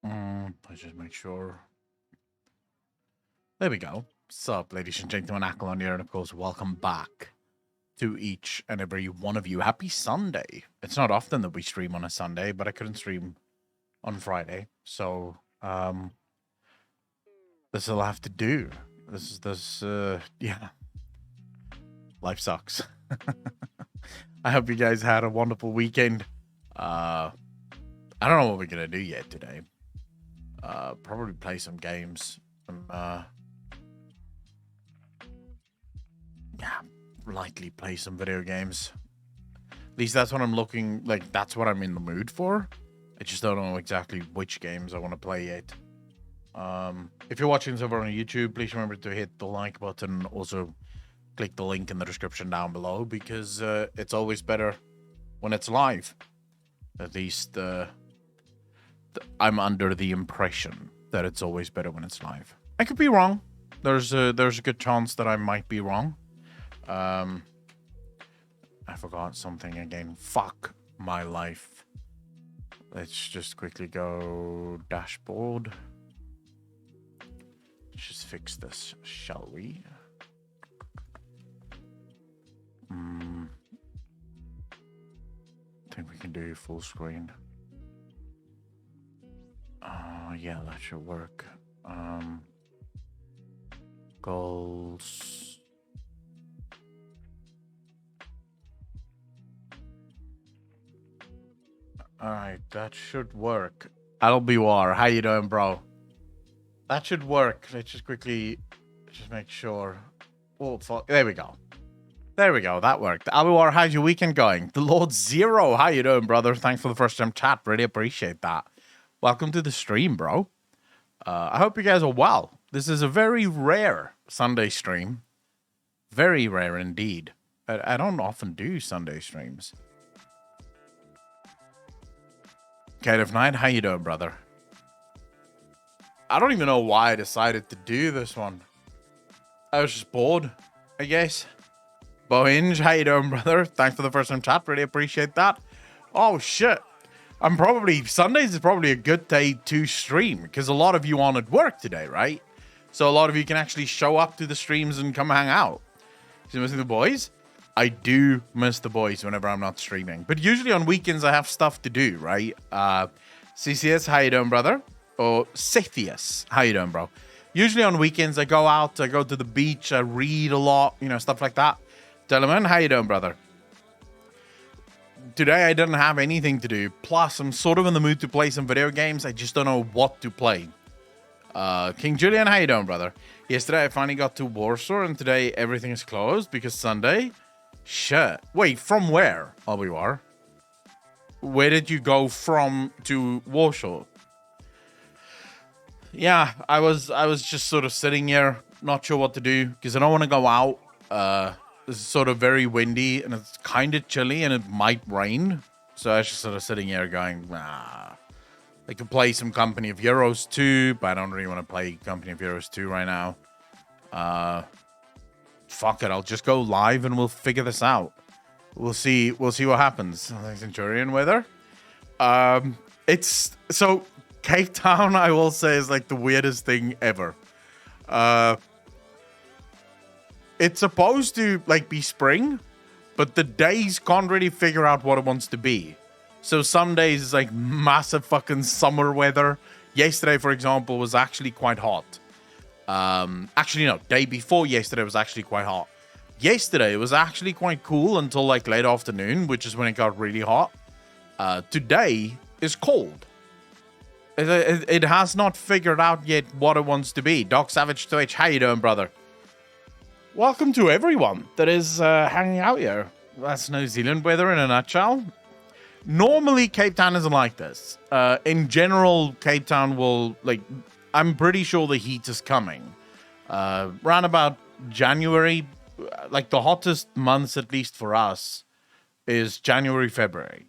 Let's just make sure. There we go. Sup, ladies and gentlemen, Ackle here, and of course, welcome back to each and every one of you. Happy Sunday. It's not often that we stream on a Sunday, but I couldn't stream on Friday, so this will have to do. Yeah. Life sucks. I hope you guys had a wonderful weekend. I don't know what we're gonna do yet today. Probably play some games. Lightly play some video games. At least that's what I'm looking like. That's what I'm in the mood for. I just don't know exactly which games I want to play yet. If you're watching this over on YouTube, please remember to hit the like button. Also, click the link in the description down below because it's always better when it's live. At least I'm under the impression that it's always better when it's live. I could be wrong. There's a good chance that I might be wrong. I forgot something again. Fuck my life. Let's just quickly go dashboard. Let's just fix this, shall we? I think we can do full screen. Yeah, that should work. Goals. Alright, that should work. Albiwar, how you doing, bro? That should work. Let's just quickly make sure. Oh, fuck. There we go. There we go. That worked. Albiwar, how's your weekend going? The Lord Zero, how you doing, brother? Thanks for the first time chat. Really appreciate that. Welcome to the stream, bro. I hope you guys are well. This is a very rare Sunday stream. Very rare indeed. I don't often do Sunday streams. Kate of Night, how you doing, brother? I don't even know why I decided to do this one. I was just bored, I guess. Bohinge, how you doing, brother? Thanks for the first time chat. Really appreciate that. Oh, shit. Sundays is probably a good day to stream because a lot of you aren't at work today, right? So a lot of you can actually show up to the streams and come hang out. You missing the boys? I do miss the boys whenever I'm not streaming. But usually on weekends, I have stuff to do, right? CCS, how you doing, brother? Or Cepheus, how you doing, bro? Usually on weekends, I go out, I go to the beach, I read a lot, stuff like that. Gentlemen, how you doing, brother? Today, I didn't have anything to do. Plus, I'm sort of in the mood to play some video games. I just don't know what to play. King Julian, how you doing, brother? Yesterday, I finally got to Warsaw, and today, everything is closed because Sunday. Shit. Wait, from where? Albiwar? Where did you go from to Warsaw? Yeah, I was just sort of sitting here, not sure what to do because I don't want to go out. This is sort of very windy and it's kind of chilly and it might rain. So I was just sort of sitting here going, I could play some Company of Heroes 2, but I don't really want to play Company of Heroes 2 right now. Fuck it, I'll just go live and we'll figure this out. We'll see what happens. Centurion weather. It's so Cape Town, I will say, is like the weirdest thing ever. It's supposed to like be spring, but the days can't really figure out what it wants to be. So some days it's like massive fucking summer weather. Yesterday, for example, was actually quite hot. Actually, no, day before yesterday was actually quite hot. Yesterday it was actually quite cool until like late afternoon, which is when it got really hot. Today is cold. It has not figured out yet what it wants to be. Doc Savage 2H, how you doing, brother? Welcome to everyone that is hanging out here. That's New Zealand weather in a nutshell. Normally, Cape Town isn't like this. In general, Cape Town will, I'm pretty sure the heat is coming. Around about January, like the hottest months, at least for us, is January, February.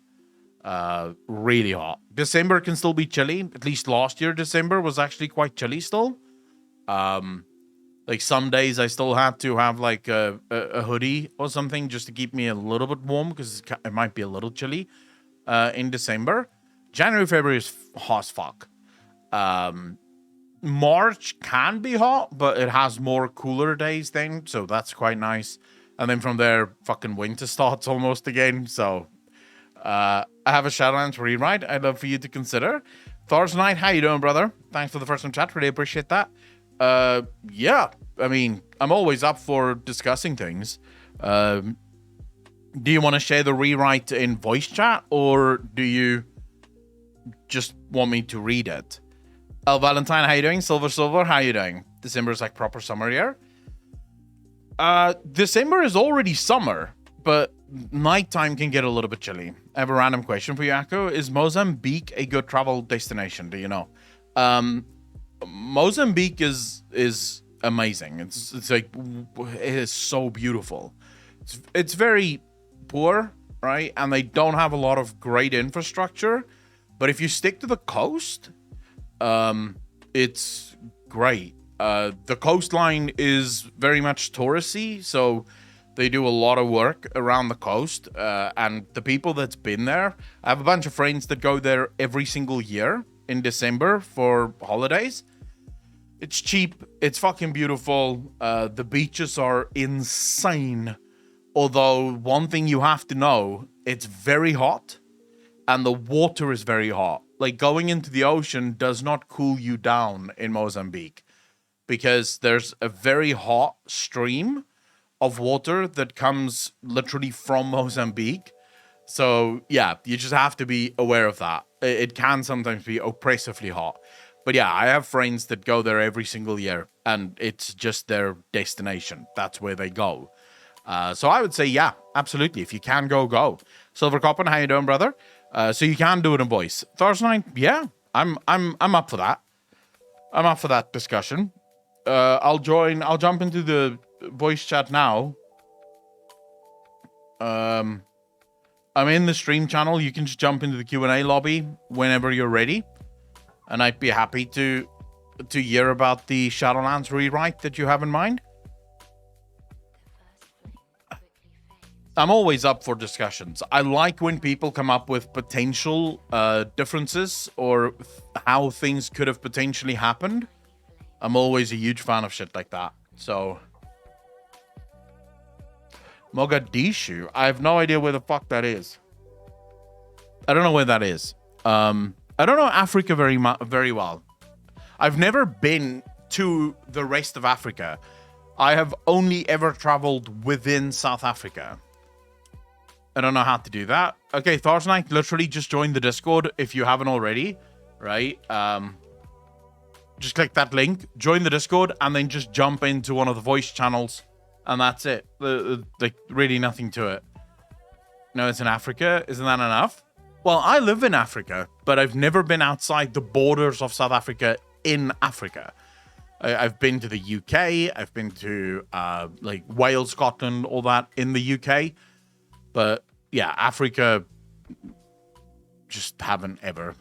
Really hot. December can still be chilly. At least last year, December was actually quite chilly still. Like some days I still had to have like a hoodie or something just to keep me a little bit warm because it might be a little chilly in December. January, February is hot as fuck. March can be hot, but it has more cooler days then, so that's quite nice. And then from there, fucking winter starts almost again. So I have a Shadowlands rewrite I'd love for you to consider. Thor's Knight, how you doing, brother? Thanks for the first time chat. Really appreciate that. Yeah, I mean, I'm always up for discussing things. Do you want to share the rewrite in voice chat, or do you just want me to read it? El Valentine, how you doing? Silver, how you doing? December is like proper summer here. December is already summer, but nighttime can get a little bit chilly. I have a random question for you, Akko. Is Mozambique a good travel destination? Do you know? Mozambique is amazing. It's like, it is so beautiful. It's very poor, right? And they don't have a lot of great infrastructure. But if you stick to the coast, it's great. The coastline is very much touristy, so they do a lot of work around the coast. And the people that's been there, I have a bunch of friends that go there every single year in December for holidays. It's cheap. It's fucking beautiful. The beaches are insane. Although one thing you have to know, it's very hot and the water is very hot. Like, going into the ocean does not cool you down in Mozambique because there's a very hot stream of water that comes literally from Mozambique. So yeah, you just have to be aware of that. It can sometimes be oppressively hot. But yeah, I have friends that go there every single year and it's just their destination. That's where they go. So I would say, yeah, absolutely. If you can go, go. Silver Coppin, how you doing, brother? So you can do it in voice. Thursday, yeah, I'm up for that. I'm up for that discussion. I'll jump into the voice chat now. I'm in the stream channel. You can just jump into the Q&A lobby whenever you're ready. And I'd be happy to hear about the Shadowlands rewrite that you have in mind. I'm always up for discussions. I like when people come up with potential differences or how things could have potentially happened. I'm always a huge fan of shit like that. So, Mogadishu. I have no idea where the fuck that is. I don't know where that is. I don't know Africa very well. I've never been to the rest of Africa. I have only ever traveled within South Africa. I don't know how to do that. Okay, Tharsanite, literally just join the Discord if you haven't already, right? Just click that link, join the Discord, and then just jump into one of the voice channels, and that's it. Like, really nothing to it. No, it's in Africa. Isn't that enough? Well, I live in Africa, but I've never been outside the borders of South Africa in Africa. I've been to the UK. I've been to like Wales, Scotland, all that in the UK. But yeah, Africa, just haven't ever.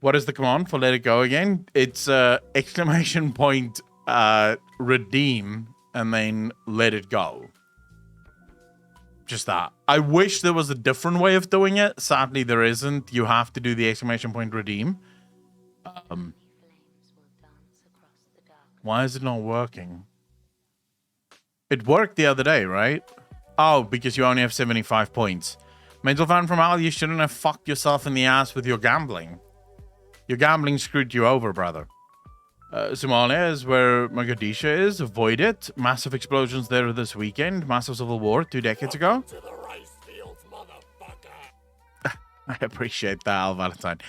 What is the command for let it go again? It's exclamation point redeem and then let it go. Just that. I wish there was a different way of doing it. Sadly, there isn't. You have to do the exclamation point redeem. Why is it not working? It worked the other day, right? Oh, because you only have 75 points. Mental fan from Al, you shouldn't have fucked yourself in the ass with your gambling. Your gambling screwed you over, brother. Somalia is where Mogadishu is. Avoid it. Massive explosions there this weekend. Massive civil war 2 decades ago. To the rice fields, motherfucker. I appreciate that, Al Valentine.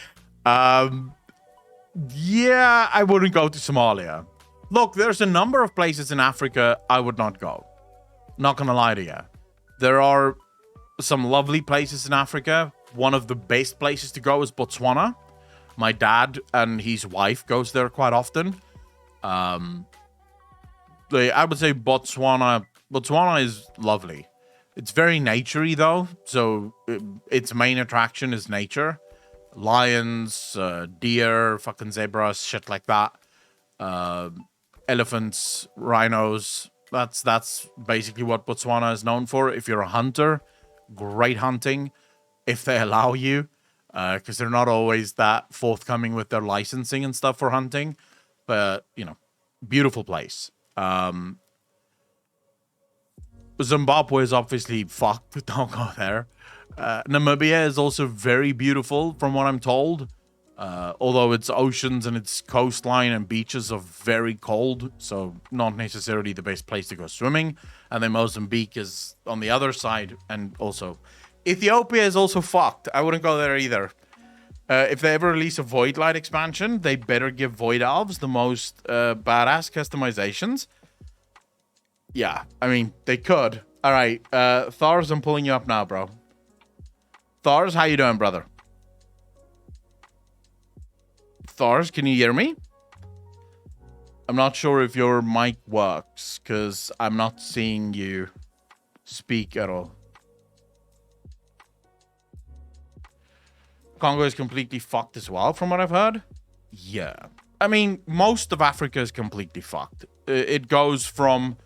Yeah, I wouldn't go to Somalia. Look, there's a number of places in Africa I would not go. Not gonna lie to you. There are some lovely places in Africa. One of the best places to go is Botswana. My dad and his wife goes there quite often. I would say Botswana is lovely. It's very naturey though, so its main attraction is nature. Lions, deer, fucking zebras, shit like that. Elephants, rhinos. That's basically what Botswana is known for. If you're a hunter, great hunting, if they allow you. because they're not always that forthcoming with their licensing and stuff for hunting. But, you know, beautiful place. Zimbabwe is obviously fucked. Don't go there. Namibia is also very beautiful, from what I'm told. Although its oceans and its coastline and beaches are very cold, so not necessarily the best place to go swimming. And then Mozambique is on the other side, and also Ethiopia is also fucked. I wouldn't go there either. If they ever release a Void Light expansion, they better give Void Elves the most badass customizations. Yeah, I mean, they could. All right, Thars, I'm pulling you up now, bro. Thars, how you doing, brother? Thars, can you hear me? I'm not sure if your mic works, because I'm not seeing you speak at all. Congo is completely fucked as well, from what I've heard. Yeah. I mean, most of Africa is completely fucked. It goes from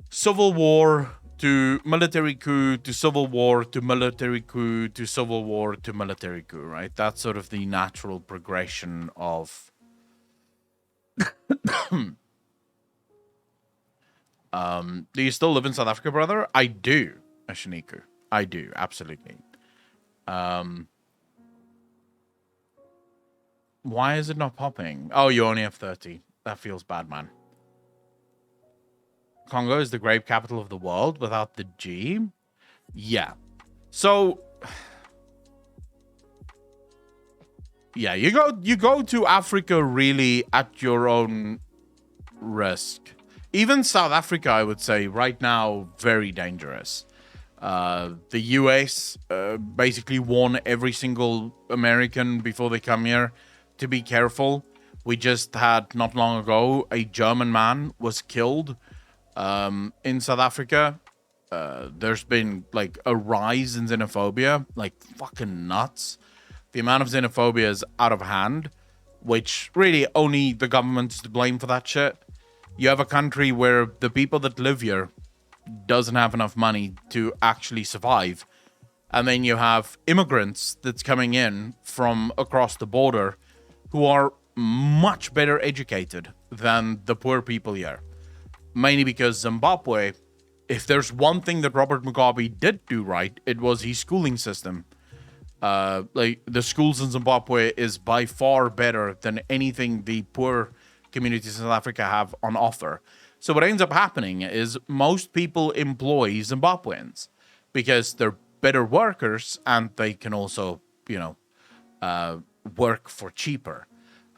civil war to military coup to civil war to military coup to civil war to military coup, right? That's sort of the natural progression of... do you still live in South Africa, brother? I do, Ashiniku. I do, absolutely. Why is it not popping? Oh, you only have 30. That feels bad, man. Congo is the grape capital of the world without the G. Yeah. So, yeah, you go to Africa really at your own risk. Even South Africa, I would say, right now, very dangerous. The US basically warn every single American before they come here to be careful. We just had, not long ago, a German man was killed in South Africa. There's been like a rise in xenophobia, like fucking nuts. The amount of xenophobia is out of hand, which really only the government is to blame for that shit. You have a country where the people that live here doesn't have enough money to actually survive. And then you have immigrants that's coming in from across the border who are much better educated than the poor people here. Mainly because Zimbabwe, if there's one thing that Robert Mugabe did do right, it was his schooling system. Like the schools in Zimbabwe is by far better than anything the poor communities in South Africa have on offer. So what ends up happening is most people employ Zimbabweans because they're better workers and they can also, you know, work for cheaper.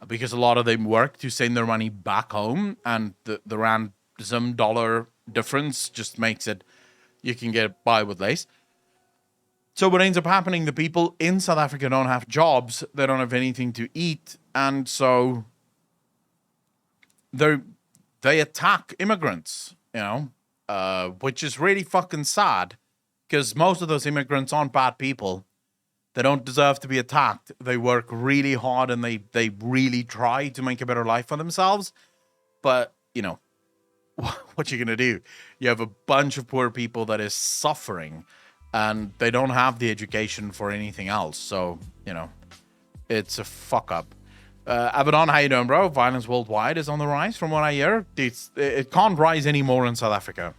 Because a lot of them work to send their money back home, and the rand Zim dollar difference just makes it you can get by with less. So what ends up happening, the people in South Africa don't have jobs, they don't have anything to eat, and so they attack immigrants, you know, which is really fucking sad, because most of those immigrants aren't bad people. They don't deserve to be attacked. They work really hard and they really try to make a better life for themselves. But, you know, what you gonna do? You have a bunch of poor people that is suffering and they don't have the education for anything else. So, you know, it's a fuck up. Abaddon, how you doing, bro? Violence worldwide is on the rise from what I hear. It can't rise anymore in South Africa.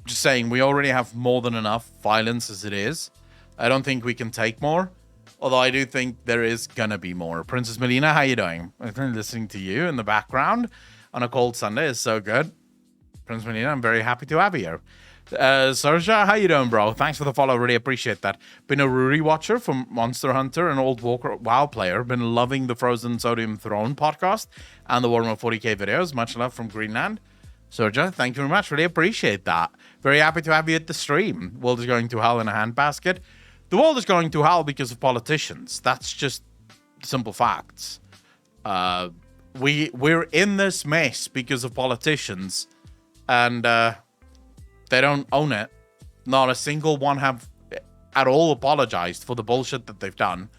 Just saying, we already have more than enough violence as it is. I don't think we can take more. Although I do think there is gonna be more. Princess Melina, how you doing? I've been listening to you in the background on a cold Sunday. It's so good. Princess Melina, I'm very happy to have you here. Serja, how you doing, bro? Thanks for the follow. Really appreciate that. Been a Ruri watcher from Monster Hunter, an old Walker WoW player. Been loving the Frozen Sodium Throne podcast and the Warhammer 40k videos. Much love from Greenland. Serja, thank you very much. Really appreciate that. Very happy to have you at the stream. World is going to hell in a handbasket. The world is going to hell because of politicians. That's just simple facts. We're in this mess because of politicians, and they don't own it. Not a single one have at all apologized for the bullshit that they've done.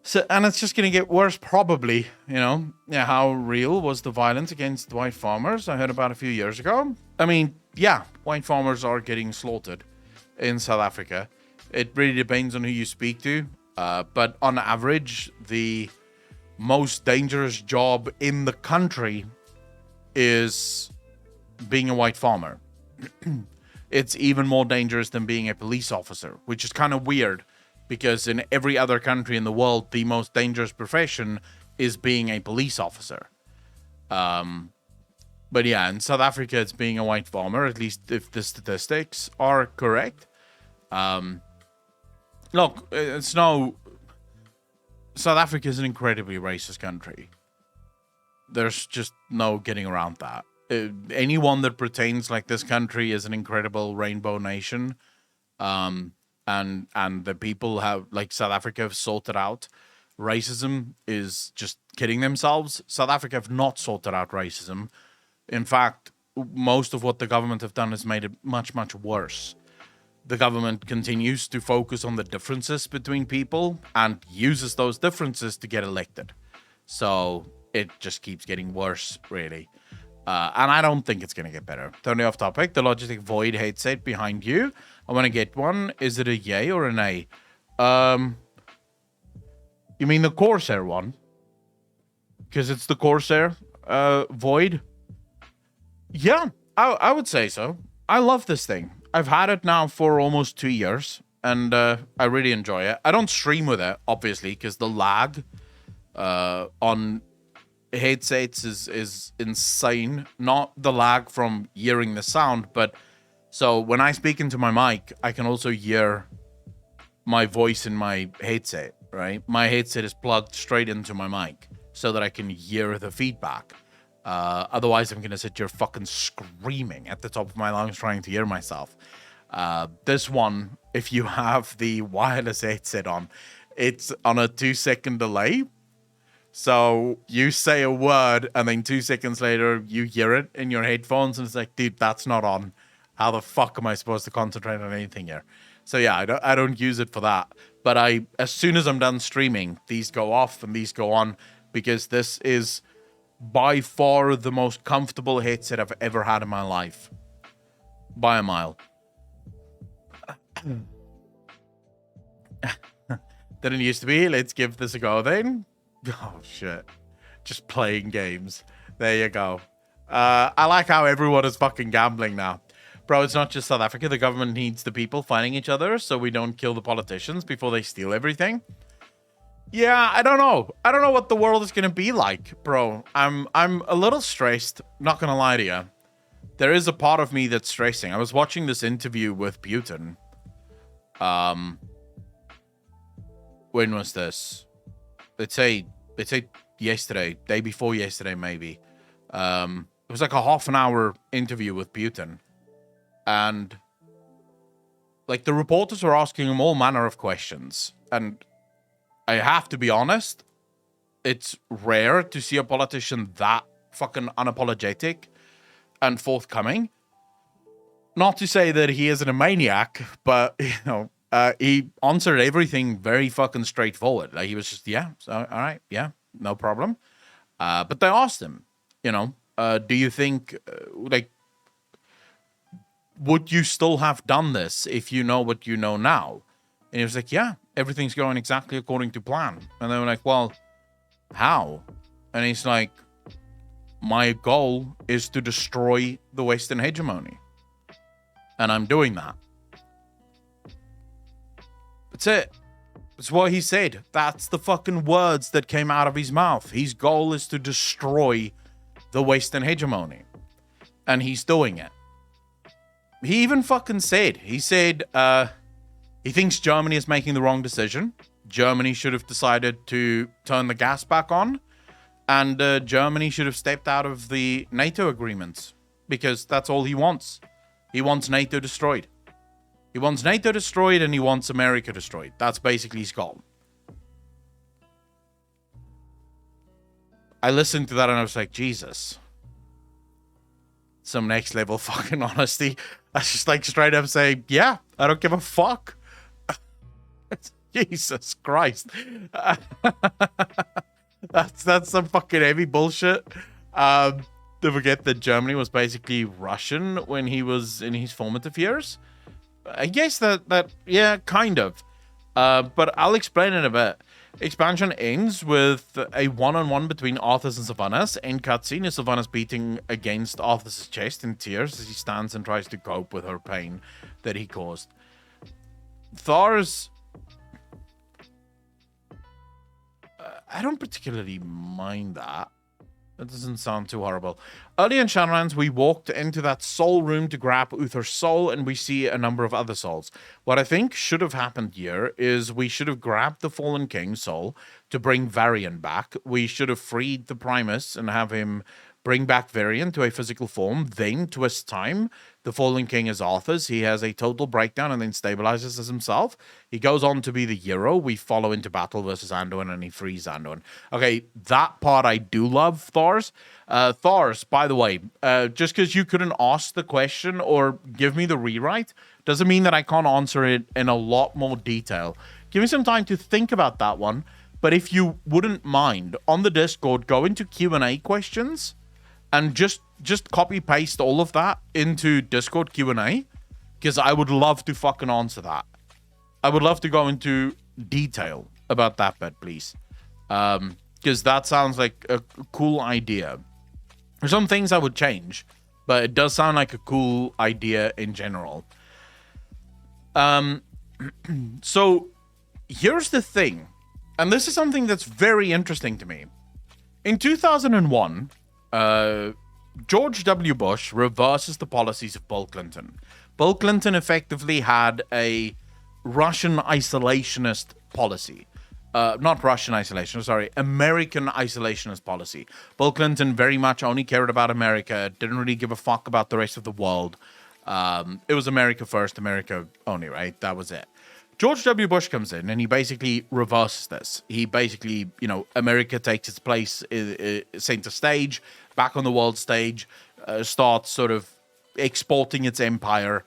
So, and it's just going to get worse, probably. You know, yeah, how real was the violence against white farmers? I heard about a few years ago. I mean, yeah, white farmers are getting slaughtered in South Africa. It really depends on who you speak to. But on average, the most dangerous job in the country is being a white farmer. It's even more dangerous than being a police officer, which is kind of weird because in every other country in the world, the most dangerous profession is being a police officer. But yeah, in South Africa, it's being a white farmer, at least if the statistics are correct. Look, it's no... South Africa is an incredibly racist country. There's just no getting around that. Anyone that pretends like this country is an incredible rainbow nation, and the people have, like South Africa, have sorted out racism is just kidding themselves. South Africa have not sorted out racism. In fact, most of what the government have done has made it much, much worse. The government continues to focus on the differences between people and uses those differences to get elected. So it just keeps getting worse, really. And I don't think it's going to get better. Totally off topic. The Logitech Void headset behind you. I want to get one. Is it a yay or a nay? You mean the Corsair one? Because it's the Corsair Void? Yeah, I would say so. I love this thing. I've had it now for almost 2 years, and I really enjoy it. I don't stream with it, obviously, because the lag on headsets is insane. Not the lag from hearing the sound, but so when I speak into my mic, I can also hear my voice in my headset, right? My headset is plugged straight into my mic so that I can hear the feedback. Otherwise, I'm going to sit here fucking screaming at the top of my lungs trying to hear myself. This one, if you have the wireless headset on, it's on a 2-second delay. So you say a word and then 2 seconds later you hear it in your headphones and it's like, dude, that's not on. How the fuck am I supposed to concentrate on anything here? So yeah, I don't use it for that. But as soon as I'm done streaming, these go off and these go on because this is by far the most comfortable headset I've ever had in my life. By a mile. Didn't used to be. Let's give this a go then. Oh, shit. Just playing games. There you go. I like how everyone is fucking gambling now. Bro, it's not just South Africa. The government needs the people fighting each other so we don't kill the politicians before they steal everything. Yeah, I don't know. I don't know what the world is going to be like, bro. I'm a little stressed, not going to lie to you. There is a part of me that's stressing. I was watching this interview with Putin. When was this? Let's say yesterday, day before yesterday, maybe. It was like a half-an-hour interview with Putin. And like the reporters were asking him all manner of questions. And I have to be honest, it's rare to see a politician that fucking unapologetic and forthcoming. Not to say that he isn't a maniac, but, you know, he answered everything very fucking straightforward. Like, he was just, yeah, so, all right, yeah, no problem. But they asked him, you know, do you think, like, would you still have done this if you know what you know now? And he was like, yeah, everything's going exactly according to plan. And they were like, well, how? And he's like, my goal is to destroy the Western hegemony. And I'm doing that. That's it. That's what he said. That's the fucking words that came out of his mouth. His goal is to destroy the Western hegemony. And he's doing it. He even fucking said, he thinks Germany is making the wrong decision. Germany should have decided to turn the gas back on. And Germany should have stepped out of the NATO agreements. Because that's all he wants. He wants NATO destroyed. He wants NATO destroyed and he wants America destroyed. That's basically his goal. I listened to that and I was like, Jesus. Some next level fucking honesty. I was just like straight up saying, yeah, I don't give a fuck. Jesus Christ. That's some fucking heavy bullshit. To forget that Germany was basically Russian when he was in his formative years. I guess that yeah, kind of. But I'll explain in a bit. Expansion ends with a one-on-one between Arthas and Sylvanas. In cutscene is Sylvanas beating against Arthas' chest in tears as he stands and tries to cope with her pain that he caused. Thars, I don't particularly mind that. That doesn't sound too horrible. Early in Shadowlands, we walked into that soul room to grab Uther's soul, and we see a number of other souls. What I think should have happened here is we should have grabbed the Fallen King's soul to bring Varian back. We should have freed the Primus and have him bring back Varian to a physical form. Then, twist time, the Fallen King is Arthas. He has a total breakdown and then stabilizes as himself. He goes on to be the hero. We follow into battle versus Anduin, and he frees Anduin. Okay, that part I do love, Thars. Thars, by the way, just because you couldn't ask the question or give me the rewrite doesn't mean that I can't answer it in a lot more detail. Give me some time to think about that one. But if you wouldn't mind, on the Discord, go into Q&A questions and just copy paste all of that into Discord Q&A, because I would love to fucking answer that. I would love to go into detail about that bit, please. Because that sounds like a cool idea. There's some things I would change, but it does sound like a cool idea in general. So here's the thing, and this is something that's very interesting to me. In 2001, George W. Bush reverses the policies of Bill Clinton. Bill Clinton effectively had a Russian isolationist policy. Not Russian isolation, sorry, American isolationist policy. Bill Clinton very much only cared about America, didn't really give a fuck about the rest of the world. It was America first, America only, right? That was it. George W. Bush comes in and he basically reverses this. He basically, America takes its place center stage, back on the world stage, starts sort of exporting its empire.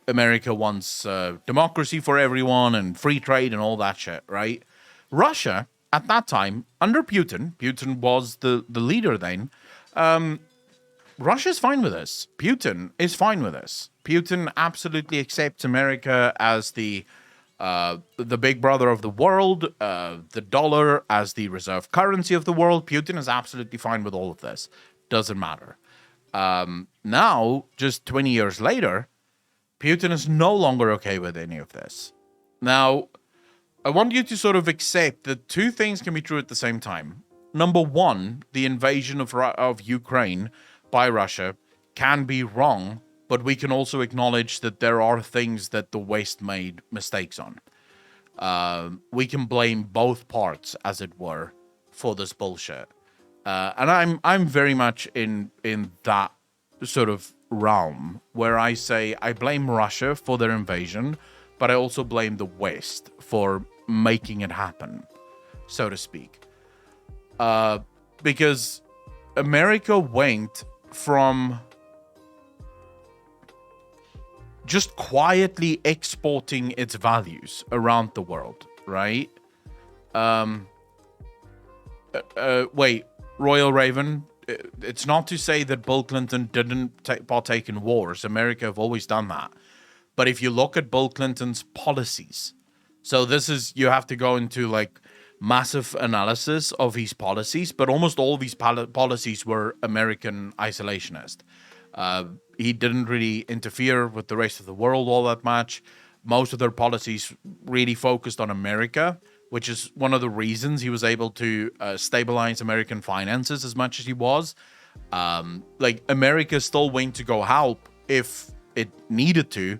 America wants democracy for everyone and free trade and all that shit, right? Russia, at that time, under Putin was the leader then, Russia's fine with this. Putin is fine with this. Putin absolutely accepts America as the big brother of the world, the dollar as the reserve currency of the world. Putin is absolutely fine with all of this. Doesn't matter. Now, just 20 years later, Putin is no longer okay with any of this. Now, I want you to sort of accept that two things can be true at the same time. Number one, the invasion of Ukraine by Russia can be wrong, but we can also acknowledge that there are things that the West made mistakes on. We can blame both parts, as it were, for this bullshit. And I'm very much in that sort of realm where I say I blame Russia for their invasion, but I also blame the West for making it happen, so to speak. Because America went from just quietly exporting its values around the world, right? Wait, Royal Raven, it's not to say that Bill Clinton didn't partake in wars. America have always done that. But if you look at Bill Clinton's policies, so this is, you have to go into like massive analysis of his policies, but almost all of these policies were American isolationist. He didn't really interfere with the rest of the world all that much. Most of their policies really focused on America, which is one of the reasons he was able to stabilize American finances as much as he was. Like, America still went to go help if it needed to.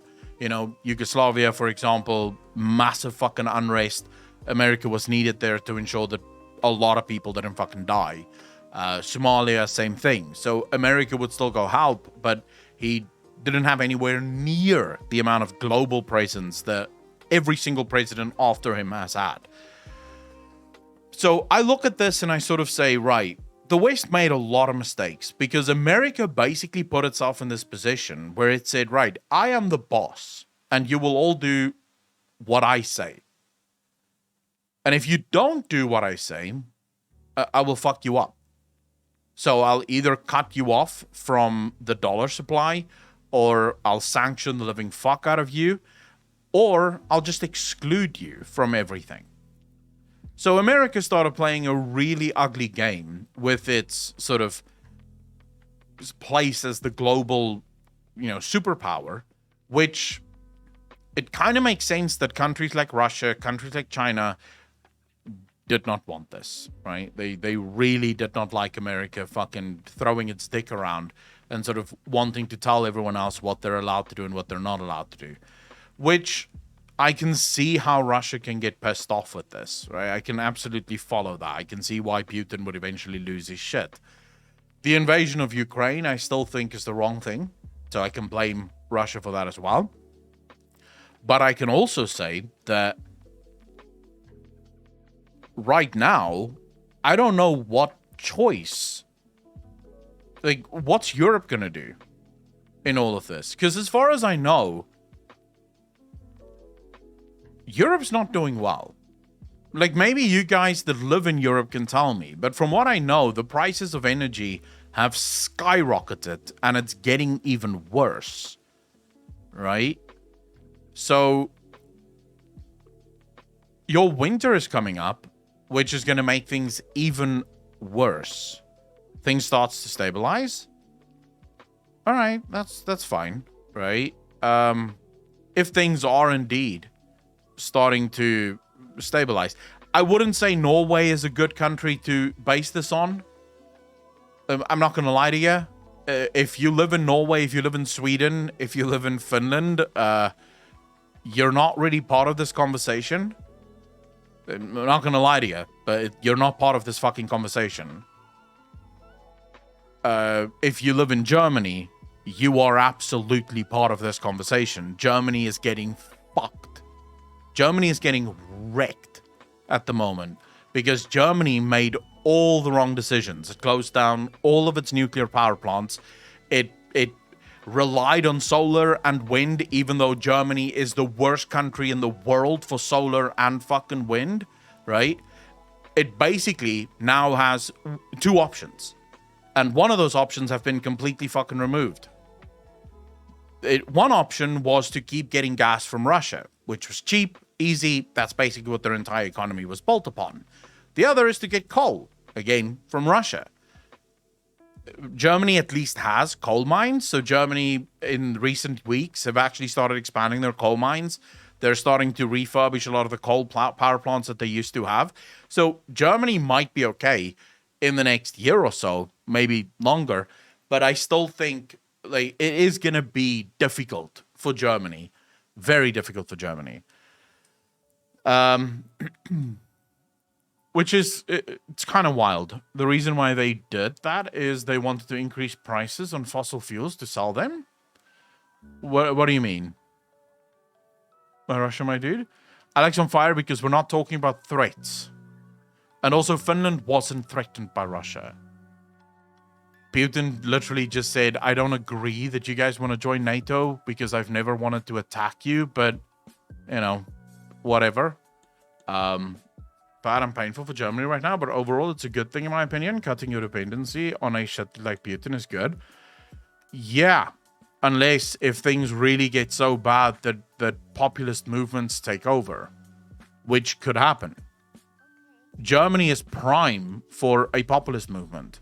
Yugoslavia, for example, massive fucking unrest. America was needed there to ensure that a lot of people didn't fucking die. Somalia, same thing. So America would still go help, but he didn't have anywhere near the amount of global presence that every single president after him has had. So I look at this and I sort of say, right, the West made a lot of mistakes because America basically put itself in this position where it said, right, I am the boss and you will all do what I say. And if you don't do what I say, I will fuck you up. So I'll either cut you off from the dollar supply, or I'll sanction the living fuck out of you, or I'll just exclude you from everything. So America started playing a really ugly game with its sort of place as the global, superpower, which it kind of makes sense that countries like Russia, countries like China did not want this, right? They really did not like America fucking throwing its dick around and sort of wanting to tell everyone else what they're allowed to do and what they're not allowed to do, which I can see how Russia can get pissed off with this, right? I can absolutely follow that. I can see why Putin would eventually lose his shit. The invasion of Ukraine, I still think is the wrong thing, so I can blame Russia for that as well. But I can also say that right now, I don't know what choice, like, what's Europe gonna do in all of this? Because as far as I know, Europe's not doing well. Like, maybe you guys that live in Europe can tell me, but from what I know, the prices of energy have skyrocketed and it's getting even worse, right? So your winter is coming up, which is going to make things even worse. Things starts to stabilize. All right, that's fine, right? If things are indeed starting to stabilize, I wouldn't say Norway is a good country to base this on. I'm not going to lie to you. If you live in Norway, if you live in Sweden, if you live in Finland, you're not really part of this conversation. I'm not going to lie to you, but you're not part of this fucking conversation. If you live in Germany, you are absolutely part of this conversation. Germany is getting fucked. Germany is getting wrecked at the moment because Germany made all the wrong decisions. It closed down all of its nuclear power plants. It relied on solar and wind, even though Germany is the worst country in the world for solar and fucking wind, right? It basically now has two options. And one of those options have been completely fucking removed. One option was to keep getting gas from Russia, which was cheap, easy. That's basically what their entire economy was built upon. The other is to get coal, again, from Russia. Germany at least has coal mines. So Germany in recent weeks have actually started expanding their coal mines. They're starting to refurbish a lot of the coal power plants that they used to have. So Germany might be okay in the next year or so, maybe longer. But I still think like it is going to be difficult for Germany. Very difficult for Germany. Which is, it's kind of wild. The reason why they did that is they wanted to increase prices on fossil fuels to sell them. What do you mean? Russia, my dude? Alex on fire because we're not talking about threats. And also Finland wasn't threatened by Russia. Putin literally just said, I don't agree that you guys want to join NATO because I've never wanted to attack you, but, whatever. Bad and painful for Germany right now, but overall it's a good thing in my opinion. Cutting your dependency on a shit like Putin is good. Yeah, unless if things really get so bad that populist movements take over, which could happen. Germany is prime for a populist movement.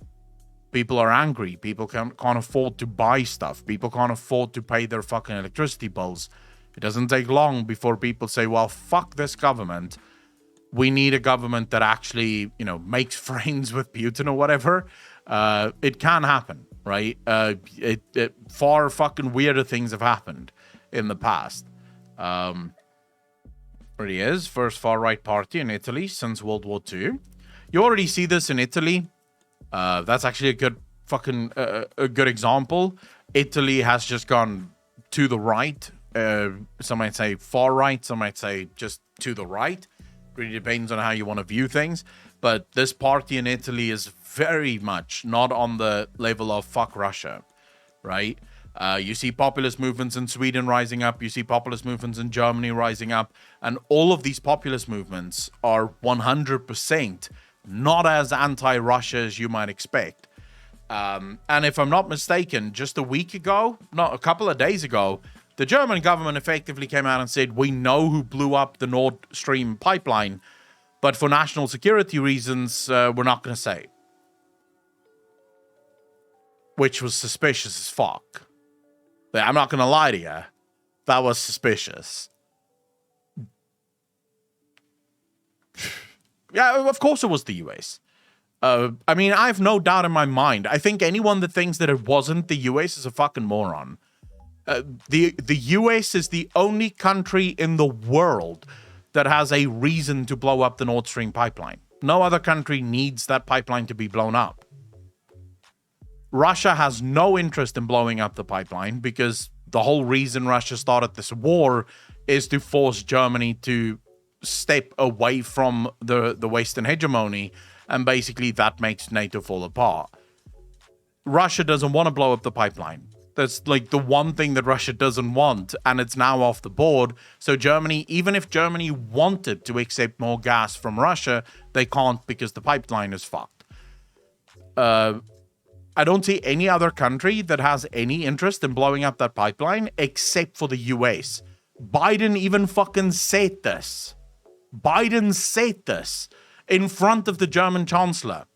People are angry. People can't afford to buy stuff. People can't afford to pay their fucking electricity bills. It doesn't take long before people say, well, fuck this government. We need a government that actually, makes friends with Putin or whatever. It can happen, right? Far fucking weirder things have happened in the past. There he is, first far-right party in Italy since World War II. You already see this in Italy. That's actually a good fucking a good example. Italy has just gone to the right. Some might say far right. Some might say just to the right. Really depends on how you want to view things. But this party in Italy is very much not on the level of fuck Russia, right? You see populist movements in Sweden rising up. You see populist movements in Germany rising up. And all of these populist movements are 100% not as anti-Russia as you might expect. And if I'm not mistaken, just a couple of days ago, the German government effectively came out and said, we know who blew up the Nord Stream pipeline, but for national security reasons, we're not going to say. Which was suspicious as fuck. I'm not going to lie to you. That was suspicious. Yeah, of course it was the US. I mean, I have no doubt in my mind. I think anyone that thinks that it wasn't the US is a fucking moron. The US is the only country in the world that has a reason to blow up the Nord Stream pipeline. No other country needs that pipeline to be blown up. Russia has no interest in blowing up the pipeline because the whole reason Russia started this war is to force Germany to step away from the Western hegemony, and basically that makes NATO fall apart. Russia doesn't want to blow up the pipeline. That's like the one thing that Russia doesn't want, and it's now off the board. So Germany, even if Germany wanted to accept more gas from Russia, they can't because the pipeline is fucked. I don't see any other country that has any interest in blowing up that pipeline except for the US. Biden even fucking said this. Biden said this in front of the German chancellor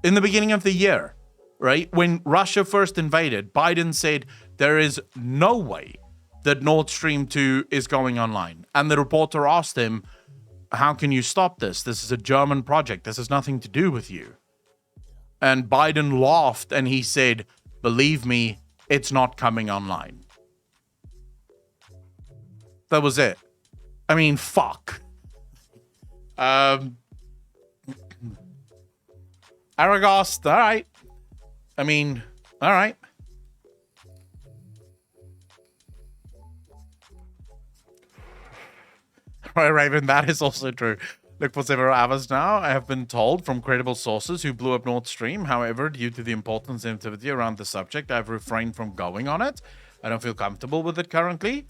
in the beginning of the year, right? When Russia first invaded, Biden said there is no way that Nord Stream 2 is going online. And the reporter asked him, how can you stop this? This is a German project. This has nothing to do with you. And Biden laughed and he said, believe me, it's not coming online. That was it. I mean, fuck. Aragast, all right. I mean, all right. Right, Raven, that is also true. Look, for several hours now, I have been told from credible sources who blew up Nord Stream. However, due to the importance and activity around the subject, I've refrained from going on it. I don't feel comfortable with it currently.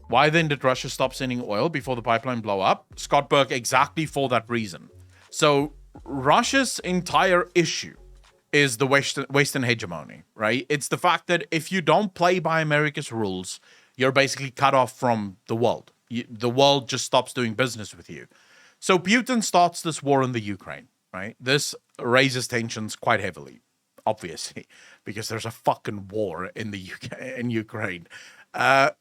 Why then did Russia stop sending oil before the pipeline blow up? Scott Burke, exactly for that reason. So Russia's entire issue is the Western hegemony, right? It's the fact that if you don't play by America's rules, you're basically cut off from the world. The world just stops doing business with you. So Putin starts this war in the Ukraine, right? This raises tensions quite heavily, obviously, because there's a fucking war in the in Ukraine.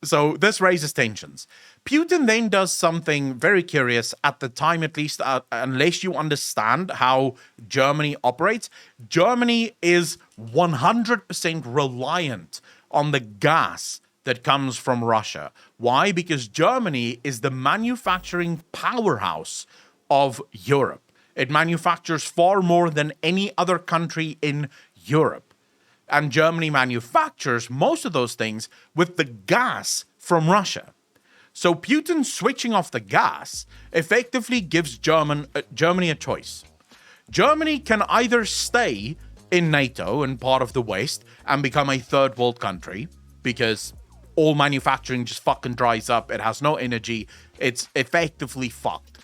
So this raises tensions. Putin then does something very curious at the time, at least, unless you understand how Germany operates. Germany is 100% reliant on the gas that comes from Russia. Why? Because Germany is the manufacturing powerhouse of Europe. It manufactures far more than any other country in Europe. And Germany manufactures most of those things with the gas from Russia. So Putin switching off the gas effectively gives Germany a choice. Germany can either stay in NATO and part of the West and become a third world country, because all manufacturing just fucking dries up. It has no energy. It's effectively fucked.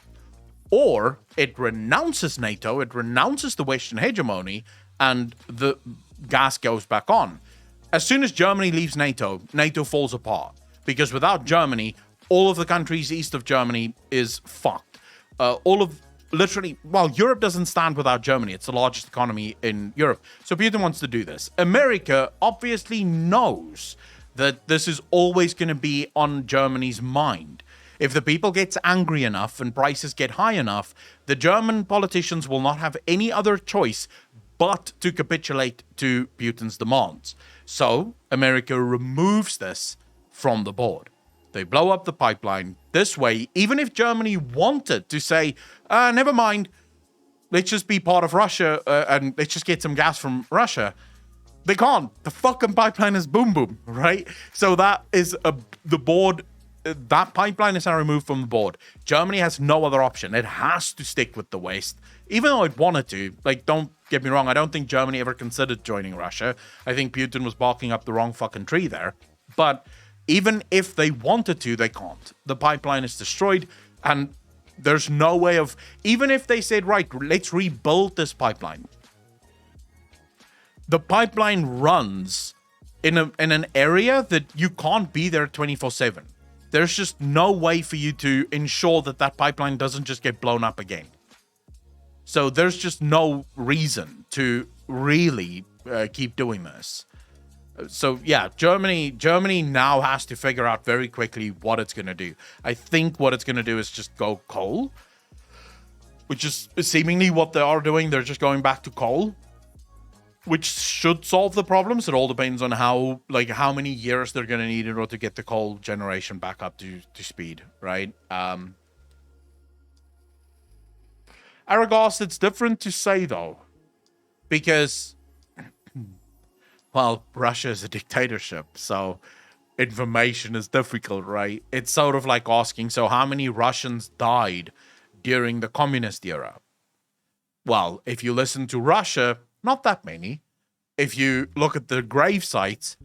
Or it renounces NATO, it renounces the Western hegemony, and the gas goes back on. As soon as Germany leaves NATO, NATO falls apart. Because without Germany, all of the countries east of Germany is fucked. Europe doesn't stand without Germany. It's the largest economy in Europe. So Putin wants to do this. America obviously knows that this is always going to be on Germany's mind. If the people get angry enough and prices get high enough, the German politicians will not have any other choice but to capitulate to Putin's demands. So America removes this from the board. They blow up the pipeline. This way, even if Germany wanted to say, never mind, let's just be part of Russia and let's just get some gas from Russia, they can't. The fucking pipeline is boom boom, right? So that is the board. That pipeline is now removed from the board. Germany has no other option. It has to stick with the West, even though it wanted to. Like, don't get me wrong. I don't think Germany ever considered joining Russia. I think Putin was barking up the wrong fucking tree there. But even if they wanted to, they can't. The pipeline is destroyed, and There's no way of, even if they said, right, let's rebuild this pipeline. The pipeline runs in an area that you can't be there 24/7. There's just no way for you to ensure that that pipeline doesn't just get blown up again. So there's just no reason to really keep doing this. So yeah, Germany now has to figure out very quickly what it's going to do. I think what it's going to do is just go coal, which is seemingly what they are doing. They're just going back to coal, which should solve the problems. It all depends on how many years they're going to need in order to get the coal generation back up to speed, right? Aragos, it's different to say though, because well, Russia is a dictatorship, so information is difficult, right? It's sort of like asking, so how many Russians died during the communist era? Well, if you listen to Russia, not that many. If you look at the grave sites,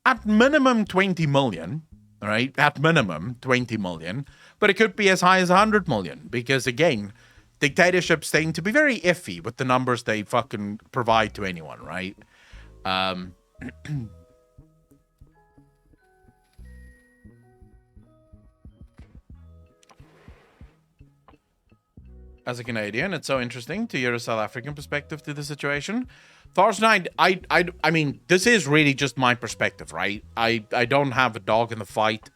at minimum 20 million, right? At minimum 20 million, but it could be as high as 100 million, because again, dictatorships tend to be very iffy with the numbers they fucking provide to anyone, right? As a Canadian, it's so interesting to hear a South African perspective to the situation. Thor's Knight, I mean, this is really just my perspective, right? I don't have a dog in the fight.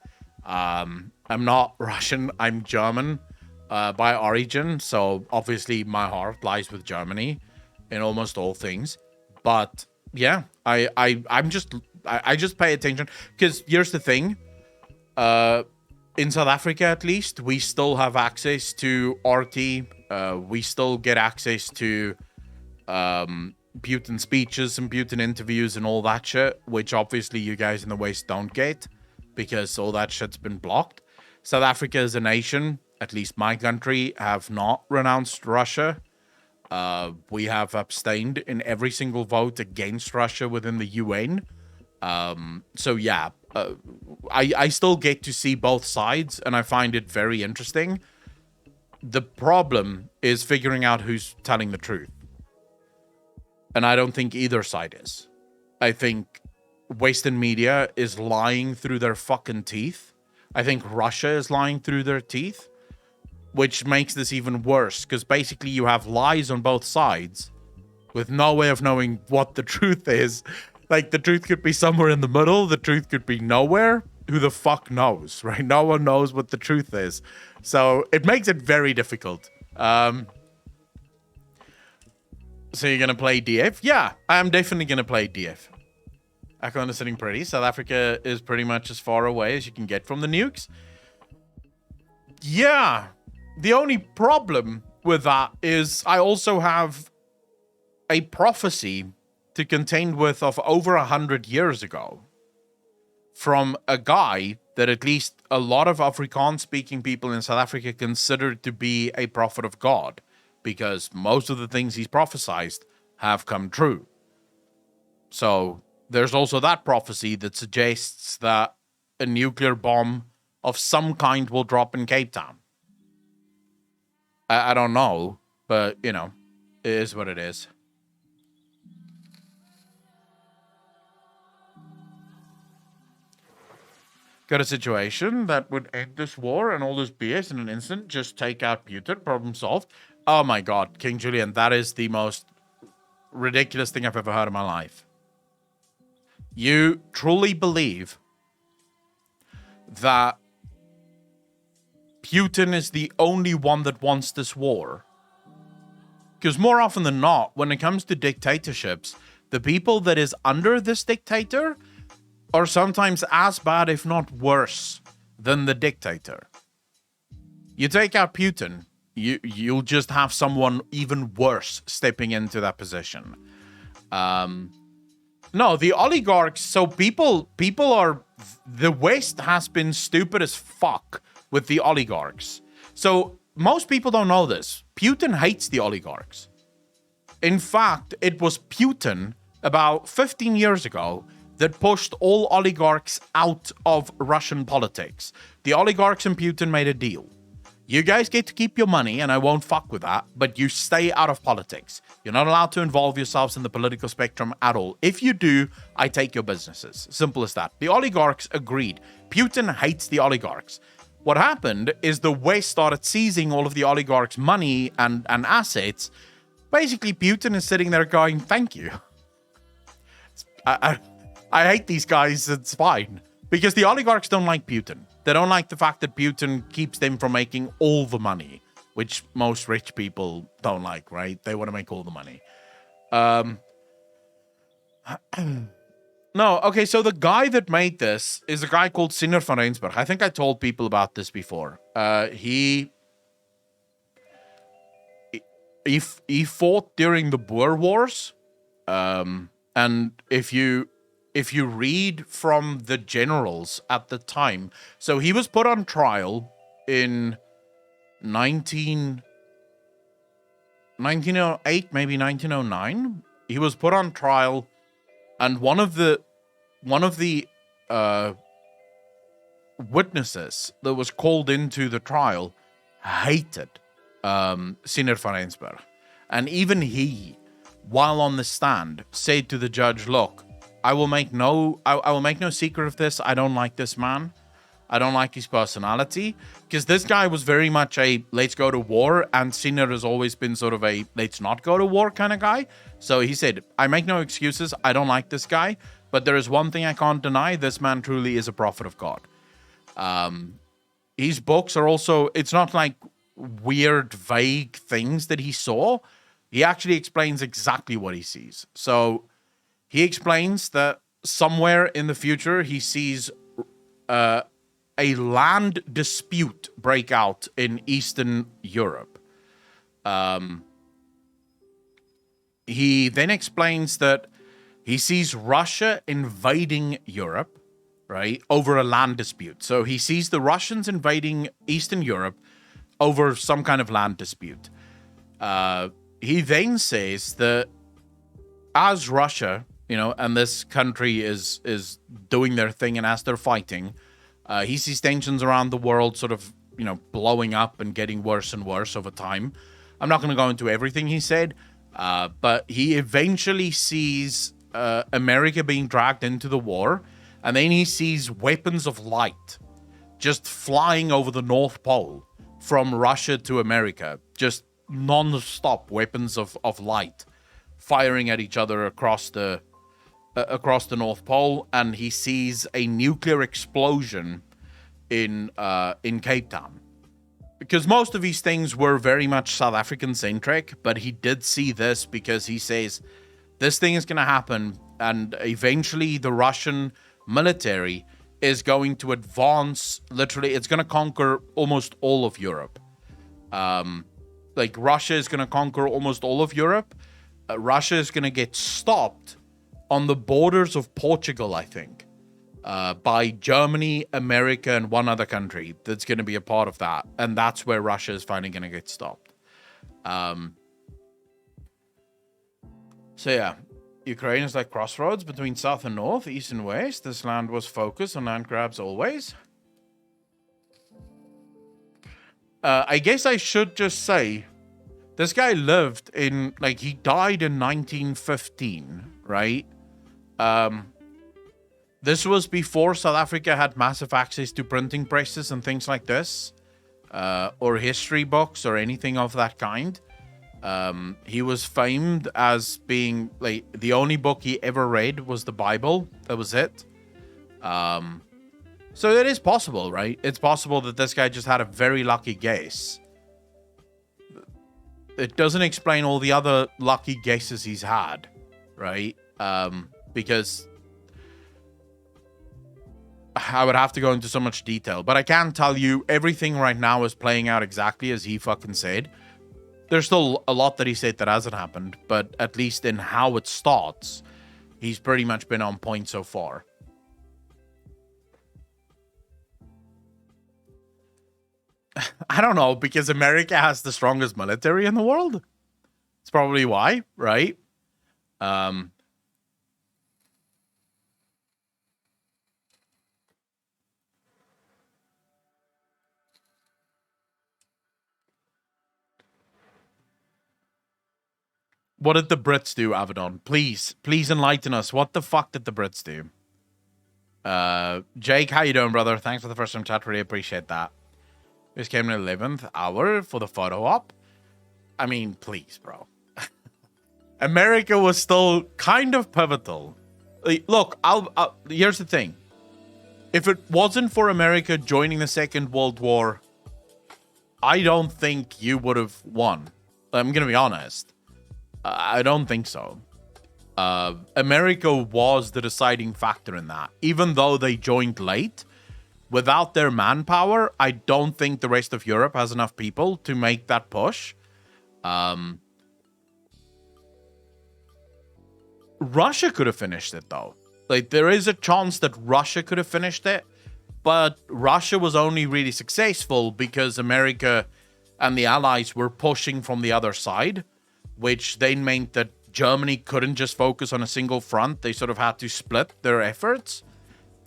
I'm not Russian. I'm German by origin, so obviously my heart lies with Germany in almost all things. But yeah, I just pay attention because here's the thing. In South Africa, at least, we still have access to RT. We still get access to Putin speeches and Putin interviews and all that shit, which obviously you guys in the West don't get because all that shit's been blocked. South Africa as a nation, at least my country, have not renounced Russia. We have abstained in every single vote against Russia within the UN. So yeah, I still get to see both sides, and I find it very interesting. The problem is figuring out who's telling the truth. And I don't think either side is. I think Western media is lying through their fucking teeth. I think Russia is lying through their teeth, which makes this even worse, because basically you have lies on both sides with no way of knowing what the truth is. Like, the truth could be somewhere in the middle, the truth could be nowhere. Who the fuck knows, right? No one knows what the truth is. So it makes it very difficult. So you're going to play DF? Yeah, I am definitely going to play DF. Echo is sitting pretty. South Africa is pretty much as far away as you can get from the nukes. Yeah. The only problem with that is I also have a prophecy to contend with of over 100 years ago from a guy that at least a lot of Afrikaans-speaking people in South Africa consider to be a prophet of God, because most of the things he's prophesied have come true. So there's also that prophecy that suggests that a nuclear bomb of some kind will drop in Cape Town. I don't know, but, you know, it is what it is. Got a situation that would end this war and all this BS in an instant. Just take out Putin. Problem solved. Oh my God, King Julian, that is the most ridiculous thing I've ever heard in my life. You truly believe that Putin is the only one that wants this war? Because more often than not, when it comes to dictatorships, the people that is under this dictator are sometimes as bad, if not worse, than the dictator. You take out Putin, you'll just have someone even worse stepping into that position. No, the oligarchs, so people are, the West has been stupid as fuck with the oligarchs. So most people don't know this. Putin hates the oligarchs. In fact, it was Putin about 15 years ago that pushed all oligarchs out of Russian politics. The oligarchs and Putin made a deal. You guys get to keep your money, and I won't fuck with that, but you stay out of politics. You're not allowed to involve yourselves in the political spectrum at all. If you do, I take your businesses. Simple as that. The oligarchs agreed. Putin hates the oligarchs. What happened is the West started seizing all of the oligarchs' money and assets. Basically, Putin is sitting there going, thank you. I hate these guys. It's fine. Because the oligarchs don't like Putin. They don't like the fact that Putin keeps them from making all the money, which most rich people don't like, right? They want to make all the money. No, okay, so the guy that made this is a guy called Sinner van Rensburg. I think I told people about this before. He fought during the Boer Wars. And if you read from the generals at the time, so he was put on trial in 1908, maybe 1909. He was put on trial, and one of the witnesses that was called into the trial hated Sinner van Rensburg. And even he, while on the stand, said to the judge, look, I will make no secret of this. I don't like this man. I don't like his personality. Because this guy was very much a let's go to war, and Sinner has always been sort of a let's not go to war kind of guy. So he said, I make no excuses. I don't like this guy. But there is one thing I can't deny. This man truly is a prophet of God. His books are also, it's not like weird, vague things that he saw. He actually explains exactly what he sees. So he explains that somewhere in the future, he sees a land dispute break out in Eastern Europe. He then explains that he sees Russia invading Europe, right, over a land dispute. So he sees the Russians invading Eastern Europe over some kind of land dispute. He then says that as Russia, and this country is doing their thing, and as they're fighting, he sees tensions around the world sort of, blowing up and getting worse and worse over time. I'm not going to go into everything he said, but he eventually sees America being dragged into the war, and then he sees weapons of light just flying over the North Pole from Russia to America, just non-stop weapons of light firing at each other across the North Pole, and he sees a nuclear explosion in Cape Town. Because most of these things were very much South African centric, but he did see this because he says this thing is going to happen, and eventually the Russian military is going to advance. Literally, it's going to conquer almost all of Europe. Like Russia is going to conquer almost all of Europe. Russia is going to get stopped on the borders of Portugal, I think, by Germany, America, and one other country that's going to be a part of that. And that's where Russia is finally going to get stopped. So yeah, Ukraine is like crossroads between south and north, east and west. This land was focused on land grabs always. I guess I should just say, this guy lived in, he died in 1915, right? This was before South Africa had massive access to printing presses and things like this, or history books or anything of that kind. He was famed as being, the only book he ever read was the Bible. That was it. So it is possible, right? It's possible that this guy just had a very lucky guess. It doesn't explain all the other lucky guesses he's had, right? Because I would have to go into so much detail. But I can tell you everything right now is playing out exactly as he fucking said. There's still a lot that he said that hasn't happened, but at least in how it starts, he's pretty much been on point so far. I don't know, because America has the strongest military in the world. It's probably why, right? What did the Brits do, Avedon? Please enlighten us. What the fuck did the Brits do? Jake, how you doing, brother? Thanks for the first time chat. Really appreciate that. This came in the 11th hour for the photo op. I mean, please, bro. America was still kind of pivotal. Look, here's the thing. If it wasn't for America joining the Second World War, I don't think you would have won. I'm going to be honest. I don't think so. America was the deciding factor in that. Even though they joined late, without their manpower, I don't think the rest of Europe has enough people to make that push. Russia could have finished it, though. Like, there is a chance that Russia could have finished it, but Russia was only really successful because America and the Allies were pushing from the other side, which then meant that Germany couldn't just focus on a single front. They sort of had to split their efforts.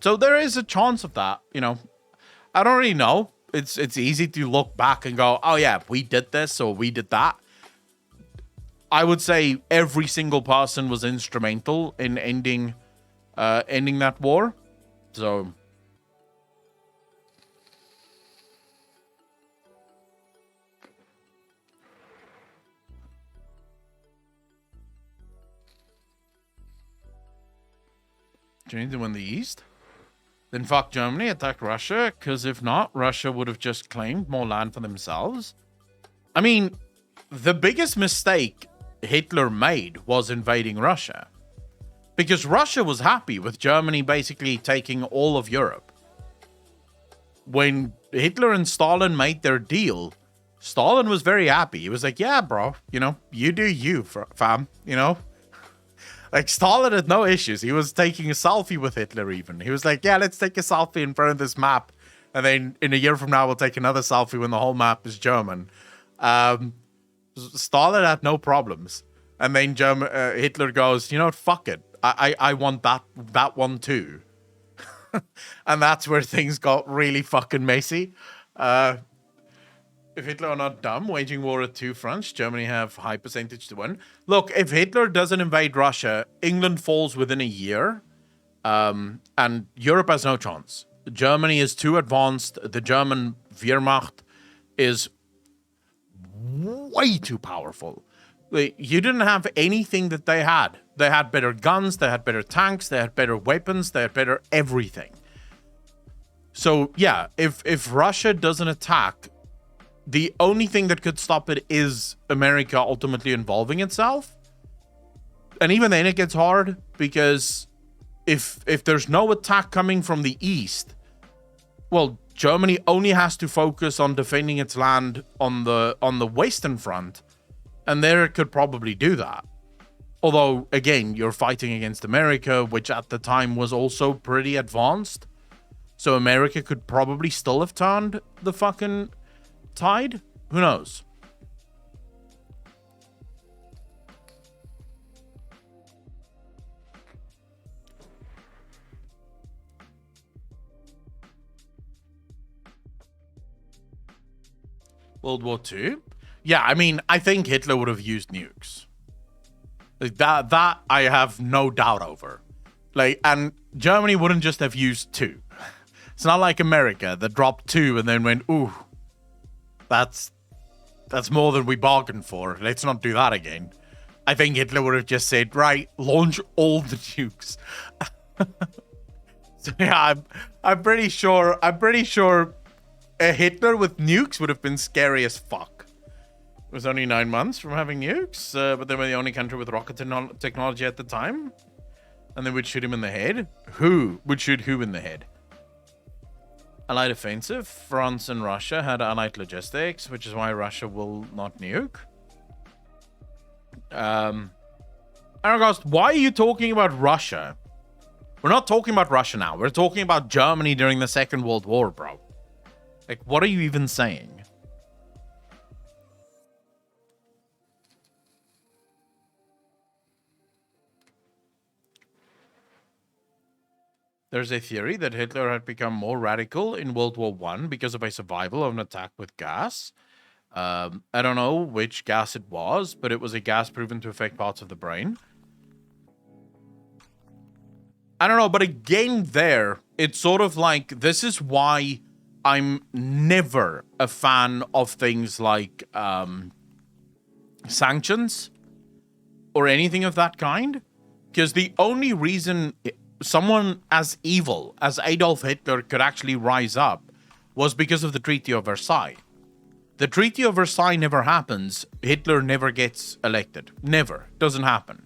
So there is a chance of that, you know. I don't really know. It's easy to look back and go, oh yeah, we did this or we did that. I would say every single person was instrumental in ending that war. So do you need to win the East? Then fuck Germany, attack Russia, because if not, Russia would have just claimed more land for themselves. I mean, the biggest mistake Hitler made was invading Russia. Because Russia was happy with Germany basically taking all of Europe. When Hitler and Stalin made their deal, Stalin was very happy. He was like, yeah, bro, you know, you do you, fam, you know? Like, Stalin had no issues. He was taking a selfie with Hitler even. He was like, yeah, let's take a selfie in front of this map. And then in a year from now, we'll take another selfie when the whole map is German. Stalin had no problems. And then Hitler goes, you know what, fuck it. I want that one too. And that's where things got really fucking messy. If Hitler are not dumb, waging war at two fronts, Germany have high percentage to win. Look, if Hitler doesn't invade Russia, England falls within a year, and Europe has no chance. Germany is too advanced. The German Wehrmacht is way too powerful. You didn't have anything that they had. They had better guns, they had better tanks, they had better weapons, they had better everything. So, yeah, if Russia doesn't attack, the only thing that could stop it is America ultimately involving itself. And even then it gets hard because if there's no attack coming from the east, well, Germany only has to focus on defending its land on the western front, and there it could probably do that. Although, again, you're fighting against America, which at the time was also pretty advanced. So America could probably still have turned the fucking tide? Who knows? World War II? Yeah, I mean, I think Hitler would have used nukes. Like that I have no doubt over. Like, and Germany wouldn't just have used two. It's not like America that dropped two and then went, ooh, that's more than we bargained for. Let's not do that again. I think Hitler would have just said, right, launch all the nukes. So yeah, I'm pretty sure a Hitler with nukes would have been scary as fuck. It was only 9 months from having nukes, but they were the only country with rocket technology at the time. And they would shoot him in the head. Who would shoot who in the head? Allied offensive. France and Russia had allied logistics, which is why Russia will not nuke. Aragast, why are you talking about Russia? We're not talking about Russia now. We're talking about Germany during the Second World War, bro. Like, what are you even saying? There's a theory that Hitler had become more radical in World War I because of a survival of an attack with gas. I don't know which gas it was, but it was a gas proven to affect parts of the brain. I don't know, but again there, it's sort of like, this is why I'm never a fan of things like sanctions or anything of that kind. Because the only reason someone as evil as Adolf Hitler could actually rise up was because of the Treaty of Versailles. The Treaty of Versailles never happens. Hitler never gets elected. Never. Doesn't happen.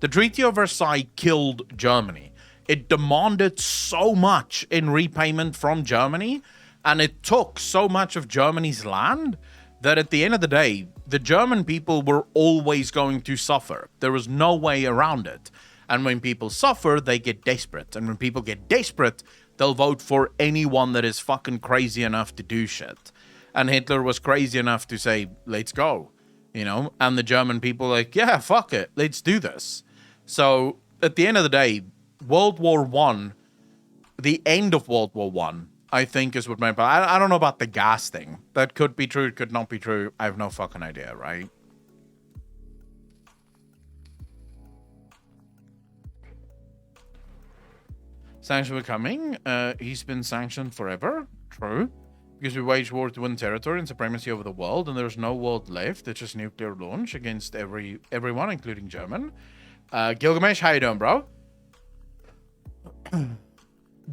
The Treaty of Versailles killed Germany. It demanded so much in repayment from Germany, and it took so much of Germany's land that at the end of the day, the German people were always going to suffer. There was no way around it. And when people suffer, they get desperate. And when people get desperate, they'll vote for anyone that is fucking crazy enough to do shit. And Hitler was crazy enough to say, let's go, you know? And the German people like, yeah, fuck it, let's do this. So at the end of the day, World War One, the end of World War One, I think is what my... I don't know about the gas thing. That could be true, it could not be true. I have no fucking idea, right? Sanctions were coming. He's been sanctioned forever. True. Because we waged war to win territory and supremacy over the world, and there's no world left. It's just nuclear launch against everyone, including German. Gilgamesh, how you doing, bro?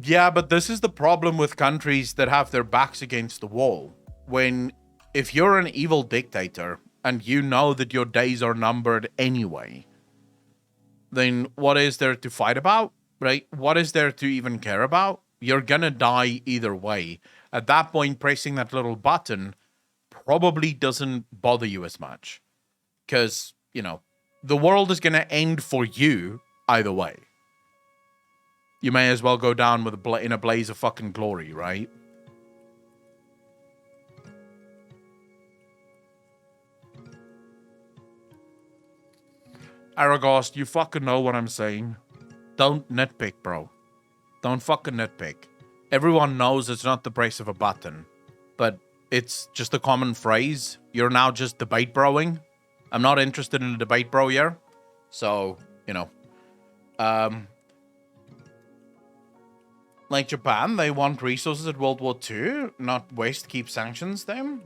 Yeah, but this is the problem with countries that have their backs against the wall. If you're an evil dictator and you know that your days are numbered anyway, then what is there to fight about, right? What is there to even care about? You're gonna die either way. At that point, pressing that little button probably doesn't bother you as much. Because, you know, the world is gonna end for you either way. You may as well go down with in a blaze of fucking glory, right? Aragorn, you fucking know what I'm saying. Don't nitpick, bro. Don't fucking nitpick. Everyone knows it's not the press of a button, but it's just a common phrase. You're now just debate broing. I'm not interested in a debate bro here. So, you know. Like Japan, they want resources at World War II, not West keep sanctions them.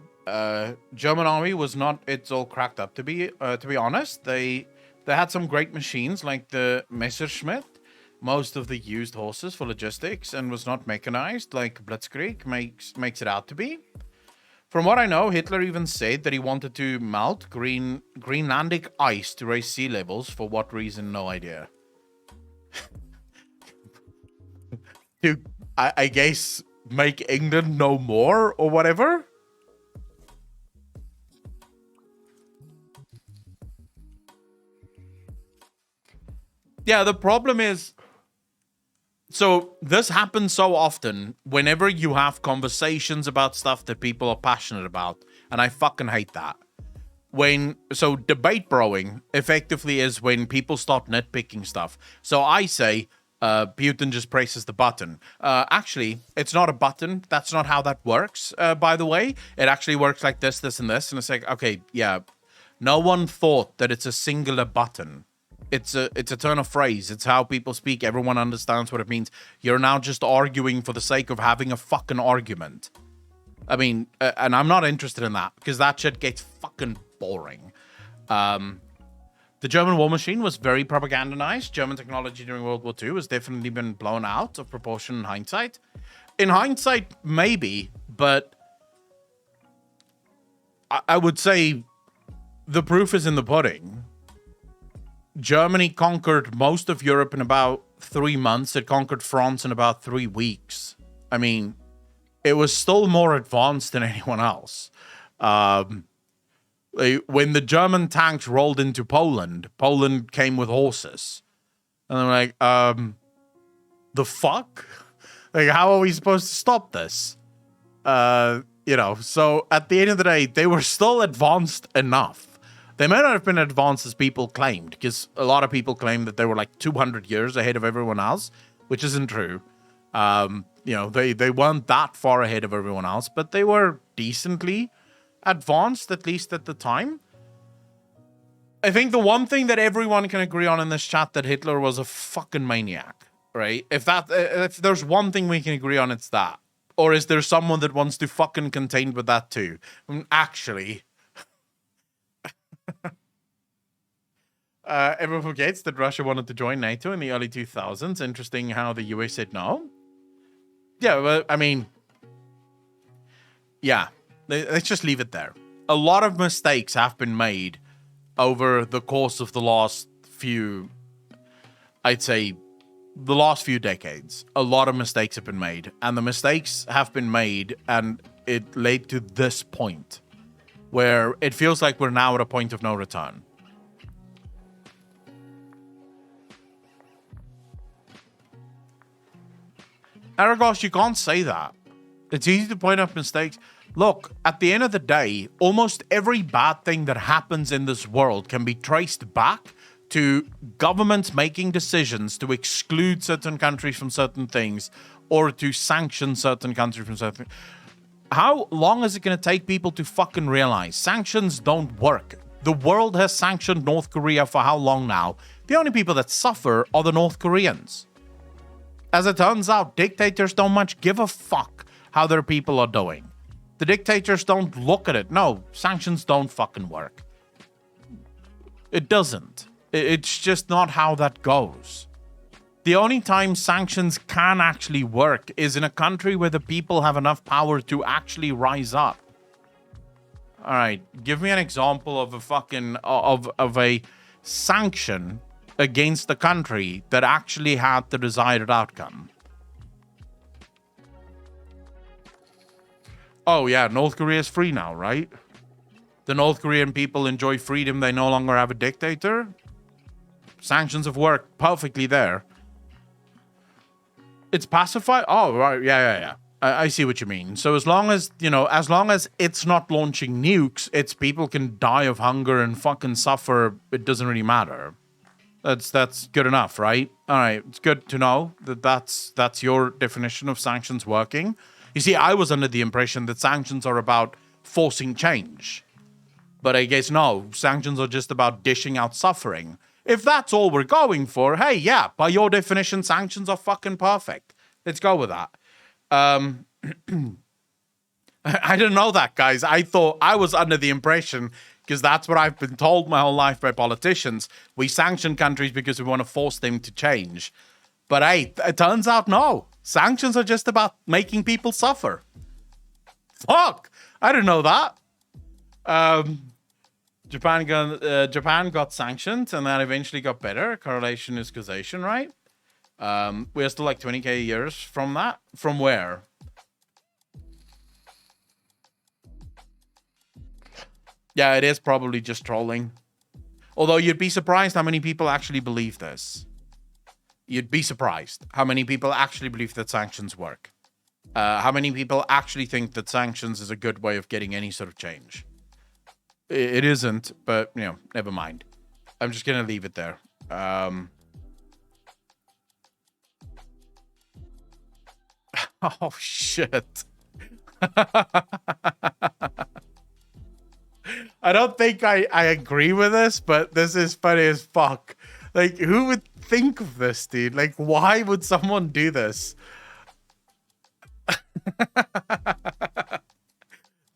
German army was not it's all cracked up to be honest. They had some great machines like the Messerschmitt, most of the used horses for logistics, and was not mechanized like Blitzkrieg makes it out to be. From what I know, Hitler even said that he wanted to melt Greenlandic ice to raise sea levels. For what reason, no idea. To, I guess, make England no more or whatever? Yeah, the problem is... So, this happens so often whenever you have conversations about stuff that people are passionate about. And I fucking hate that. So, debate broing effectively is when people start nitpicking stuff. So, I say... Putin just presses the button. Actually, it's not a button. That's not how that works, by the way. It actually works like this, this, and this. And it's like, okay, yeah. No one thought that it's a singular button. It's a turn of phrase. It's how people speak. Everyone understands what it means. You're now just arguing for the sake of having a fucking argument. I mean, and I'm not interested in that because that shit gets fucking boring. The German war machine was very propagandized. German technology during World War II has definitely been blown out of proportion in hindsight. In hindsight, maybe, but I would say the proof is in the pudding. Germany conquered most of Europe in about 3 months. It conquered France in about 3 weeks. I mean, it was still more advanced than anyone else. When the German tanks rolled into Poland, Poland came with horses. And they're like, the fuck? Like, how are we supposed to stop this? You know, so at the end of the day, they were still advanced enough. They may not have been advanced as people claimed, because a lot of people claim that they were like 200 years ahead of everyone else, which isn't true. You know, they weren't that far ahead of everyone else, but they were decently advanced, at least at the time. I think the one thing that everyone can agree on in this chat that Hitler was a fucking maniac, right? If there's one thing we can agree on, it's that. Or is there someone that wants to fucking contend with that too? Actually, everyone forgets that Russia wanted to join NATO in the early 2000s. Interesting how the US said no. Yeah, well, I mean, yeah, let's just leave it there. A lot of mistakes have been made over the course of the last few, I'd say, the last few decades. A lot of mistakes have been made, and the mistakes have been made, and it led to this point where it feels like we're now at a point of no return. Aragos, you can't say that. It's easy to point out mistakes. Look, at the end of the day, almost every bad thing that happens in this world can be traced back to governments making decisions to exclude certain countries from certain things or to sanction certain countries from certain things. How long is it going to take people to fucking realize sanctions don't work? The world has sanctioned North Korea for how long now? The only people that suffer are the North Koreans. As it turns out, dictators don't much give a fuck how their people are doing. The dictators don't look at it. No, sanctions don't fucking work. It doesn't. It's just not how that goes. The only time sanctions can actually work is in a country where the people have enough power to actually rise up. All right, give me an example of a fucking of a sanction against the country that actually had the desired outcome. Oh yeah, North Korea is free now, right? The North Korean people enjoy freedom. They no longer have a dictator. Sanctions have worked perfectly there. It's pacified. Oh, right. Yeah. I see what you mean. So as long as, as long as it's not launching nukes, its people can die of hunger and fucking suffer. It doesn't really matter. That's good enough, right? All right. It's good to know that that's your definition of sanctions working. You see, I was under the impression that sanctions are about forcing change. But I guess no, sanctions are just about dishing out suffering. If that's all we're going for, hey, yeah, by your definition, sanctions are fucking perfect. Let's go with that. I didn't know that, guys. I thought I was under the impression, because that's what I've been told my whole life by politicians. We sanction countries because we want to force them to change. But hey, it turns out no. Sanctions are just about making people suffer. Fuck! I didn't know that. Japan got sanctioned and then eventually got better. Correlation is causation, right? We're still like 20k years from that. From where? Yeah, it is probably just trolling. Although you'd be surprised how many people actually believe this. You'd be surprised how many people actually believe that sanctions work. How many people actually think that sanctions is a good way of getting any sort of change. It isn't, but, never mind. I'm just going to leave it there. Oh, shit. I don't think I agree with this, but this is funny as fuck. Like, who would think of this, dude? Like, why would someone do this?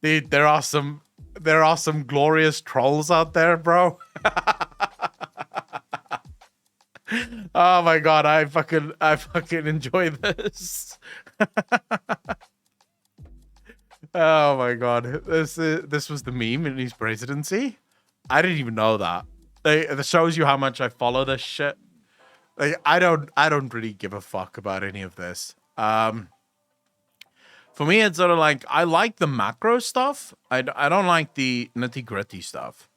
Dude, there are some glorious trolls out there, bro. Oh my god, I fucking enjoy this. Oh my god, this was the meme in his presidency. I didn't even know that. It shows you how much I follow this shit. Like, I don't really give a fuck about any of this. For me, it's sort of like, I like the macro stuff. I don't like the nitty-gritty stuff.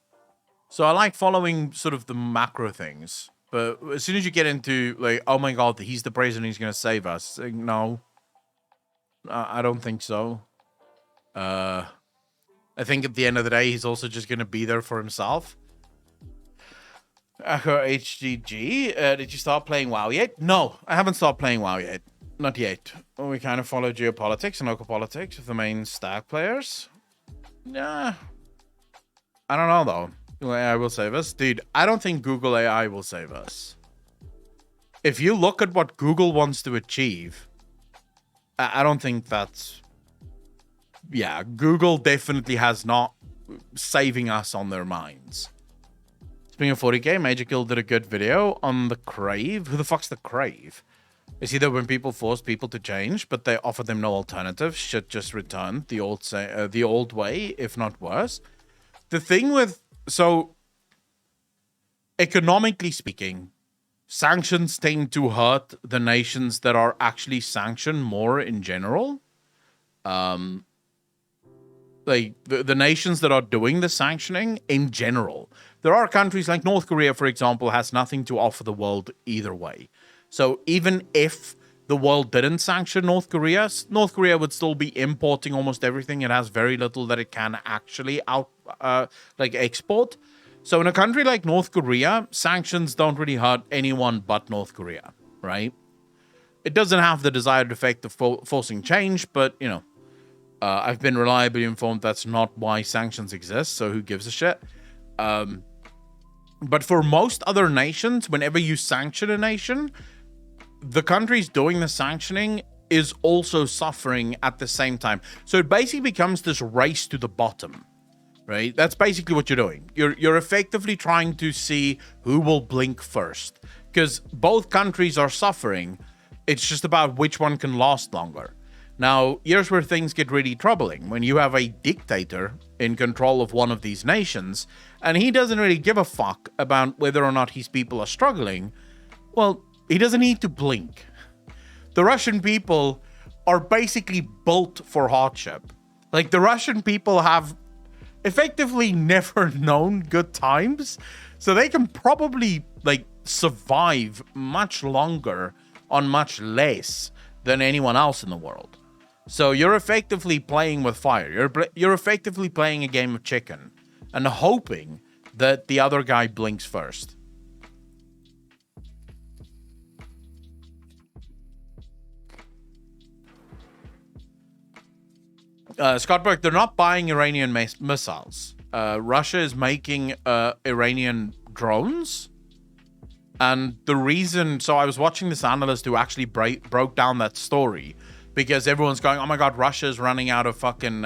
So I like following sort of the macro things. But as soon as you get into, like, oh my god, he's the president, he's going to save us. Like, no. I don't think so. I think at the end of the day, he's also just going to be there for himself. HGG, did you start playing WoW yet? No, I haven't started playing WoW yet. Not yet. We kind of follow geopolitics and local politics of the main stag players. Nah, I don't know though. Google AI will save us, dude. I don't think Google AI will save us. If you look at what Google wants to achieve, I don't think that's. Yeah, Google definitely has not saving us on their minds. Speaking of 40k, Major Kill did a good video on the Crave. Who the fuck's the Crave? It's either when people force people to change, but they offer them no alternative, shit just returned the old way, if not worse. The thing with, so economically speaking, sanctions tend to hurt the nations that are actually sanctioned more in general. Like the nations that are doing the sanctioning in general. There are countries like North Korea, for example, has nothing to offer the world either way. So even if the world didn't sanction North Korea would still be importing almost everything. It has very little that it can actually export. So in a country like North Korea, sanctions don't really hurt anyone but North Korea, right? It doesn't have the desired effect of forcing change, but, you know, I've been reliably informed that's not why sanctions exist, so who gives a shit? But for most other nations, whenever you sanction a nation, the countries doing the sanctioning is also suffering at the same time. So it basically becomes this race to the bottom, right? That's basically what you're doing. You're effectively trying to see who will blink first, because both countries are suffering. It's just about which one can last longer. Now, here's where things get really troubling. When you have a dictator in control of one of these nations, and he doesn't really give a fuck about whether or not his people are struggling, well, he doesn't need to blink. The Russian people are basically built for hardship. Like, the Russian people have effectively never known good times, so they can probably, like, survive much longer on much less than anyone else in the world. So you're effectively playing with fire. You're effectively playing a game of chicken and hoping that the other guy blinks first. Scottberg, they're not buying Iranian missiles. Russia is making Iranian drones. And the reason, so I was watching this analyst who actually broke down that story, because everyone's going, oh my god, Russia's running out of fucking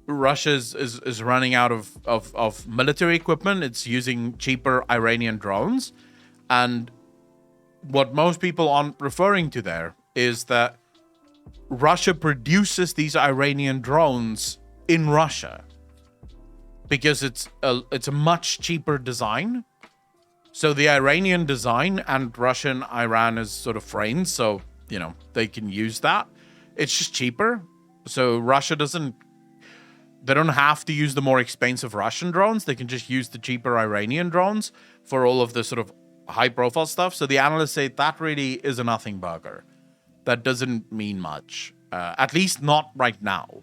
Russia's is running out of military equipment. It's using cheaper Iranian drones. And what most people aren't referring to there is that Russia produces these Iranian drones in Russia because it's a much cheaper design. So the Iranian design and Russia and Iran is sort of friends, so, you know, they can use that. It's just cheaper. So Russia they don't have to use the more expensive Russian drones. They can just use the cheaper Iranian drones for all of the sort of high profile stuff. So the analysts say that really is a nothing burger. That doesn't mean much. At least not right now.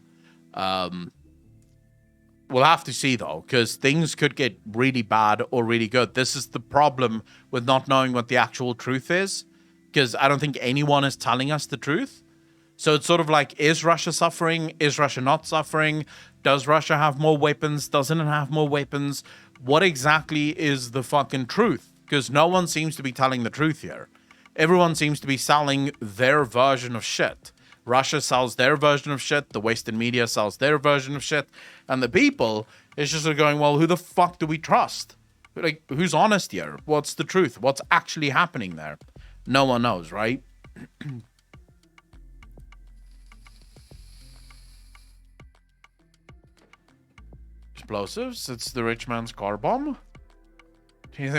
We'll have to see, though, because things could get really bad or really good. This is the problem with not knowing what the actual truth is, because I don't think anyone is telling us the truth. So it's sort of like, is Russia suffering? Is Russia not suffering? Does Russia have more weapons? Doesn't it have more weapons? What exactly is the fucking truth? Because no one seems to be telling the truth here. Everyone seems to be selling their version of shit. Russia sells their version of shit, the Western media sells their version of shit, and the people is just sort of going, well, who the fuck do we trust? Like, who's honest here? What's the truth? What's actually happening there? No one knows, right? Explosives, it's the rich man's car bomb. Can you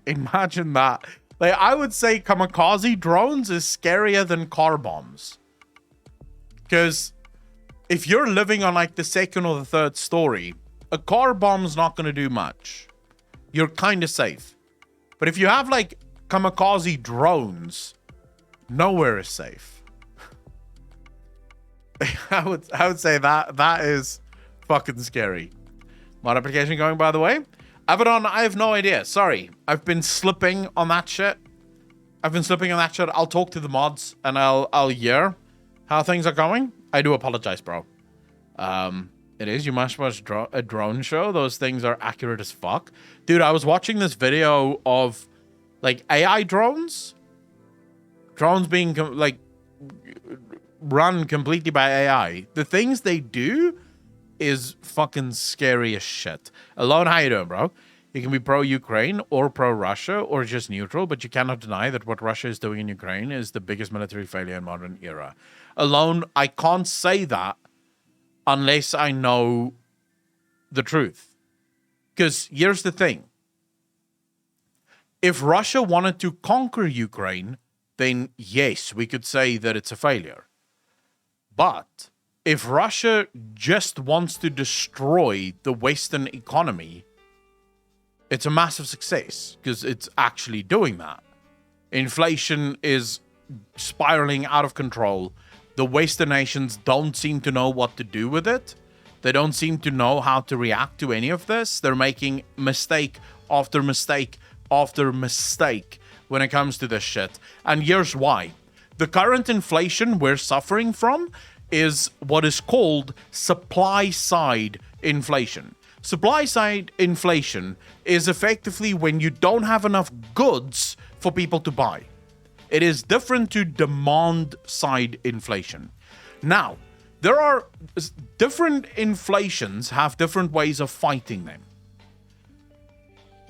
imagine that? Like, I would say kamikaze drones is scarier than car bombs. Because if you're living on like the second or the third story, a car bomb's not going to do much. You're kind of safe. But if you have like kamikaze drones, nowhere is safe. I would say that is fucking scary. Mod application going, by the way? Abaddon, I have no idea. Sorry. I've been slipping on that shit. I'll talk to the mods and I'll hear how things are going. I do apologize, bro. It is. You must watch a drone show. Those things are accurate as fuck. Dude, I was watching this video of, like, AI drones. Drones being, like, run completely by AI. The things they do is fucking scary as shit. Alone, how you doing, bro? You can be pro-Ukraine or pro-Russia or just neutral, but you cannot deny that what Russia is doing in Ukraine is the biggest military failure in modern era. Alone, I can't say that unless I know the truth. Because here's the thing. If Russia wanted to conquer Ukraine, then yes, we could say that it's a failure. But if Russia just wants to destroy the Western economy, it's a massive success because it's actually doing that. Inflation is spiraling out of control. The Western nations don't seem to know what to do with it. They don't seem to know how to react to any of this. They're making mistake after mistake after mistake when it comes to this shit. And here's why. The current inflation we're suffering from is what is called supply side inflation. Supply side inflation is effectively when you don't have enough goods for people to buy. It is different to demand side inflation. Now, there are different inflations have different ways of fighting them.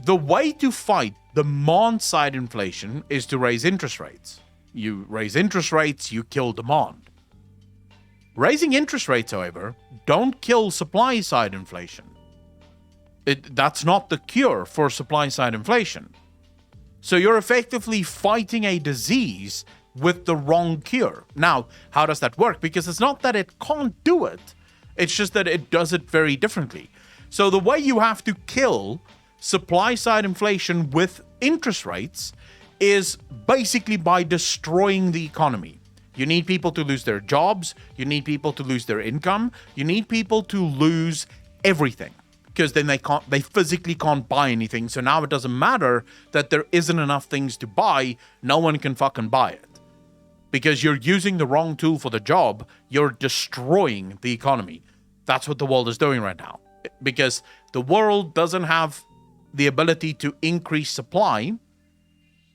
The way to fight demand side inflation is to raise interest rates. You raise interest rates, you kill demand. Raising interest rates, however, don't kill supply side inflation. That's not the cure for supply side inflation. So you're effectively fighting a disease with the wrong cure. Now, how does that work? Because it's not that it can't do it. It's just that it does it very differently. So the way you have to kill supply side inflation with interest rates is basically by destroying the economy. You need people to lose their jobs. You need people to lose their income. You need people to lose everything. Because then they physically can't buy anything. So now it doesn't matter that there isn't enough things to buy. No one can fucking buy it. Because you're using the wrong tool for the job. You're destroying the economy. That's what the world is doing right now. Because the world doesn't have the ability to increase supply.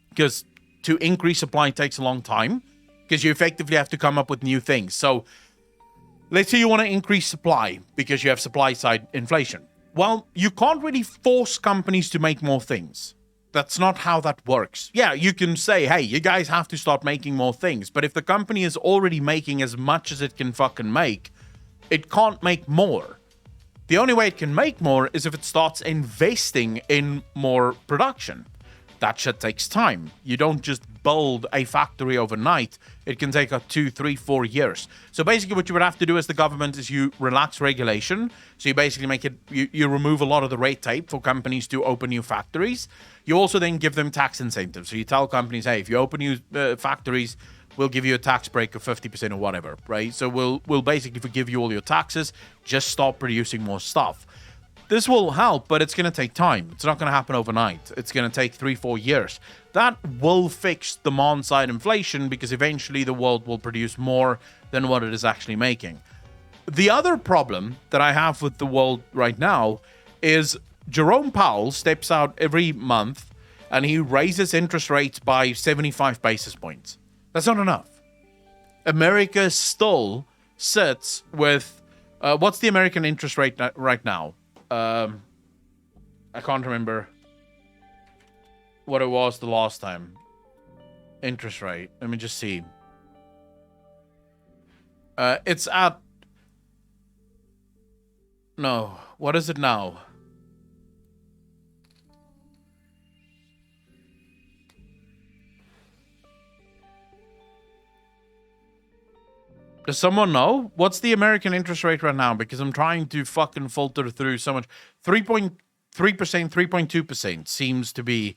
Because to increase supply takes a long time. Because you effectively have to come up with new things. So let's say you want to increase supply because you have supply side inflation. Well, you can't really force companies to make more things. That's not how that works. Yeah, you can say, hey, you guys have to start making more things. But if the company is already making as much as it can fucking make, it can't make more. The only way it can make more is if it starts investing in more production. That shit takes time. You don't just build a factory overnight. It can take 2, 3, 4 years. So basically what you would have to do as the government is you relax regulation. So you basically make it, you remove a lot of the red tape for companies to open new factories. You also then give them tax incentives. So you tell companies, hey, if you open new factories, we'll give you a tax break of 50% or whatever, right? So we'll basically forgive you all your taxes. Just stop producing more stuff. This will help, but it's going to take time. It's not going to happen overnight. It's going to take 3, 4 years. That will fix demand side inflation because eventually the world will produce more than what it is actually making. The other problem that I have with the world right now is Jerome Powell steps out every month and he raises interest rates by 75 basis points. That's not enough. America still sits with, what's the American interest rate right now? I can't remember what it was the last time. Interest rate. Let me just see. It's at... No. What is it now? Does someone know? What's the American interest rate right now? Because I'm trying to fucking filter through so much. 3.3%, 3.2% seems to be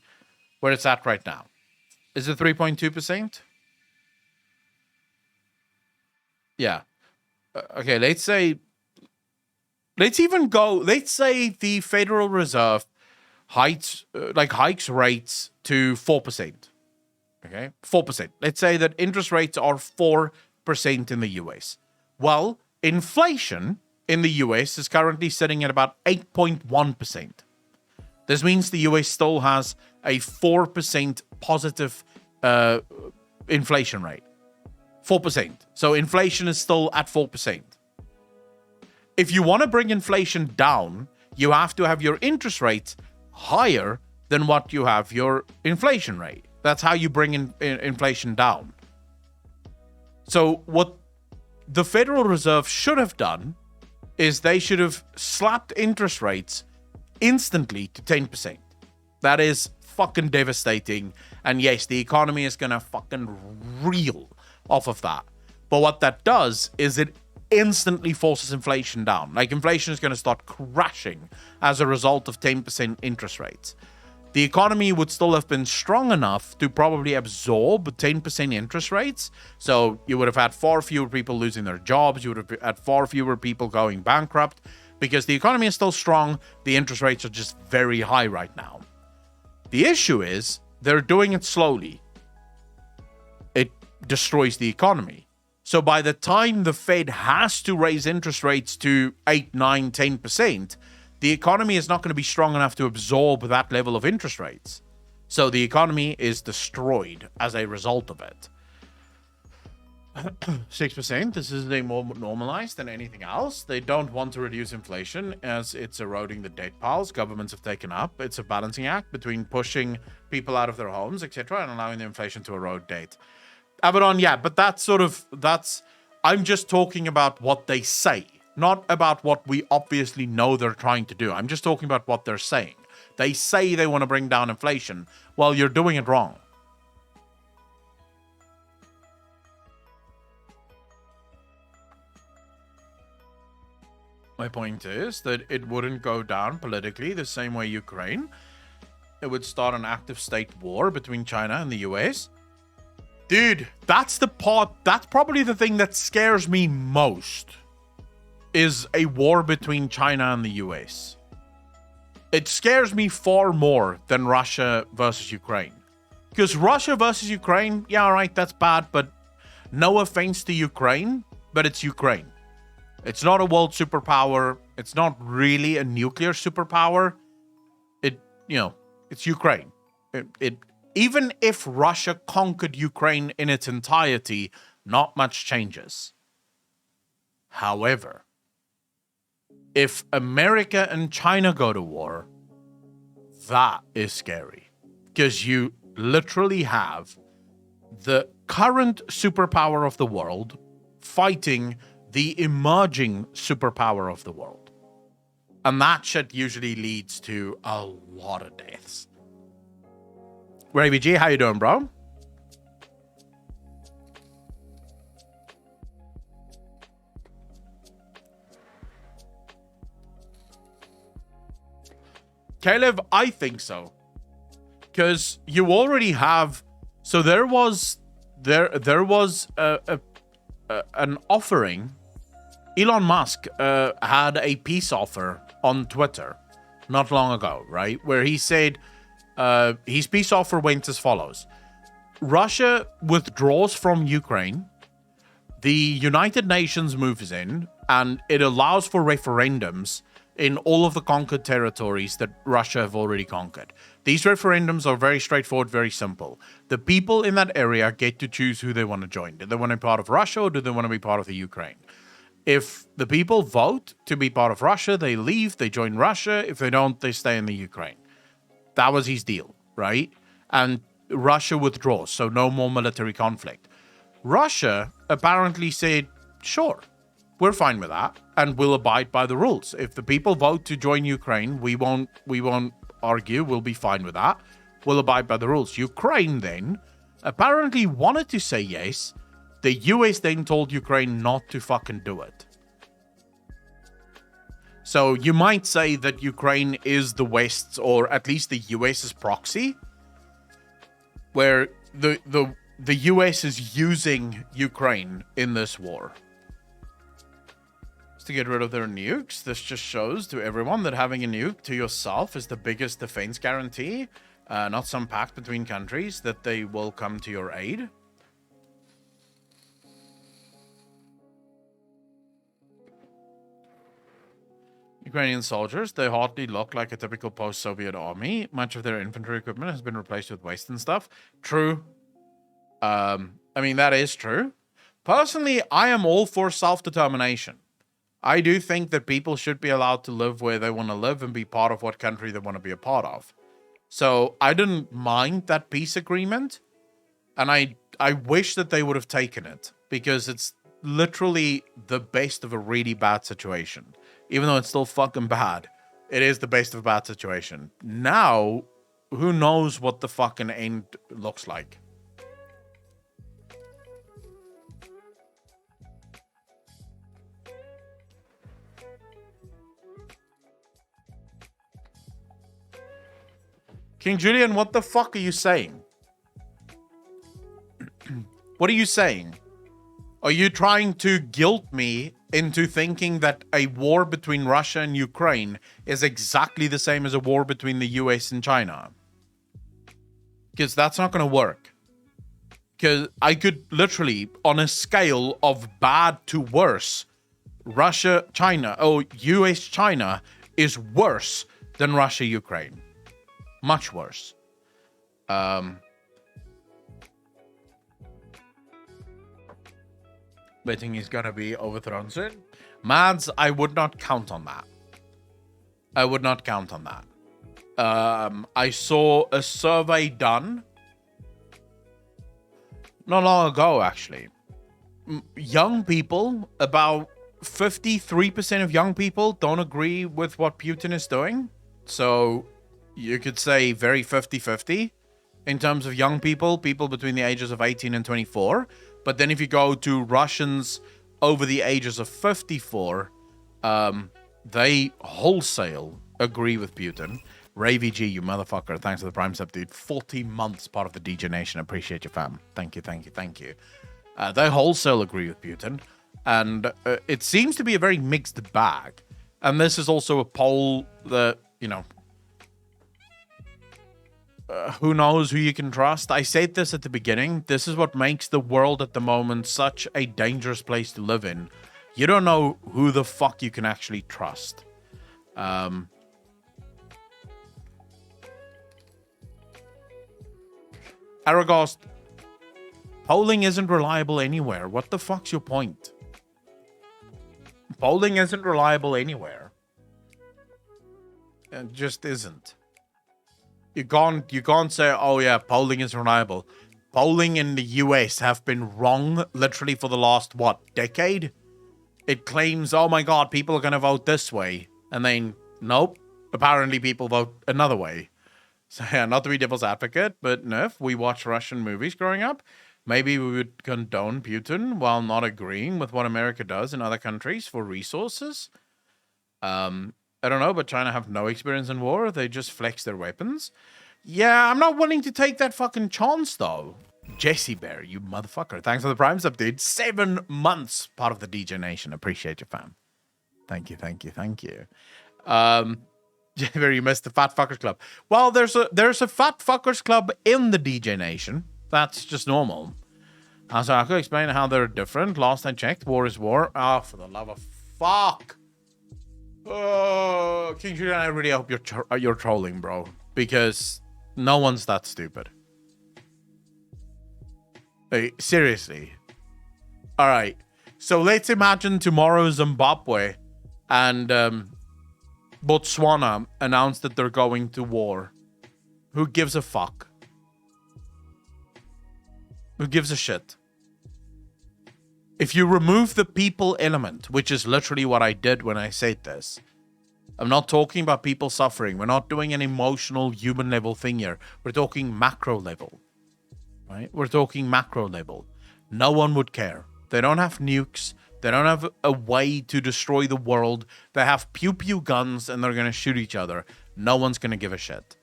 where it's at right now. Is it 3.2%? Yeah. Okay, let's say the Federal Reserve hikes rates to 4%. Okay? 4%. Let's say that interest rates are 4% in the US. Well, inflation in the US is currently sitting at about 8.1%. This means the US still has a 4% positive inflation rate. 4%. So inflation is still at 4%. If you want to bring inflation down, you have to have your interest rates higher than what you have your inflation rate. That's how you bring inflation down. So what the Federal Reserve should have done is they should have slapped interest rates instantly to 10%. That is fucking devastating. And yes, the economy is going to fucking reel off of that. But what that does is it instantly forces inflation down. Like, inflation is going to start crashing as a result of 10% interest rates. The economy would still have been strong enough to probably absorb 10% interest rates. So you would have had far fewer people losing their jobs. You would have had far fewer people going bankrupt because the economy is still strong. The interest rates are just very high right now. The issue is they're doing it slowly. It destroys the economy. So by the time the Fed has to raise interest rates to 8, 9, 10%, the economy is not going to be strong enough to absorb that level of interest rates. So the economy is destroyed as a result of it. 6%, this is a more normalized than anything else. They don't want to reduce inflation as it's eroding the debt piles governments have taken up. It's a balancing act between pushing people out of their homes, etc., and allowing the inflation to erode debt. Abaddon, yeah, but I'm just talking about what they say, not about what we obviously know they're trying to do. I'm just talking about what they're saying. They say they want to bring down inflation. Well, you're doing it wrong. My point is that it wouldn't go down politically the same way Ukraine. It would start an active state war between China and the US. Dude, that's probably the thing that scares me most, is a war between China and the US. It scares me far more than Russia versus Ukraine. Because Russia versus Ukraine, yeah, all right, that's bad, but no offense to Ukraine, but it's Ukraine. It's not a world superpower. It's not really a nuclear superpower. It's Ukraine. Even if Russia conquered Ukraine in its entirety, not much changes. However, if America and China go to war, that is scary. Because you literally have the current superpower of the world fighting the emerging superpower of the world. And that shit usually leads to a lot of deaths. Gravy G, how you doing, bro? Caleb, I think so. Because you already have... So there was an offering. Elon Musk had a peace offer on Twitter not long ago, right? Where he said his peace offer went as follows. Russia withdraws from Ukraine. The United Nations moves in, and it allows for referendums in all of the conquered territories that Russia have already conquered. These referendums are very straightforward, very simple. The people in that area get to choose who they want to join. Do they want to be part of Russia, or do they want to be part of the Ukraine? If the people vote to be part of Russia, they leave, they join Russia. If they don't, they stay in the Ukraine. That was his deal, right? And Russia withdraws, so no more military conflict. Russia apparently said, sure, we're fine with that, and we'll abide by the rules. If the people vote to join Ukraine, we won't argue, we'll be fine with that. We'll abide by the rules. Ukraine then apparently wanted to say yes. The US then told Ukraine not to fucking do it. So you might say that Ukraine is the West's, or at least the US's proxy, where the US is using Ukraine in this war. To get rid of their nukes. This just shows to everyone that having a nuke to yourself is the biggest defense guarantee, not some pact between countries that they will come to your aid. Ukrainian soldiers, they hardly look like a typical post-Soviet army. Much of their infantry equipment has been replaced with Western stuff. True. I mean, that is true. Personally, I am all for self-determination. I do think that people should be allowed to live where they want to live and be part of what country they want to be a part of. So I didn't mind that peace agreement. And I wish that they would have taken it, because it's literally the best of a really bad situation. Even though it's still fucking bad, it is the best of a bad situation. Now, who knows what the fucking end looks like? King Julian, what the fuck are you saying? What are you saying? Are you trying to guilt me into thinking that a war between Russia and Ukraine is exactly the same as a war between the US and China? Because that's not going to work. Because I could literally, on a scale of bad to worse, Russia, China, US, China is worse than Russia, Ukraine. Much worse. Betting he's gonna be overthrown soon. Mads, I would not count on that. I would not count on that. I saw a survey done not long ago, actually. Young people, about 53% of young people don't agree with what Putin is doing. So you could say very 50-50 in terms of young people between the ages of 18 and 24. But then if you go to Russians over the ages of 54, they wholesale agree with Putin. Ravy G, you motherfucker. Thanks for the Prime sub, dude. 40 months part of the DJ Nation. Appreciate you, fam. Thank you. They wholesale agree with Putin. And it seems to be a very mixed bag. And this is also a poll that, who knows who you can trust? I said this at the beginning. This is what makes the world at the moment such a dangerous place to live in. You don't know who the fuck you can actually trust. Aragast, polling isn't reliable anywhere. What the fuck's your point? Polling isn't reliable anywhere. It just isn't. You can't say, oh yeah, polling is reliable. Polling in the US have been wrong literally for the last, decade? It claims, oh my god, people are going to vote this way. And then, nope, apparently people vote another way. So yeah, not to be devil's advocate, but no, if we watch Russian movies growing up, maybe we would condone Putin while not agreeing with what America does in other countries for resources. I don't know, but China have no experience in war. They just flex their weapons. Yeah, I'm not willing to take that fucking chance, though. Jesse Bear, you motherfucker. Thanks for the Prime sub, dude. 7 months, part of the DJ Nation. Appreciate you, fam. Thank you. Jesse Bear, you missed the Fat Fuckers Club. Well, there's a Fat Fuckers Club in the DJ Nation. That's just normal. So I could explain how they're different. Last I checked, war is war. Oh, for the love of fuck. Oh, King Julian, I really hope you're trolling, bro, because no one's that stupid. Hey, seriously. All right. So let's imagine tomorrow Zimbabwe and Botswana announce that they're going to war. Who gives a fuck? Who gives a shit? If you remove the people element, which is literally what I did when I said this, I'm not talking about people suffering. We're not doing an emotional human level thing here. We're talking macro level, right? We're talking macro level. No one would care. They don't have nukes. They don't have a way to destroy the world. They have pew-pew guns and they're going to shoot each other. No one's going to give a shit.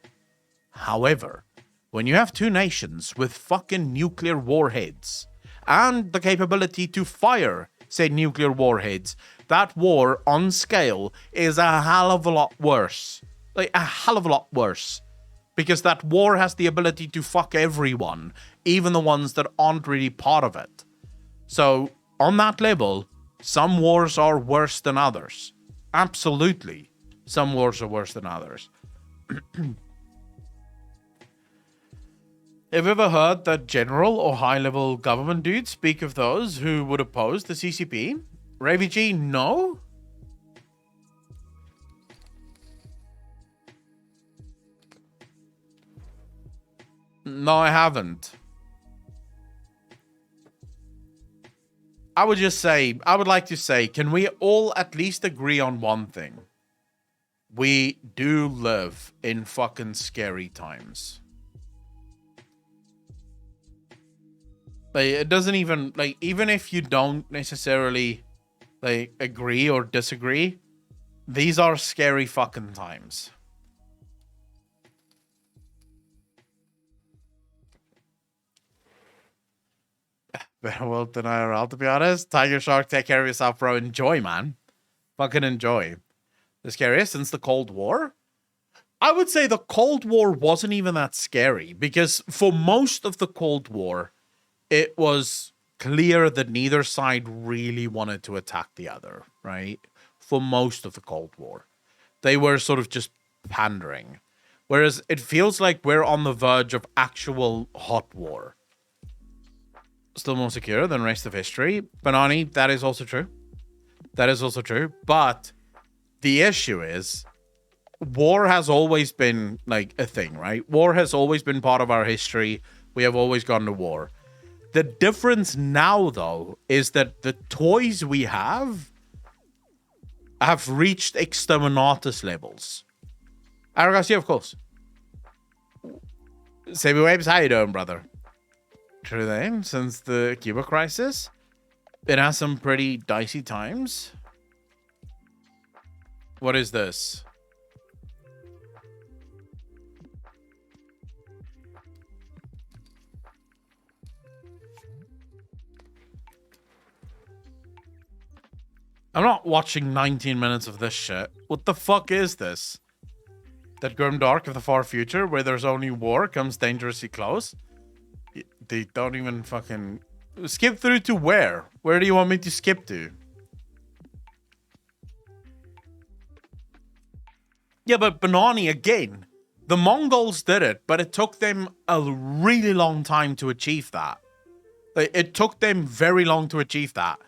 However, when you have two nations with fucking nuclear warheads and the capability to fire said nuclear warheads, that war on scale is a hell of a lot worse. Like, a hell of a lot worse. Because that war has the ability to fuck everyone, even the ones that aren't really part of it. So, on that level, some wars are worse than others. Absolutely. Some wars are worse than others. Have you ever heard that general or high-level government dudes speak of those who would oppose the CCP? Ravy G, no? No, I haven't. I would like to say, can we all at least agree on one thing? We do live in fucking scary times. Like, it doesn't even, like, even if you don't necessarily, like, agree or disagree, these are scary fucking times. Better world than IRL, to be honest. Tiger Shark, take care of yourself, bro. Enjoy, man. Fucking enjoy. The scariest since the Cold War? I would say the Cold War wasn't even that scary, because for most of the Cold War, it was clear that neither side really wanted to attack the other, right? For most of the Cold War. They were sort of just pandering. Whereas it feels like we're on the verge of actual hot war. Still more secure than the rest of history. Banani, that is also true. That is also true. But the issue is, war has always been like a thing, right? War has always been part of our history. We have always gone to war. The difference now, though, is that the toys we have reached exterminatus levels. Aragos, yeah, of course. Sabi Waves, how you doing, brother? True name. Since the Cuba crisis, it has some pretty dicey times. What is this? I'm not watching 19 minutes of this shit. What the fuck is this? That grim dark of the far future where there's only war comes dangerously close? They don't even fucking... Skip through to where? Where do you want me to skip to? Yeah, but Banani, again, the Mongols did it, but it took them a really long time to achieve that. It took them very long to achieve that.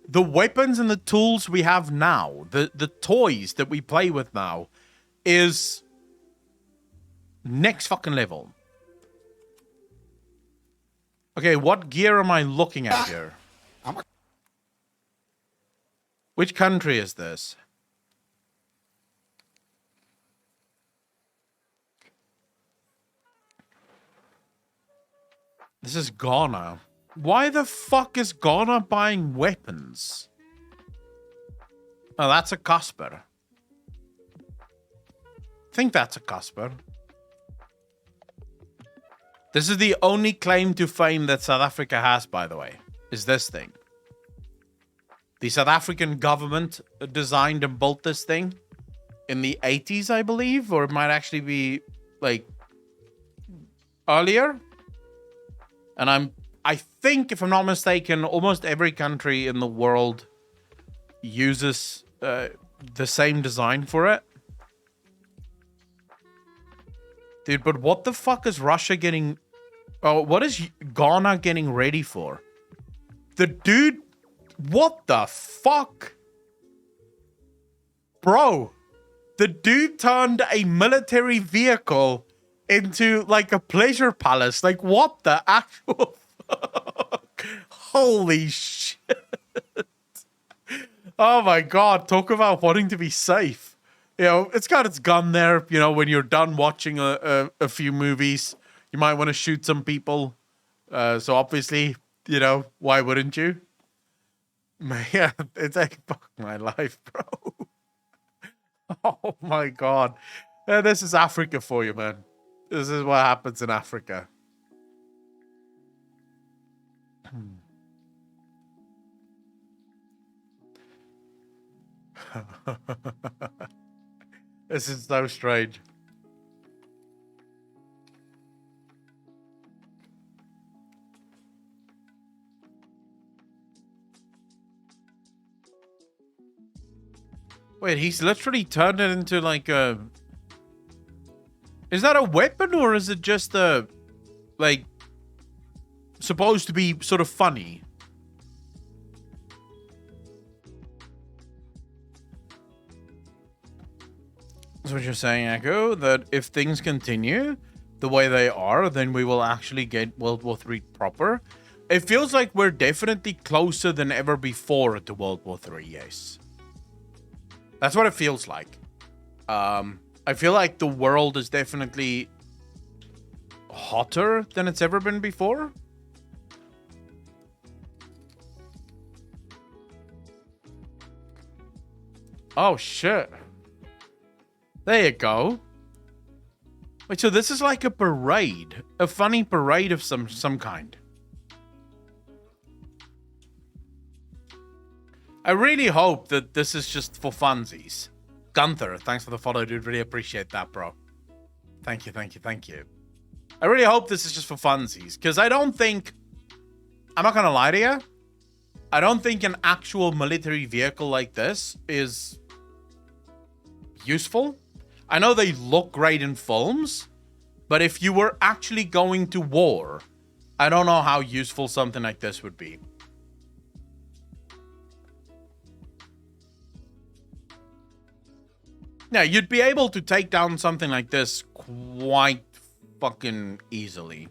The weapons and the tools we have now, the toys that we play with now, is next fucking level. Okay, what gear am I looking at here? Which country is this? This is Ghana. Why the fuck is Ghana buying weapons? Oh, that's a Casper. I think that's a Casper. This is the only claim to fame that South Africa has, by the way, is this thing. The South African government designed and built this thing in the 80s, I believe, or it might actually be, like, earlier. And I think, if I'm not mistaken, almost every country in the world uses the same design for it. Dude, but what the fuck is Russia getting... Oh, what is Ghana getting ready for? The dude... What the fuck? Bro, the dude turned a military vehicle into, like, a pleasure palace. Like, what the actual fuck? Holy shit. Oh my god, talk about wanting to be safe. You know, it's got its gun there. You know, when you're done watching a few movies, you might want to shoot some people. So obviously, you know, why wouldn't you? Man, it's like, fuck my life, bro. Oh my god. This is Africa for you, man. This is what happens in Africa. This is so strange. Wait, he's literally turned it into like a... Is that a weapon or is it just a... like... supposed to be sort of funny? That's what you're saying, Echo? That if things continue the way they are, then we will actually get World War III proper? It feels like we're definitely closer than ever before to World War III, yes. That's what it feels like. I feel like the world is definitely hotter than it's ever been before. Oh, shit. There you go. Wait, so this is like a parade. A funny parade of some kind. I really hope that this is just for funsies. Gunther, thanks for the follow, dude. Really appreciate that, bro. Thank you, thank you, thank you. I really hope this is just for funsies, because I don't think... I'm not going to lie to you. I don't think an actual military vehicle like this is useful. I know they look great in films, but if you were actually going to war, I don't know how useful something like this would be. Yeah, you'd be able to take down something like this quite fucking easily.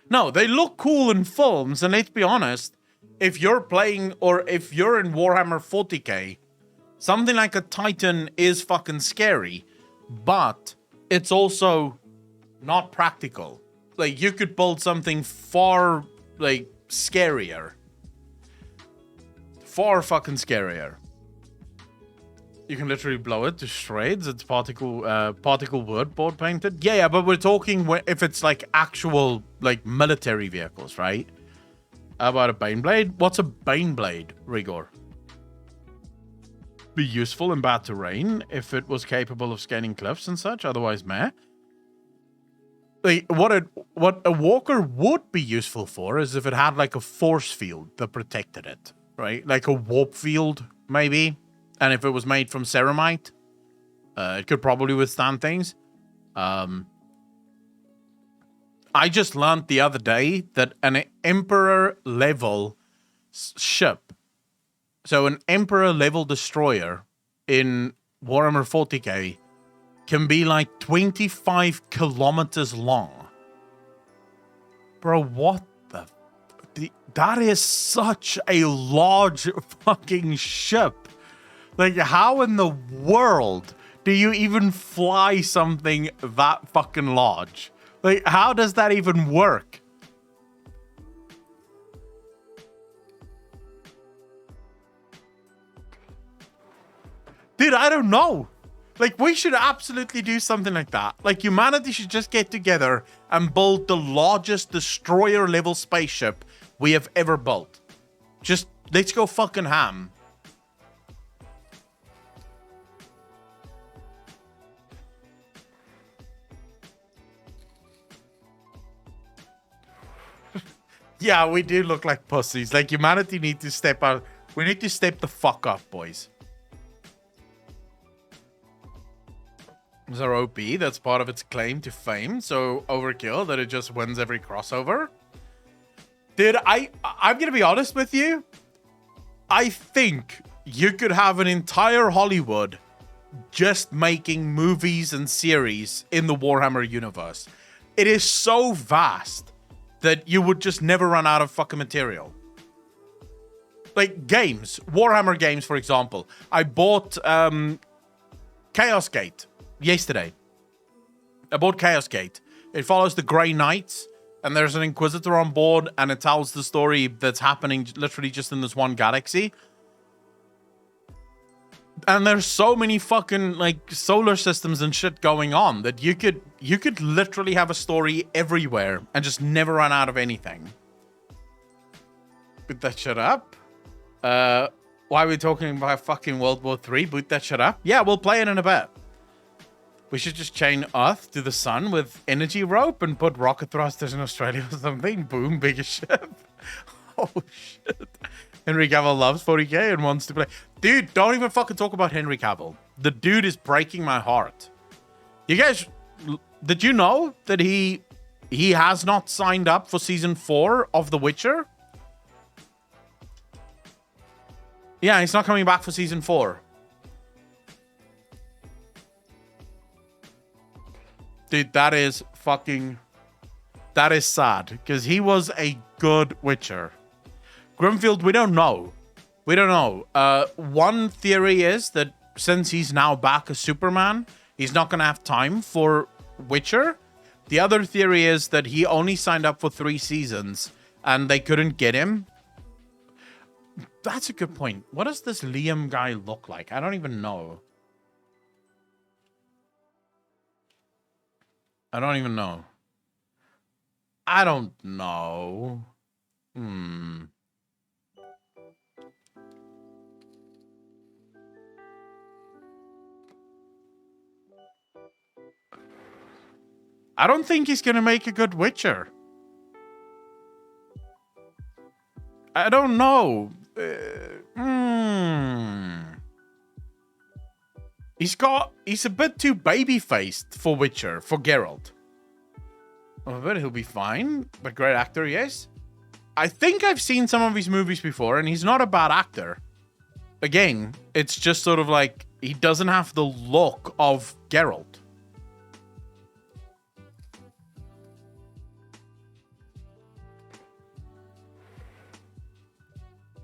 No, they look cool in films, and let's be honest, if you're playing or if you're in Warhammer 40k, something like a Titan is fucking scary, but it's also not practical. Like, you could build something far, like, scarier. Far fucking scarier. You can literally blow it to shreds. It's particle word board painted. Yeah, but we're talking if it's like actual like military vehicles, right? How about a Baneblade? What's a Baneblade, Rigor? Be useful in bad terrain if it was capable of scaling cliffs and such. Otherwise, meh. Like, what a walker would be useful for is if it had like a force field that protected it, right? Like a warp field, maybe. And if it was made from ceramite, it could probably withstand things. I just learned the other day that an Emperor level ship, so an Emperor level destroyer in Warhammer 40k, can be like 25 kilometers long. Bro, what the... That is such a large fucking ship. Like, how in the world do you even fly something that fucking large? Like, how does that even work? Dude, I don't know. Like, we should absolutely do something like that. Like, humanity should just get together and build the largest destroyer-level spaceship we have ever built. Just, let's go fucking ham. Yeah, we do look like pussies. Like, humanity need to step out. We need to step the fuck up, boys. Is our OP? That's part of its claim to fame. So overkill that it just wins every crossover. Dude, I'm gonna be honest with you. I think you could have an entire Hollywood just making movies and series in the Warhammer universe. It is so vast that you would just never run out of fucking material. Like games, Warhammer games, for example. I bought Chaos Gate yesterday. I bought Chaos Gate. It follows the Grey Knights, and there's an Inquisitor on board, and it tells the story that's happening literally just in this one galaxy. And there's so many fucking like solar systems and shit going on that you could literally have a story everywhere and just never run out of anything. Boot that shit up. Why are we talking about fucking World War III? Boot that shit up. Yeah, we'll play it in a bit. We should just chain Earth to the sun with energy rope and put rocket thrusters in Australia or something. Boom, biggest ship. Oh, shit. Henry Cavill loves 40k and wants to play. Dude, don't even fucking talk about Henry Cavill. The dude is breaking my heart. You guys, did you know that he has not signed up for season 4 of The Witcher? Yeah, he's not coming back for season 4. Dude, that is sad, because he was a good Witcher. Grimfield, we don't know. One theory is that since he's now back as Superman, he's not going to have time for Witcher. The other theory is that he only signed up for 3 seasons and they couldn't get him. That's a good point. What does this Liam guy look like? I don't even know. I don't know. I don't think he's going to make a good Witcher. I don't know. He's a bit too baby-faced for Witcher, for Geralt. Oh, but he'll be fine. But great actor, yes. I think I've seen some of his movies before, and he's not a bad actor. Again, it's just sort of like, he doesn't have the look of Geralt.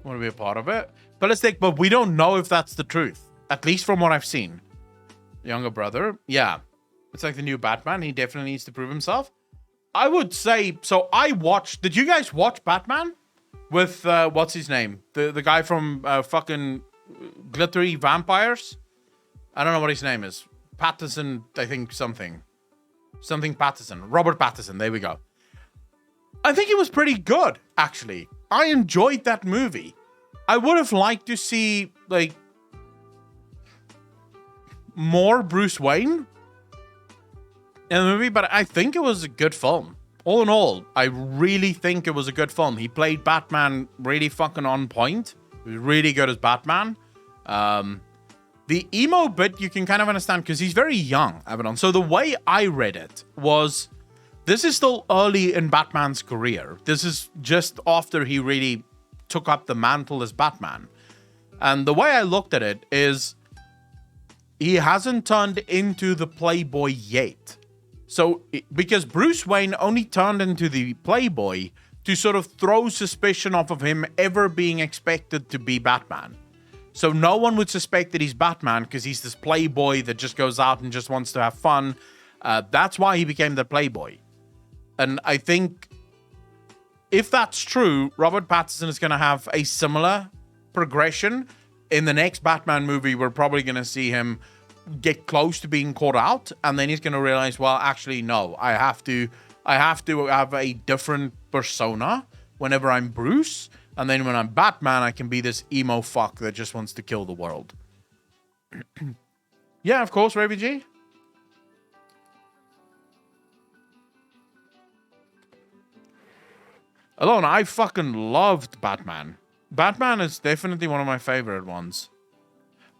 Want to be a part of it? But we don't know if that's the truth. At least from what I've seen. Younger brother. Yeah. It's like the new Batman. He definitely needs to prove himself. I would say... So I watched... Did you guys watch Batman? With, what's his name? The guy from fucking Glittery Vampires? I don't know what his name is. Pattinson, I think something. Something Pattinson. Robert Pattinson. There we go. I think it was pretty good, actually. I enjoyed that movie. I would have liked to see, like, more Bruce Wayne in the movie, but I think it was a good film. All in all, I really think it was a good film. He played Batman really fucking on point. He was really good as Batman. The emo bit, you can kind of understand, because he's very young, Abaddon. So the way I read it was... This is still early in Batman's career. This is just after he really took up the mantle as Batman. And the way I looked at it is he hasn't turned into the Playboy yet. So, because Bruce Wayne only turned into the Playboy to sort of throw suspicion off of him ever being expected to be Batman. So no one would suspect that he's Batman because he's this Playboy that just goes out and just wants to have fun. That's why he became the Playboy. And I think if that's true, Robert Pattinson is going to have a similar progression. In the next Batman movie, we're probably going to see him get close to being caught out. And then he's going to realize, well, actually, no, I have to have a different persona whenever I'm Bruce. And then when I'm Batman, I can be this emo fuck that just wants to kill the world. Yeah, of course, Ravi G. Alone, I fucking loved Batman. Batman is definitely one of my favorite ones.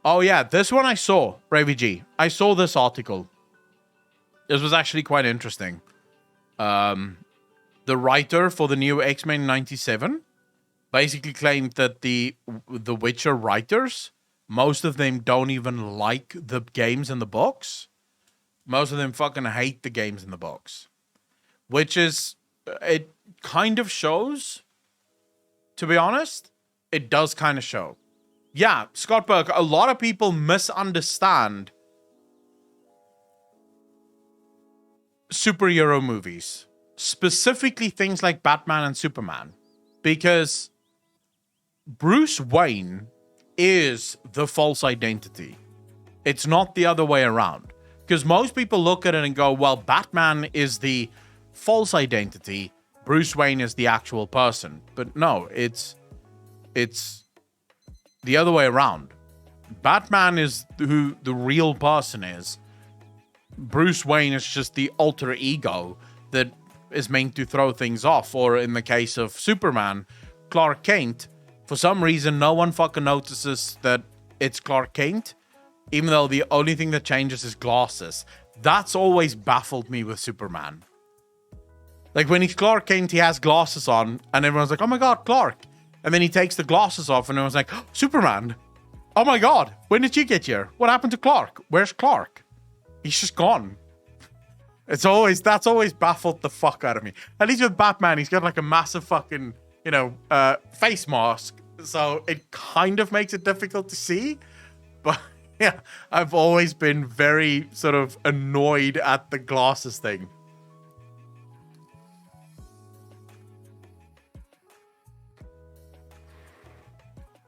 Oh yeah, this one I saw, Ravi G. I saw this article. This was actually quite interesting. The writer for the new X-Men 97 basically claimed that the Witcher writers, most of them don't even like the games in the books. Most of them fucking hate the games in the books. Which is... It kind of shows, to be honest. It does kind of show. Yeah, Scott Burke, a lot of people misunderstand superhero movies. Specifically things like Batman and Superman. Because Bruce Wayne is the false identity. It's not the other way around. Because most people look at it and go, well, Batman is the false identity, Bruce Wayne is the actual person. But no, it's the other way around. Batman is who the real person is. Bruce Wayne is just the alter ego that is meant to throw things off. Or in the case of Superman, Clark Kent, for some reason, no one fucking notices that it's Clark Kent, even though the only thing that changes is glasses. That's always baffled me with Superman. Like, when he's Clark Kent, he has glasses on, and everyone's like, oh my god, Clark. And then he takes the glasses off, and everyone's like, oh, Superman. Oh my god, when did you get here? What happened to Clark? Where's Clark? He's just gone. That's always baffled the fuck out of me. At least with Batman, he's got like a massive fucking, face mask. So it kind of makes it difficult to see. But yeah, I've always been very sort of annoyed at the glasses thing.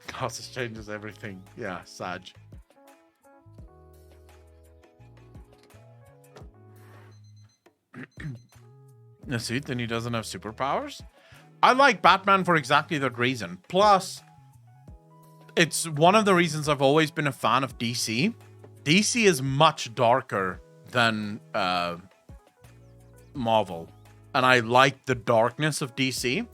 Glasses changes everything. Yeah, Sag. That's it, then he doesn't have superpowers? I like Batman for exactly that reason. Plus, it's one of the reasons I've always been a fan of DC. DC is much darker than Marvel. And I like the darkness of DC.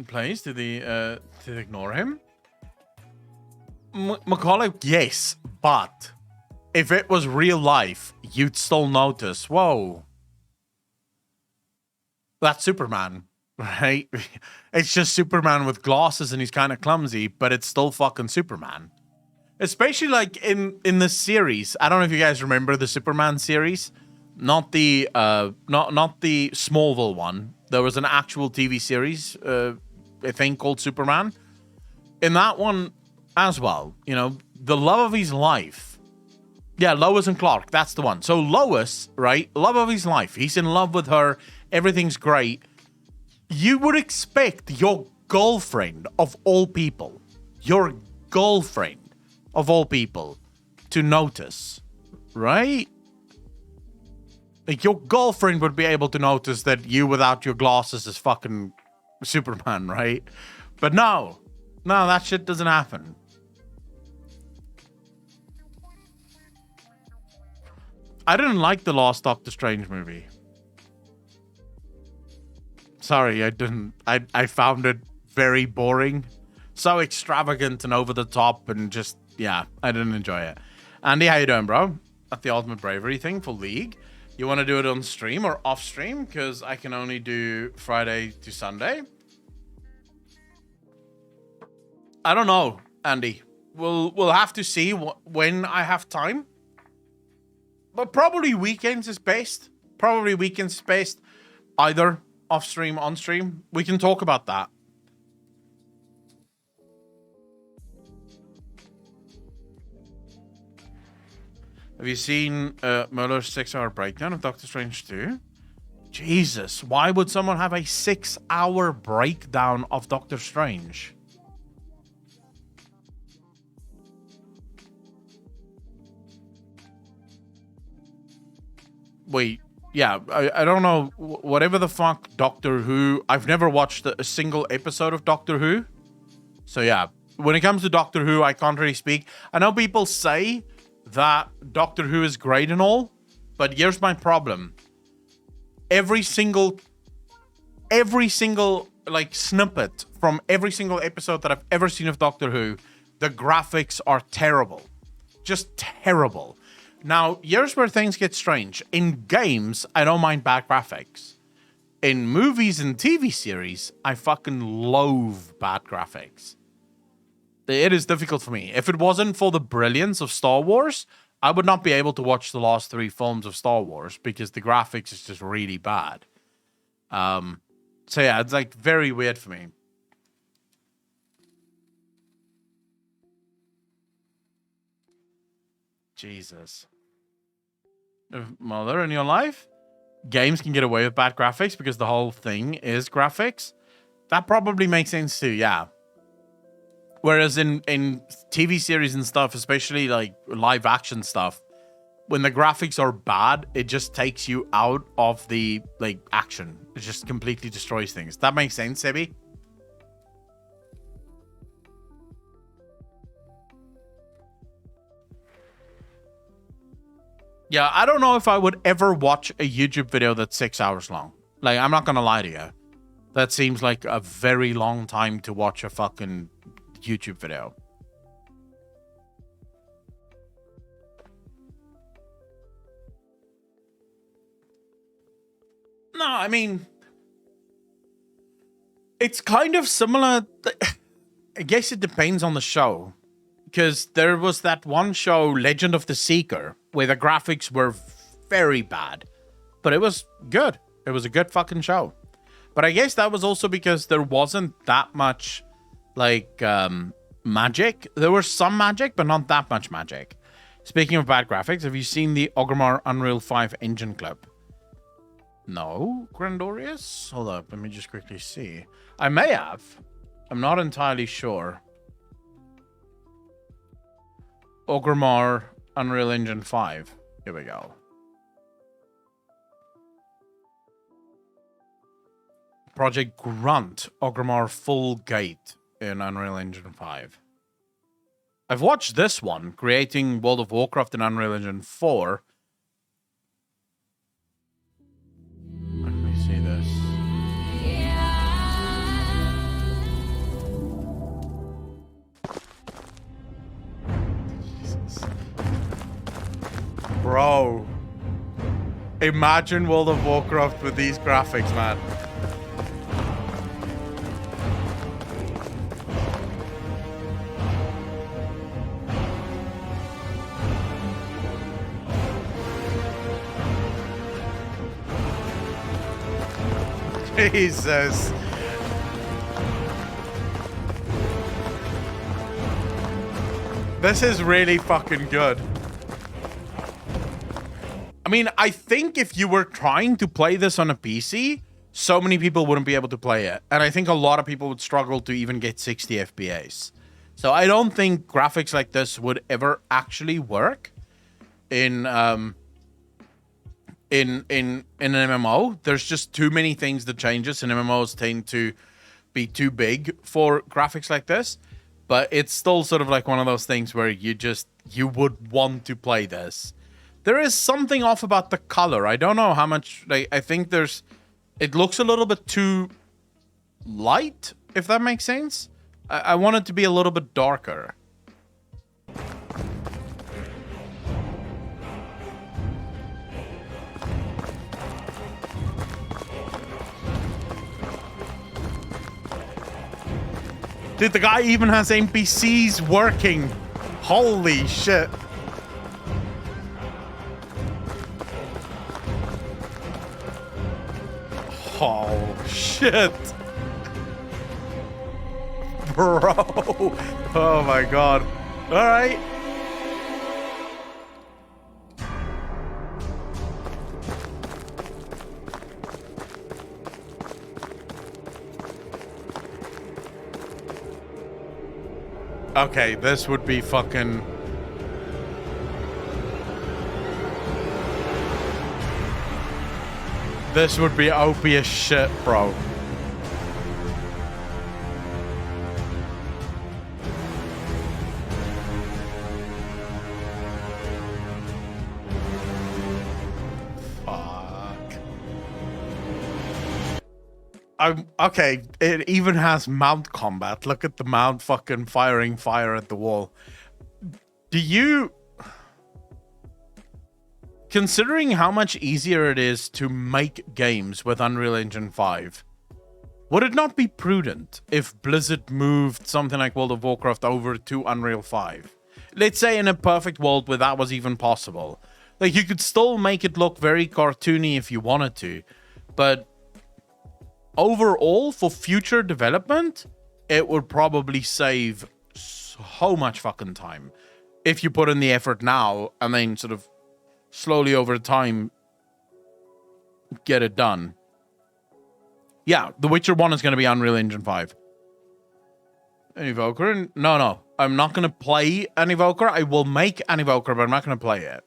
Please, did they ignore him? Macaulay, yes, but if it was real life, you'd still notice, whoa, that's Superman, right? It's just Superman with glasses and he's kind of clumsy, but it's still fucking Superman. Especially like in the series. I don't know if you guys remember the Superman series, not the not the Smallville one. There was an actual TV series, I think, called Superman. In that one as well, the love of his life. Yeah, Lois and Clark, that's the one. So Lois, right? Love of his life. He's in love with her. Everything's great. You would expect your girlfriend of all people, to notice, right? Like, your girlfriend would be able to notice that you without your glasses is fucking Superman, right? But no, that shit doesn't happen. I didn't like the last Doctor Strange movie. Sorry, I didn't. I found it very boring. So extravagant and over the top and just, yeah, I didn't enjoy it. Andy, how you doing, bro? At the Ultimate Bravery thing for League. You want to do it on stream or off stream? Because I can only do Friday to Sunday. I don't know, Andy. We'll have to see when I have time. But probably weekends is best. Either off stream, on stream. We can talk about that. Have you seen Muller's 6-hour breakdown of Doctor Strange 2? Jesus, why would someone have a 6-hour breakdown of Doctor Strange? Wait, yeah, I don't know. Whatever the fuck, Doctor Who. I've never watched a single episode of Doctor Who. So yeah, when it comes to Doctor Who, I can't really speak. I know people say that Doctor Who is great and all, but here's my problem. Every single like snippet from every single episode that I've ever seen of Doctor Who, the graphics are terrible. Just terrible. Now, here's where things get strange. In games, I don't mind bad graphics. In movies and TV series, I fucking loathe bad graphics. It is difficult for me. If it wasn't for the brilliance of Star Wars, I would not be able to watch the last 3 films of Star Wars because the graphics is just really bad. So yeah, it's like very weird for me. Jesus. Mother, in your life, games can get away with bad graphics because the whole thing is graphics. That probably makes sense too, yeah. Whereas in TV series and stuff, especially like live action stuff, when the graphics are bad, it just takes you out of the like action. It just completely destroys things. That makes sense, Sebi? Yeah, I don't know if I would ever watch a YouTube video that's 6 hours long. Like, I'm not gonna lie to you. That seems like a very long time to watch a fucking YouTube video. No, I mean, it's kind of similar. I guess it depends on the show. Because there was that one show, Legend of the Seeker, where the graphics were very bad. But it was good. It was a good fucking show. But I guess that was also because there wasn't that much, like, magic. There was some magic, but not that much magic. Speaking of bad graphics, have you seen the Orgrimmar Unreal 5 engine clip? No, Grandorius? Hold up, let me just quickly see. I may have. I'm not entirely sure. Orgrimmar Unreal Engine 5. Here we go. Project Grunt, Orgrimmar Full Gate in Unreal Engine 5. I've watched this one, creating World of Warcraft in Unreal Engine 4. Let me see this. Jesus. Bro. Imagine World of Warcraft with these graphics, man. Jesus. This is really fucking good. I mean, I think if you were trying to play this on a PC, so many people wouldn't be able to play it. And I think a lot of people would struggle to even get 60 FPS. So I don't think graphics like this would ever actually work in an MMO. There's just too many things that changes, and MMOs tend to be too big for graphics like this. But it's still sort of like one of those things where you would want to play this. There is something off about the color. I don't know how much, like, I think it looks a little bit too light, if that makes sense. I want it to be a little bit darker. Dude, the guy even has NPCs working. Holy shit. Oh, shit. Bro. Oh, my God. All right. Okay, this would be fucking... This would be OP as shit, bro. Okay, it even has mount combat. Look at the mount fucking firing fire at the wall. Do you... Considering how much easier it is to make games with Unreal Engine 5, would it not be prudent if Blizzard moved something like World of Warcraft over to Unreal 5? Let's say in a perfect world where that was even possible. Like, you could still make it look very cartoony if you wanted to, but overall, for future development, it would probably save so much fucking time if you put in the effort now and then sort of slowly over time get it done. Yeah, The Witcher 1 is going to be Unreal Engine 5. An Evoker? No. I'm not going to play an Evoker. I will make an Evoker, but I'm not going to play it.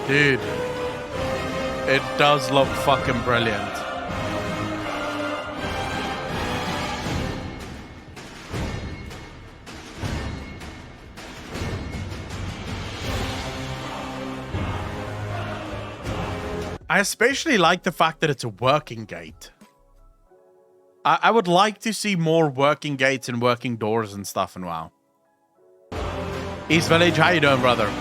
Dude, it does look fucking brilliant. I especially like the fact that it's a working gate. I would like to see more working gates and working doors and stuff in WoW. East Village, how you doing, brother?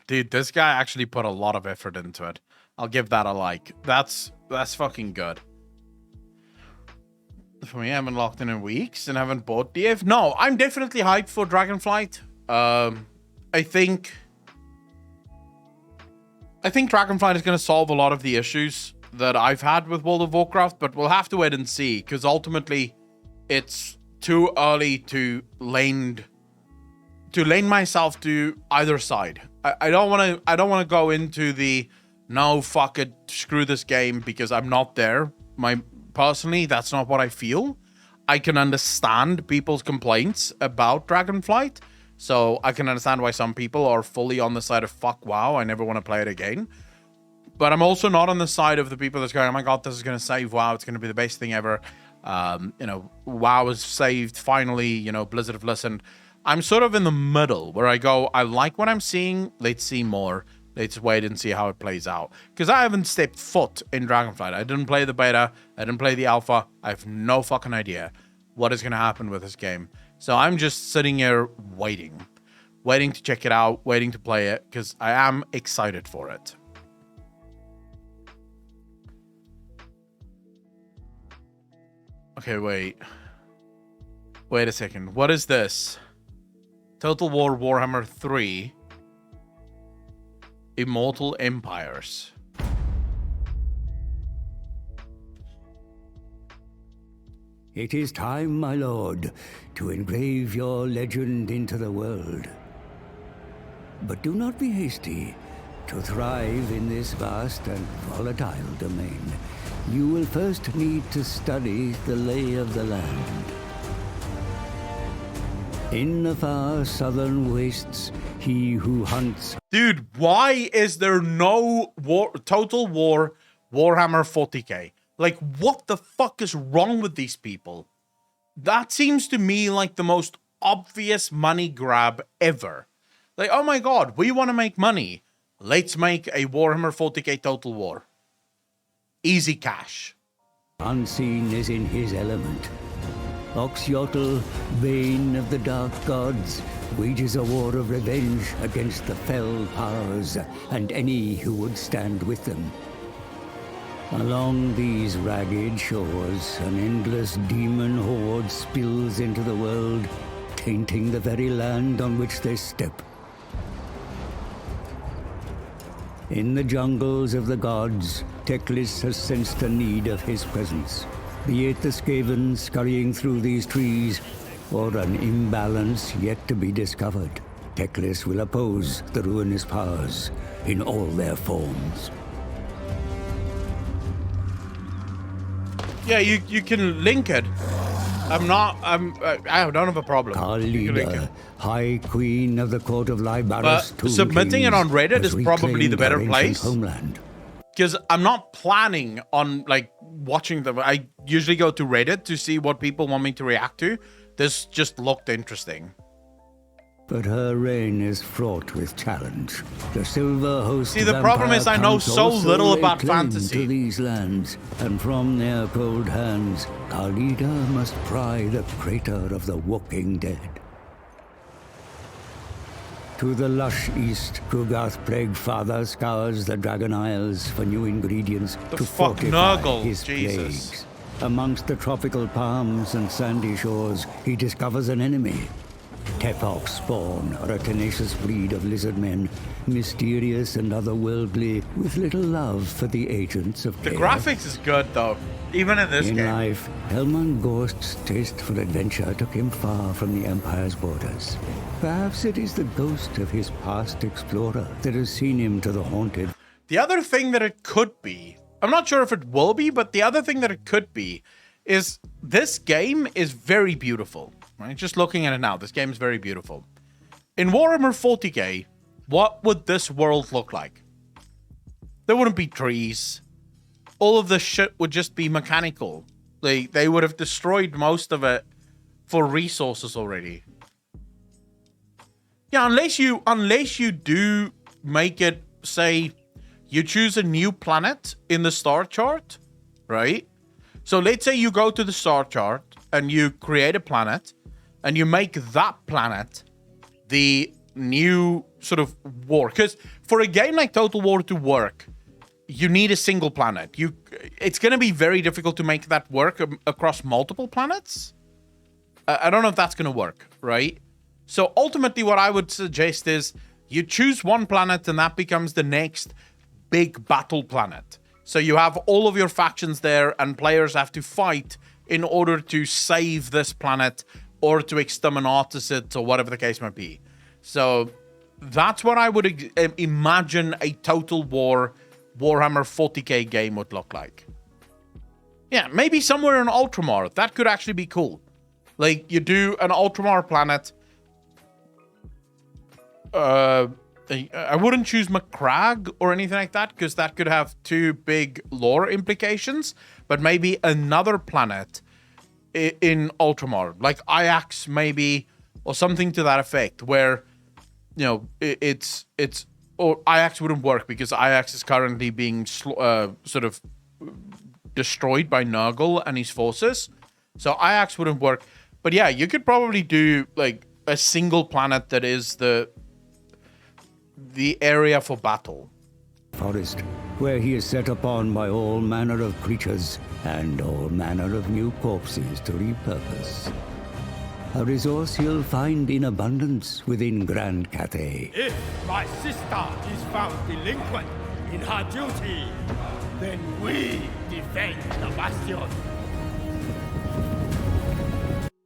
Dude, this guy actually put a lot of effort into it. I'll give that a like. That's fucking good. For me, I haven't locked in weeks and haven't bought DF. No, I'm definitely hyped for Dragonflight. I think Dragonflight is going to solve a lot of the issues that I've had with World of Warcraft, but we'll have to wait and see, because ultimately it's too early to lane myself to either side. I don't want to go into the no, fuck it, screw this game, because I'm not there. Personally, that's not what I feel. I can understand people's complaints about Dragonflight, so I can understand why some people are fully on the side of fuck WoW, I never want to play it again. But I'm also not on the side of the people that's going, oh my god, this is going to save WoW, it's going to be the best thing ever. WoW is saved, finally, Blizzard have listened. I'm sort of in the middle, where I go, I like what I'm seeing, let's see more. Let's wait and see how it plays out. Because I haven't stepped foot in Dragonflight. I didn't play the beta. I didn't play the alpha. I have no fucking idea what is going to happen with this game. So I'm just sitting here waiting to check it out, waiting to play it, because I am excited for it. Okay, wait a second. What is this? Total War Warhammer 3. Immortal Empires. It is time, my lord, to engrave your legend into the world. But do not be hasty. To thrive in this vast and volatile domain, you will first need to study the lay of the land. In the far southern wastes, he who hunts... Dude, why is there no Total War Warhammer 40k? Like, what the fuck is wrong with these people? That seems to me like the most obvious money grab ever. Like, oh my god, we want to make money. Let's make a Warhammer 40k Total War. Easy cash. Unseen is in his element. Oxyotl, bane of the dark gods, wages a war of revenge against the fell powers and any who would stand with them. Along these ragged shores, an endless demon horde spills into the world, tainting the very land on which they step. In the jungles of the gods, Teclis has sensed the need of his presence. Be it the Skaven scurrying through these trees, or an imbalance yet to be discovered, Teclis will oppose the ruinous powers in all their forms. Yeah, you can link it. I don't have a problem. Khalida, High Queen of the Court of Lybaris, but submitting it on Reddit is probably the better place. Homeland. Because I'm not planning on watching them. I usually go to Reddit to see what people want me to react to. This just looked interesting. But her reign is fraught with challenge. The Silver Host. See, the problem is I know so little about fantasy. To these lands, and from their cold hands, Khalida must pry the crater of the walking dead. To the lush east, Kugath Plaguefather scours the Dragon Isles for new ingredients to fortify his plagues. Amongst the tropical palms and sandy shores, he discovers an enemy. Tefok Spawn are a tenacious breed of lizard men, mysterious and otherworldly, with little love for the agents of chaos. The graphics is good, though, even in this game. In life, Helman Ghost's taste for adventure took him far from the Empire's borders. Perhaps it is the ghost of his past explorer that has seen him to the haunted. The other thing that it could be, I'm not sure if it will be, but the other thing that it could be is this game is very beautiful. Right? Just looking at it now, this game is very beautiful. In Warhammer 40k, what would this world look like? There wouldn't be trees. All of this shit would just be mechanical. They would have destroyed most of it for resources already. Yeah, unless you do make it, say, you choose a new planet in the star chart, right? So let's say you go to the star chart and you create a planet and you make that planet the new sort of war. Because for a game like Total War to work, you need a single planet. It's going to be very difficult to make that work across multiple planets. I don't know if that's going to work, right? So ultimately what I would suggest is you choose one planet and that becomes the next big battle planet. So you have all of your factions there and players have to fight in order to save this planet or to exterminate it or whatever the case might be. So that's what I would imagine a Total War Warhammer 40k game would look like. Yeah, maybe somewhere in Ultramar. That could actually be cool. Like, you do an Ultramar planet. I wouldn't choose Macragge or anything like that, because that could have too big lore implications. But maybe another planet in Ultramar. Like Ajax, maybe, or something to that effect, where, you know, it's or Ajax wouldn't work because Ajax is currently being sort of destroyed by Nurgle and his forces. So Ajax wouldn't work. But yeah, you could probably do like a single planet that is the area for battle. Forest, where he is set upon by all manner of creatures and all manner of new corpses to repurpose. A resource you'll find in abundance within Grand Cathay. If my sister is found delinquent in her duty, then we defend the bastion.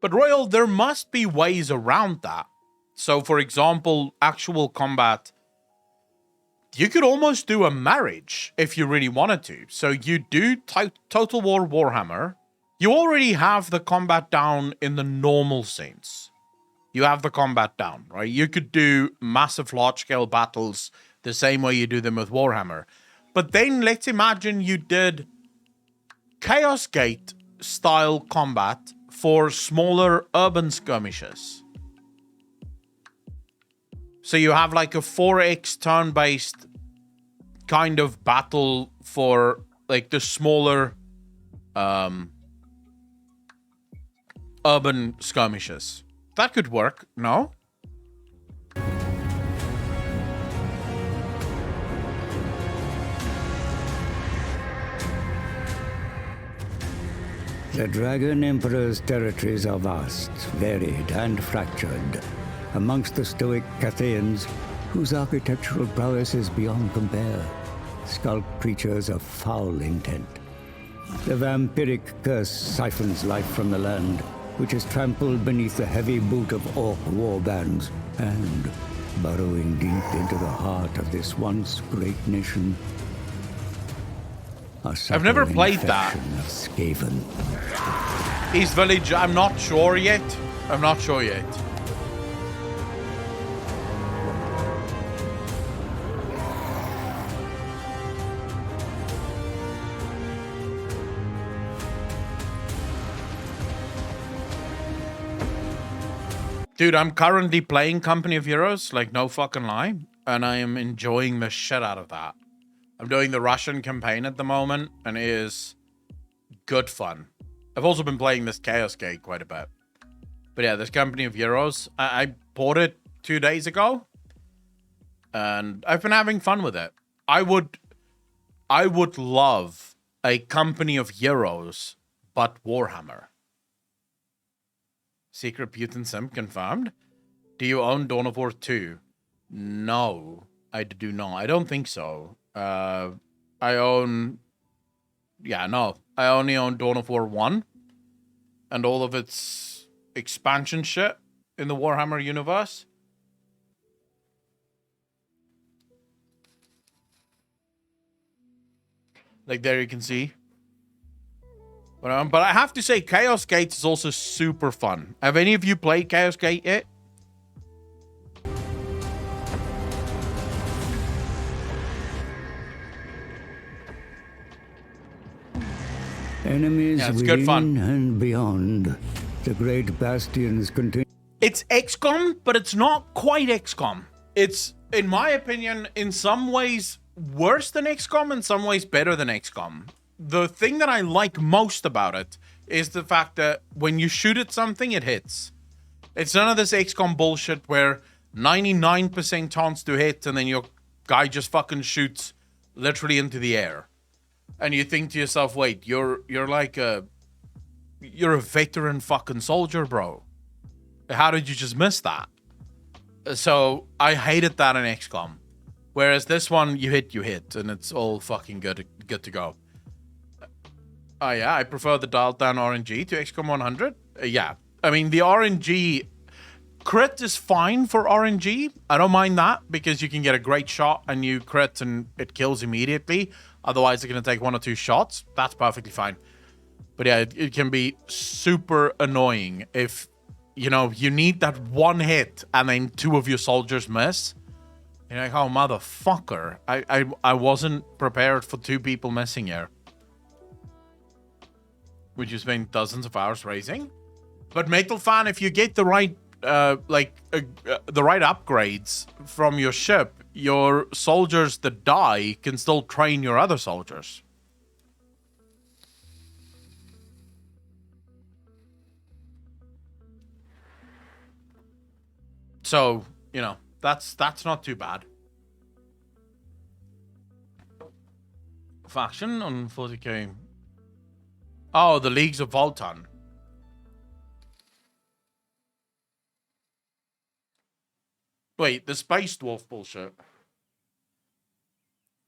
But Royal, there must be ways around that. So, for example, actual combat. You could almost do a marriage if you really wanted to. So you do Total War Warhammer. You already have the combat down in the normal sense. You have the combat down, right? You could do massive large-scale battles the same way you do them with Warhammer. But then let's imagine you did Chaos Gate style combat for smaller urban skirmishes. So you have like a 4x turn-based kind of battle for like the smaller urban skirmishes. That could work, no? The Dragon Emperor's territories are vast, varied, and fractured. Amongst the stoic Cathayans, whose architectural prowess is beyond compare, skulk creatures of foul intent. The vampiric curse siphons life from the land, which is trampled beneath the heavy boot of orc warbands, and, burrowing deep into the heart of this once great nation, I've never played that. Skaven. East Village, I'm not sure yet. I'm not sure yet. Dude, I'm currently playing Company of Heroes, like no fucking lie, and I am enjoying the shit out of that. I'm doing the Russian campaign at the moment, and it is good fun. I've also been playing this Chaos Gate quite a bit. But yeah, this Company of Heroes, I bought it 2 days ago, and I've been having fun with it. I would love a Company of Heroes, but Warhammer. Secret Putin Sim confirmed. Do you own Dawn of War 2? No, I do not. I don't think so. I only own Dawn of War 1 and all of its expansion shit in the Warhammer universe. Like there you can see. But I have to say, Chaos Gate is also super fun. Have any of you played Chaos Gate yet? Enemies within and beyond. The great bastions contain... It's XCOM, but it's not quite XCOM. It's, in my opinion, in some ways worse than XCOM, in some ways better than XCOM. The thing that I like most about it is the fact that when you shoot at something, it hits. It's none of this XCOM bullshit where 99% chance to hit and then your guy just fucking shoots literally into the air. And you think to yourself, wait, you're a veteran fucking soldier, bro. How did you just miss that? So I hated that in XCOM. Whereas this one, you hit, and it's all fucking good to go. Oh yeah, I prefer the dialed down RNG to XCOM 100. Yeah, I mean the RNG crit is fine for RNG. I don't mind that because you can get a great shot and you crit and it kills immediately. Otherwise, it's gonna take 1 or 2 shots. That's perfectly fine. But yeah, it can be super annoying if you need that one hit and then 2 of your soldiers miss. You're like, oh motherfucker! I wasn't prepared for 2 people missing here. Would you spend dozens of hours racing? But Metal Fan, if you get the right, the right upgrades from your ship, your soldiers that die can still train your other soldiers. So, that's not too bad. Faction on 40k. Oh, the Leagues of Voltan. Wait, the Space Dwarf bullshit.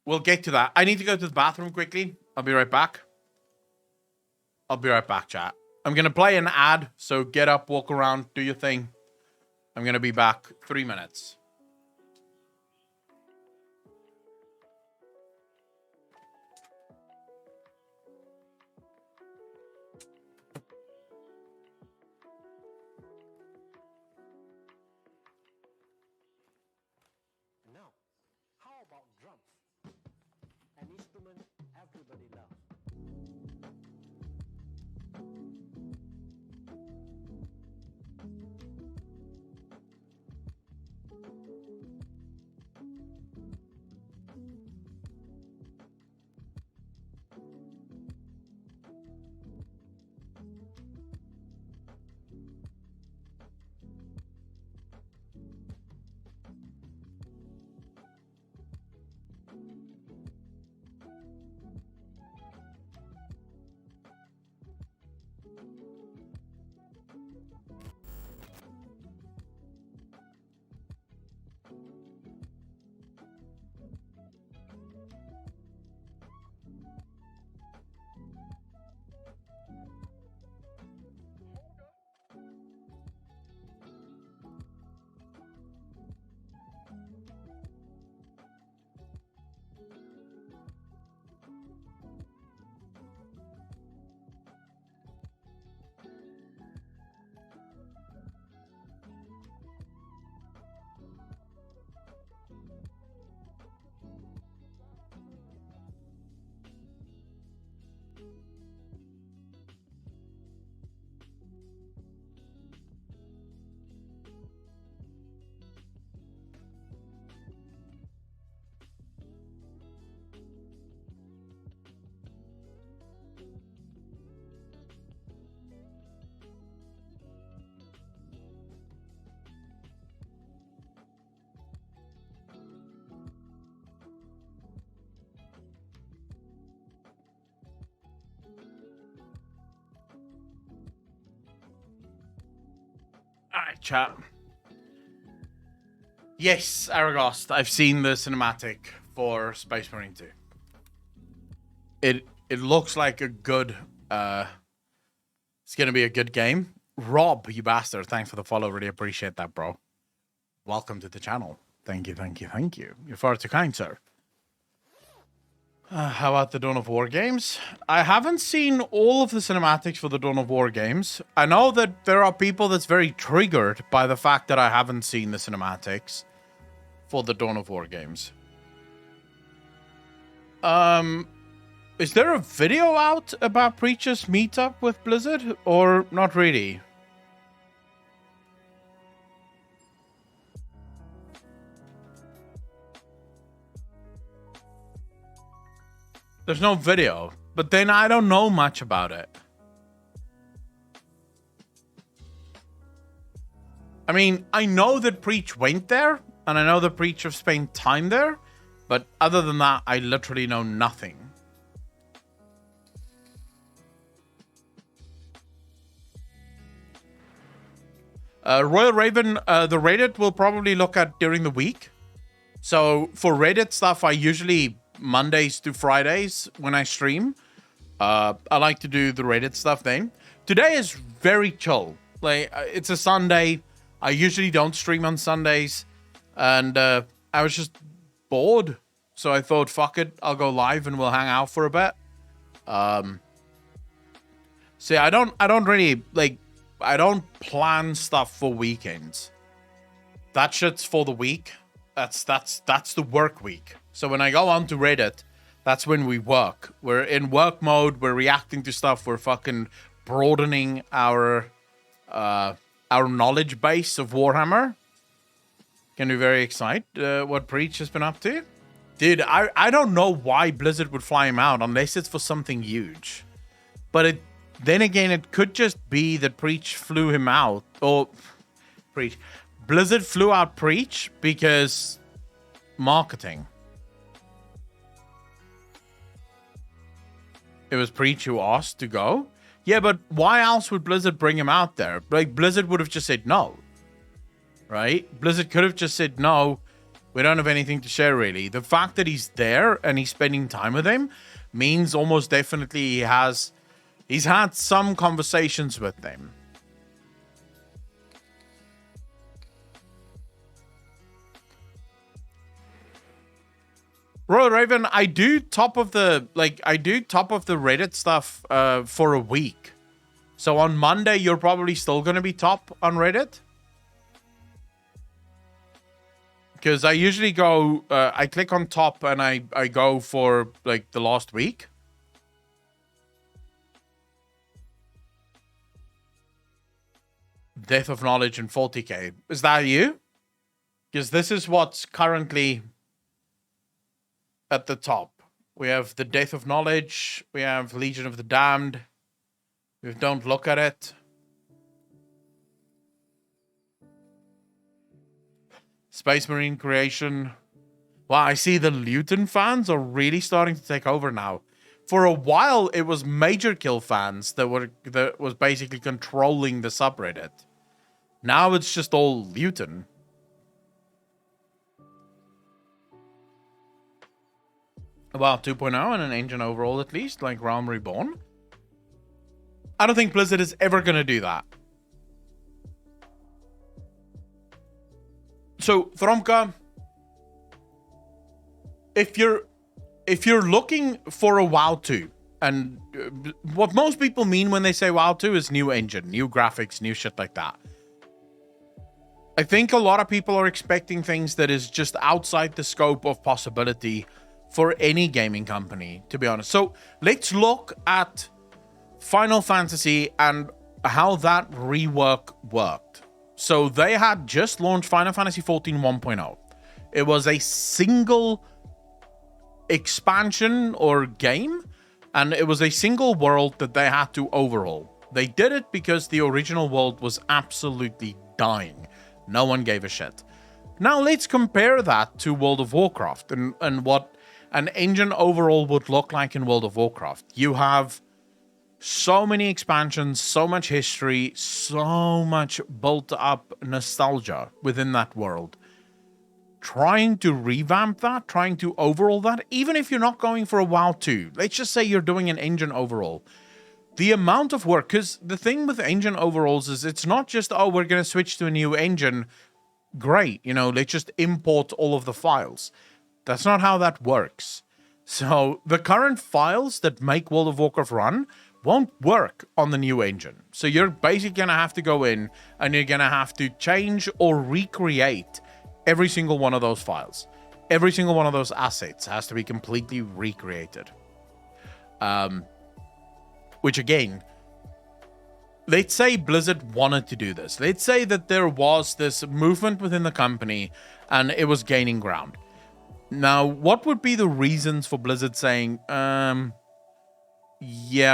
We'll get to that. I need to go to the bathroom quickly. I'll be right back. I'll be right back, chat. I'm going to play an ad, so get up, walk around, do your thing. I'm going to be back 3 minutes. Now, how about drums? An instrument everybody loves. Alright, chat. Yes, Aragost, I've seen the cinematic for Space Marine 2. It looks like a good it's gonna be a good game. Rob, you bastard, thanks for the follow, really appreciate that, bro. Welcome to the channel. Thank you. You're far too kind, sir. How about the Dawn of War games? I haven't seen all of the cinematics for the Dawn of War games. I know that there are people that's very triggered by the fact that I haven't seen the cinematics for the Dawn of War games. Is there a video out about Preach's meetup with Blizzard, or not really? There's no video, but then I don't know much about it. I mean, I know that Preach went there, and I know that Preach have spent time there, but other than that, I literally know nothing. Royal Raven, the Reddit will probably look at during the week. So for Reddit stuff, I usually Mondays to Fridays when I stream. I like to do the Reddit stuff then. Today is very chill. Like it's a Sunday. I usually don't stream on Sundays, and I was just bored, so I thought, fuck it, I'll go live and we'll hang out for a bit. See, I don't really like. I don't plan stuff for weekends. That shit's for the week. That's the work week. So when I go onto Reddit, that's when we work. We're in work mode. We're reacting to stuff. We're fucking broadening our knowledge base of Warhammer. Can be very excited what Preach has been up to. Dude, I don't know why Blizzard would fly him out unless it's for something huge. But then again, it could just be that Preach flew him out. Or Blizzard flew out Preach because marketing. It was Preach who asked to go. Yeah, but why else would Blizzard bring him out there? Like, Blizzard would have just said no. Right? Blizzard could have just said no. We don't have anything to share, really. The fact that he's there and he's spending time with him means almost definitely he's had some conversations with them. Royal Raven, I do top of the Reddit stuff for a week. So on Monday, you're probably still going to be top on Reddit. Because I usually go, I click on top and I go for like the last week. Death of Knowledge and 40k. Is that you? Because this is what's currently at the top. We have the Death of Knowledge. We have Legion of the Damned. We have Don't Look at It. Space Marine Creation. Wow, I see the Luton fans are really starting to take over now. For a while, it was Major Kill fans that was basically controlling the subreddit. Now it's just all Luton. Well, 2.0 and an engine overall at least, like Realm Reborn. I don't think Blizzard is ever going to do that. So, Thromka, if you're looking for a WoW 2, and what most people mean when they say WoW 2 is new engine, new graphics, new shit like that. I think a lot of people are expecting things that is just outside the scope of possibility for any gaming company, to be honest. So let's look at Final Fantasy and how that rework worked. So they had just launched Final Fantasy XIV 1.0. It was a single expansion or game, and it was a single world that they had to overhaul. They did it because the original world was absolutely dying. No one gave a shit. Now let's compare that to World of Warcraft and what an engine overall would look like in World of Warcraft. You have so many expansions, so much history, so much built up nostalgia within that world. Trying to revamp that, trying to overhaul that, even if you're not going for a WoW 2, let's just say you're doing an engine overhaul. The amount of work, because the thing with engine overhauls is it's not just, oh, we're going to switch to a new engine. Great, let's just import all of the files. That's not how that works. So the current files that make World of Warcraft run won't work on the new engine. So you're basically going to have to go in and you're going to have to change or recreate every single one of those files. Every single one of those assets has to be completely recreated. Which again, let's say Blizzard wanted to do this. Let's say that there was this movement within the company and it was gaining ground. Now, what would be the reasons for Blizzard saying, yeah,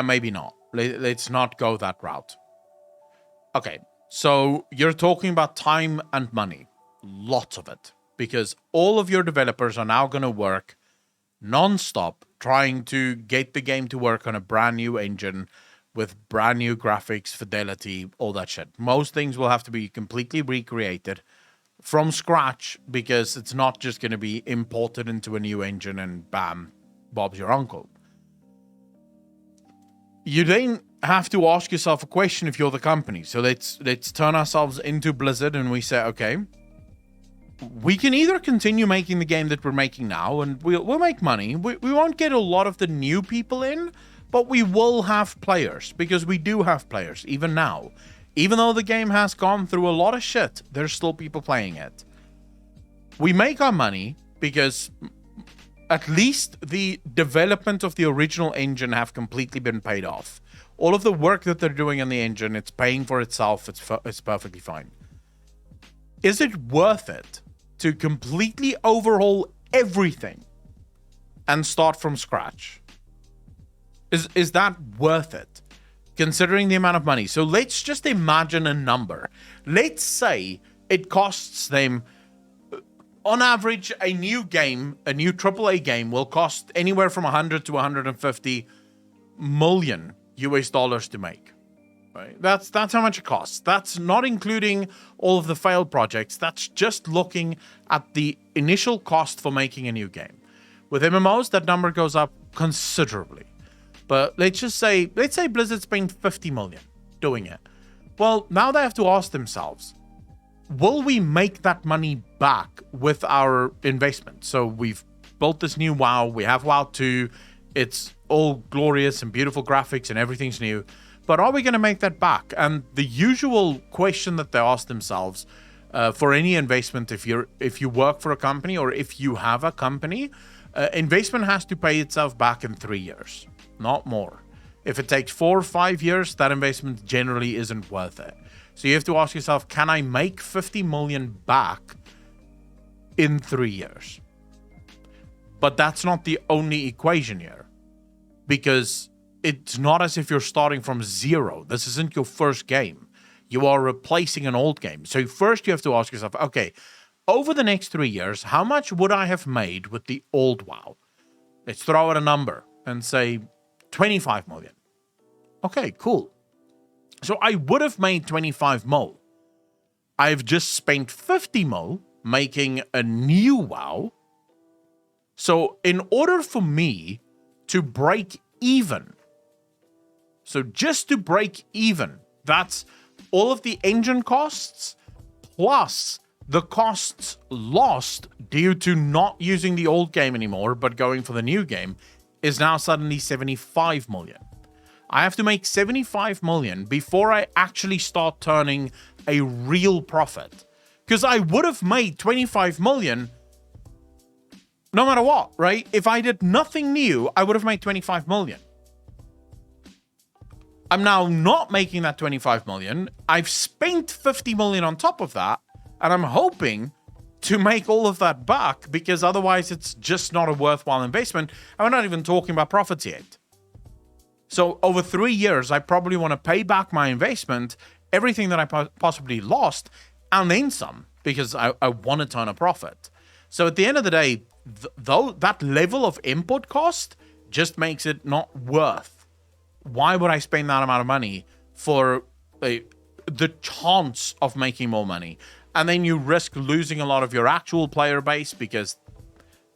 maybe not. Let's not go that route. Okay, so you're talking about time and money. Lots of it. Because all of your developers are now going to work non-stop trying to get the game to work on a brand new engine with brand new graphics, fidelity, all that shit. Most things will have to be completely recreated from scratch because it's not just going to be imported into a new engine and bam, Bob's your uncle. You then have to ask yourself a question if you're the company. So let's turn ourselves into Blizzard and we say, okay, we can either continue making the game that we're making now and we'll make money. We won't get a lot of the new people in, but we will have players because we do have players even now. Even though the game has gone through a lot of shit, there's still people playing it. We make our money because at least the development of the original engine have completely been paid off. All of the work that they're doing on the engine, it's paying for itself. It's perfectly fine. Is it worth it to completely overhaul everything and start from scratch? Is that worth it? Considering the amount of money. So let's just imagine a number. Let's say it costs them, on average, a new game, a new AAA game will cost anywhere from 100 to 150 million US dollars to make. Right? That's how much it costs. That's not including all of the failed projects. That's just looking at the initial cost for making a new game. With MMOs, that number goes up considerably. But let's say Blizzard spent 50 million doing it. Well, now they have to ask themselves, will we make that money back with our investment? So we've built this new WoW. We have WoW 2. It's all glorious and beautiful graphics and everything's new. But are we going to make that back? And the usual question that they ask themselves for any investment, if you work for a company or if you have a company, investment has to pay itself back in 3 years. Not more. If it takes 4 or 5 years, that investment generally isn't worth it. So you have to ask yourself, can I make 50 million back in 3 years? But that's not the only equation here. Because it's not as if you're starting from zero. This isn't your first game. You are replacing an old game. So first you have to ask yourself, okay, over the next 3 years, how much would I have made with the old WoW? Let's throw out a number and say 25 million. Okay, cool. So I would have made 25 mil. I've just spent 50 mil making a new WoW. So in order for me to break even, so just to break even, that's all of the engine costs plus the costs lost due to not using the old game anymore, but going for the new game, is now suddenly 75 million. I have to make 75 million before I actually start turning a real profit. Because I would have made 25 million no matter what, right? If I did nothing new, I would have made 25 million. I'm now not making that 25 million. I've spent 50 million on top of that, and I'm hoping to make all of that back because otherwise it's just not a worthwhile investment. And we're not even talking about profits yet. So over 3 years, I probably want to pay back my investment, everything that I possibly lost, and then some, because I want to turn a profit. So at the end of the day, though that level of input cost just makes it not worth. Why would I spend that amount of money for the chance of making more money? And then you risk losing a lot of your actual player base because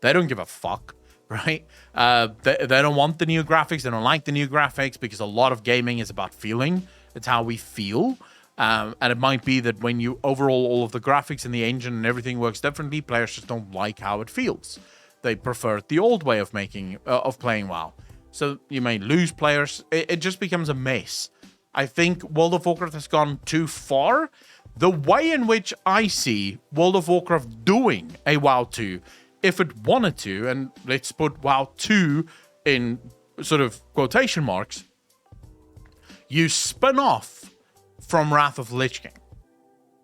they don't give a fuck, right? They don't want the new graphics. They don't like the new graphics because a lot of gaming is about feeling. It's how we feel. And it might be that when you overhaul all of the graphics and the engine and everything works differently, players just don't like how it feels. they preferred the old way of playing WoW. So you may lose players. It just becomes a mess. I think World of Warcraft has gone too far. The way in which I see World of Warcraft doing a WoW 2, if it wanted to, and let's put WoW 2 in sort of quotation marks, you spin off from Wrath of the Lich King.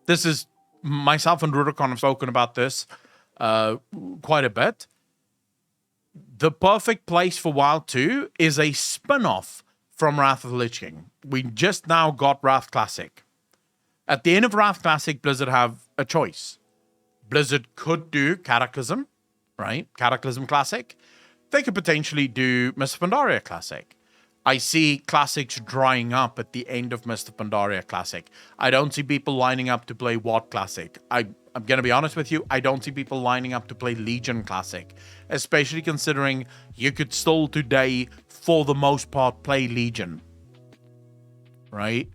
This is, myself and Rurikon have spoken about this quite a bit. The perfect place for WoW 2 is a spin-off from Wrath of the Lich King. We just now got Wrath Classic. At the end of Wrath Classic, Blizzard have a choice. Blizzard could do Cataclysm, right? Cataclysm Classic. They could potentially do Mists of Pandaria Classic. I see Classics drying up at the end of Mists of Pandaria Classic. I don't see people lining up to play WoD Classic. I'm going to be honest with you, I don't see people lining up to play Legion Classic, especially considering you could still today, for the most part, play Legion. Right?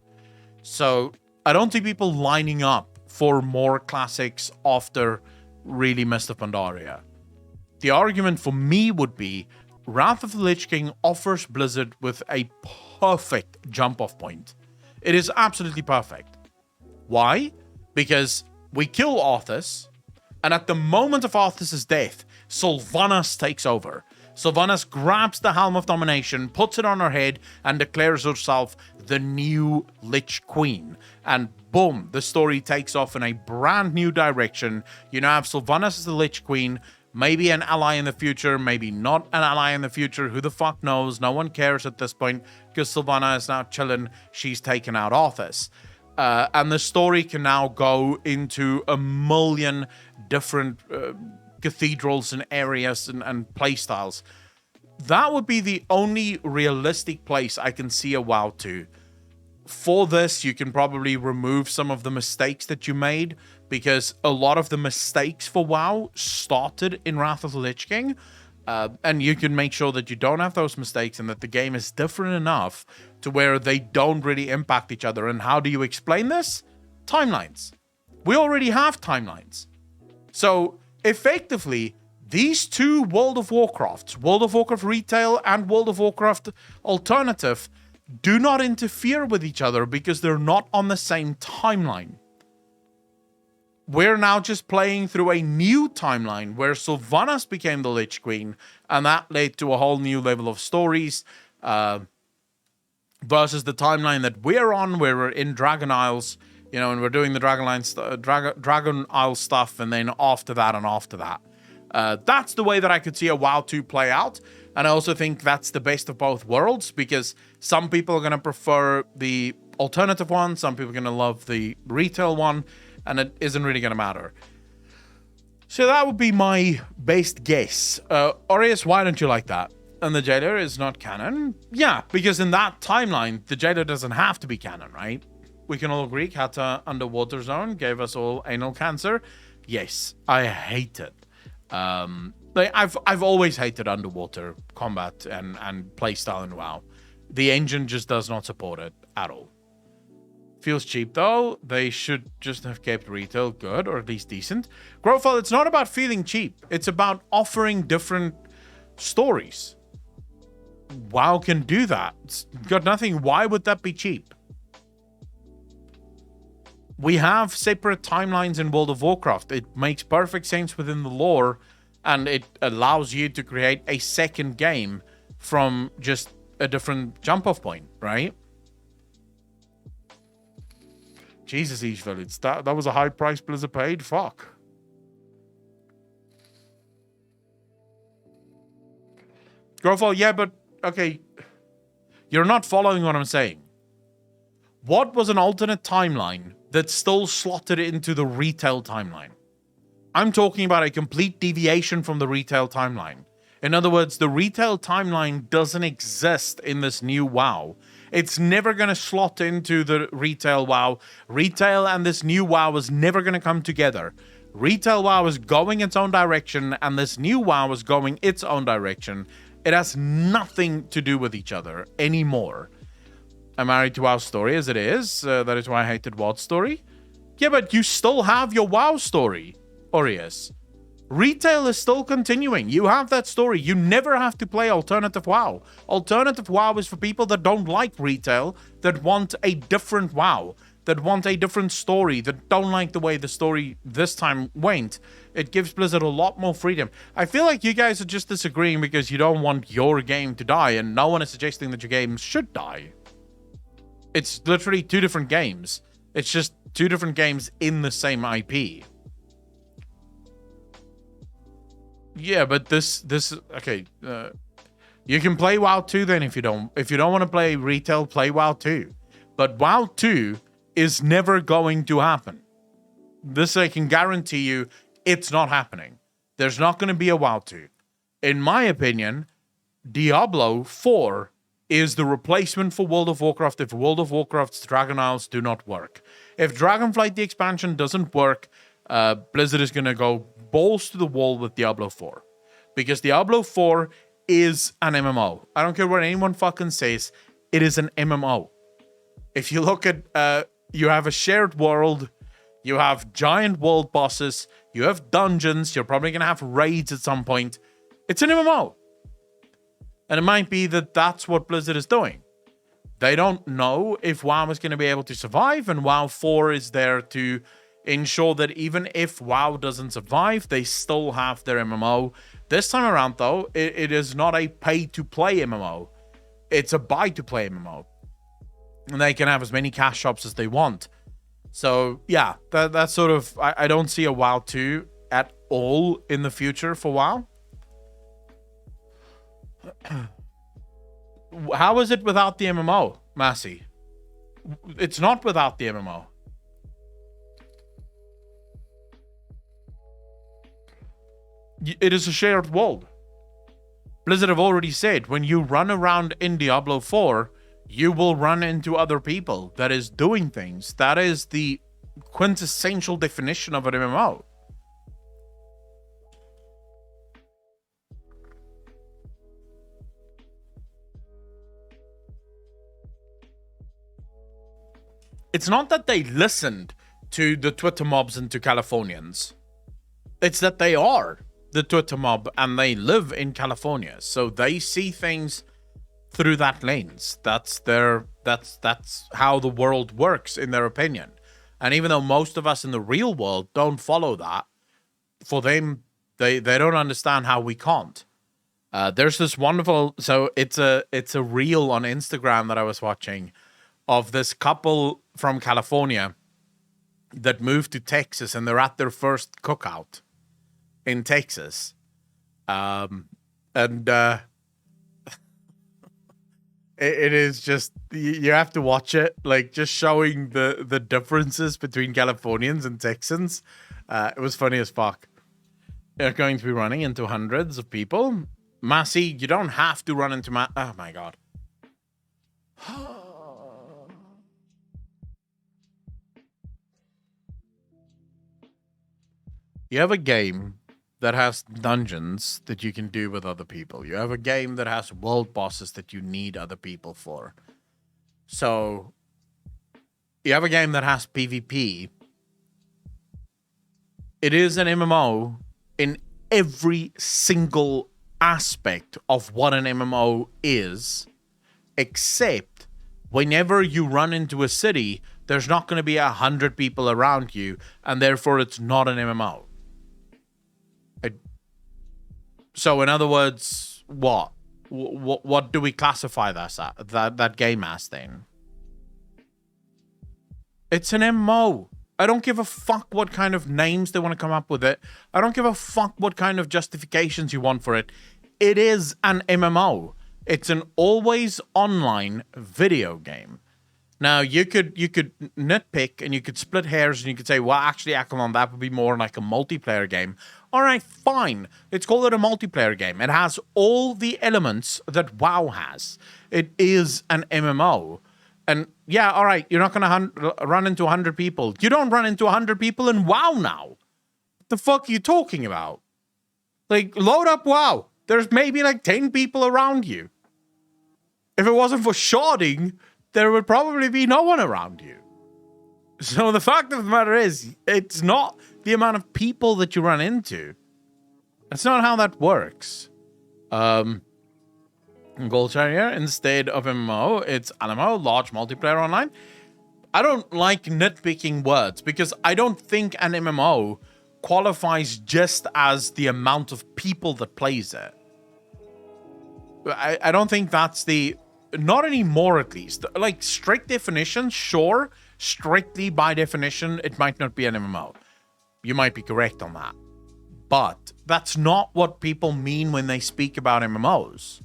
So, I don't see people lining up for more Classics after really Mists of Pandaria. The argument for me would be Wrath of the Lich King offers Blizzard with a perfect jump-off point. It is absolutely perfect. Why? Because we kill Arthas, and at the moment of Arthas' death, Sylvanas takes over. Sylvanas grabs the Helm of Domination, puts it on her head, and declares herself the new Lich Queen. And boom, the story takes off in a brand new direction. You now have Sylvanas as the Lich Queen, maybe an ally in the future, maybe not an ally in the future. Who the fuck knows? No one cares at this point because Sylvana is now chilling. She's taken out Arthas. And the story can now go into a million different cathedrals and areas and playstyles. That would be the only realistic place I can see a WoW 2. For this, you can probably remove some of the mistakes that you made, because a lot of the mistakes for WoW started in Wrath of the Lich King, and you can make sure that you don't have those mistakes and that the game is different enough to where they don't really impact each other. And how do you explain this? Timelines. We already have timelines. So, effectively, these two World of Warcrafts, World of Warcraft Retail and World of Warcraft Alternative, do not interfere with each other because they're not on the same timeline. We're now just playing through a new timeline where Sylvanas became the Lich Queen, and that led to a whole new level of stories, versus the timeline that we're on, where we're in Dragon Isles, and we're doing the Dragon Isle stuff, and then after that. That's the way that I could see a WoW 2 play out. And I also think that's the best of both worlds, because some people are going to prefer the alternative one, some people are going to love the retail one, and it isn't really going to matter. So that would be my best guess. Aureus, why don't you like that? And the Jailer is not canon? Yeah, because in that timeline, the Jailer doesn't have to be canon, right? We can all agree Kata Underwater Zone gave us all anal cancer. Yes, I hate it. I've always hated underwater combat and playstyle in WoW. The engine just does not support it at all. Feels cheap though. They should just have kept retail good, or at least decent. Growfall, it's not about feeling cheap. It's about offering different stories. WoW can do that. It's got nothing. Why would that be cheap? We have separate timelines in World of Warcraft. It makes perfect sense within the lore, and it allows you to create a second game from just a different jump-off point, right? Jesus, Each Village. That was a high price Blizzard paid? Fuck. Growfall, yeah, but, okay. You're not following what I'm saying. What was an alternate timeline that still slotted into the retail timeline? I'm talking about a complete deviation from the retail timeline. In other words, the retail timeline doesn't exist in this new WoW. It's never going to slot into the retail WoW. Retail and this new WoW is never going to come together. Retail WoW is going its own direction, and this new WoW is going its own direction. It has nothing to do with each other anymore. I'm married to WoW story as it is. That is why I hated WoD story. Yeah, but you still have your WoW story, Aureus. Retail is still continuing. You have that story. You never have to play Alternative WoW. Alternative WoW is for people that don't like retail, that want a different WoW, that want a different story, that don't like the way the story this time went. It gives Blizzard a lot more freedom. I feel like you guys are just disagreeing because you don't want your game to die, and no one is suggesting that your game should die. It's literally two different games. It's just two different games in the same IP. Yeah, but this okay. You can play WoW 2 then if you don't want to play retail, play WoW 2. But WoW 2 is never going to happen. This I can guarantee you, it's not happening. There's not going to be a WoW 2. In my opinion, Diablo 4 is the replacement for World of Warcraft if World of Warcraft's Dragon Isles do not work. If Dragonflight the expansion doesn't work, Blizzard is going to go balls to the wall with Diablo 4. Because Diablo 4 is an MMO. I don't care what anyone fucking says, it is an MMO. If you look at, you have a shared world, you have giant world bosses, you have dungeons, you're probably going to have raids at some point. It's an MMO. And it might be that that's what Blizzard is doing. They don't know if WoW is going to be able to survive, and WoW 4 is there to ensure that even if WoW doesn't survive, they still have their MMO. This time around, though, it is not a pay-to-play MMO. It's a buy-to-play MMO. And they can have as many cash shops as they want. So, yeah, that's sort of... I don't see a WoW 2 at all in the future for WoW. How is it without the MMO, Massey? It's not without the MMO. It is a shared world. Blizzard have already said, when you run around in Diablo 4, you will run into other people that is doing things. That is the quintessential definition of an MMO. It's not that they listened to the Twitter mobs and to Californians. It's that they are the Twitter mob and they live in California. So they see things through that lens. That's how the world works in their opinion. And even though most of us in the real world don't follow that, for them, they don't understand how we can't. There's this wonderful, so it's a reel on Instagram that I was watching of this couple from California that moved to Texas, and they're at their first cookout in Texas. It is just, you have to watch it, like just showing the differences between Californians and Texans. It was funny as fuck. They're going to be running into hundreds of people. Massey, you don't have to run into oh my god. You have a game that has dungeons that you can do with other people. You have a game that has world bosses that you need other people for. So, you have a game that has PvP. It is an MMO in every single aspect of what an MMO is, except whenever you run into a city, there's not going to be 100 people around you, and therefore it's not an MMO. So in other words, what do we classify that game as then? It's an MMO. I don't give a fuck what kind of names they want to come up with it. I don't give a fuck what kind of justifications you want for it. It is an MMO. It's an always online video game. Now, you could nitpick and you could split hairs and you could say, well, actually, Akamon, that would be more like a multiplayer game. All right, fine. Let's call it a multiplayer game. It has all the elements that WoW has. It is an MMO. And yeah, all right, you're not going to run into 100 people. You don't run into 100 people in WoW now. What the fuck are you talking about? Like, load up WoW. There's maybe like 10 people around you. If it wasn't for sharding, there would probably be no one around you. So the fact of the matter is, it's not the amount of people that you run into. That's not how that works. Gold Chariot, instead of MMO, it's Alamo, large multiplayer online. I don't like nitpicking words because I don't think an MMO qualifies just as the amount of people that plays it. I don't think that's the... Not anymore, at least. Like, strict definition, sure. Strictly by definition, it might not be an MMO. You might be correct on that. But that's not what people mean when they speak about MMOs.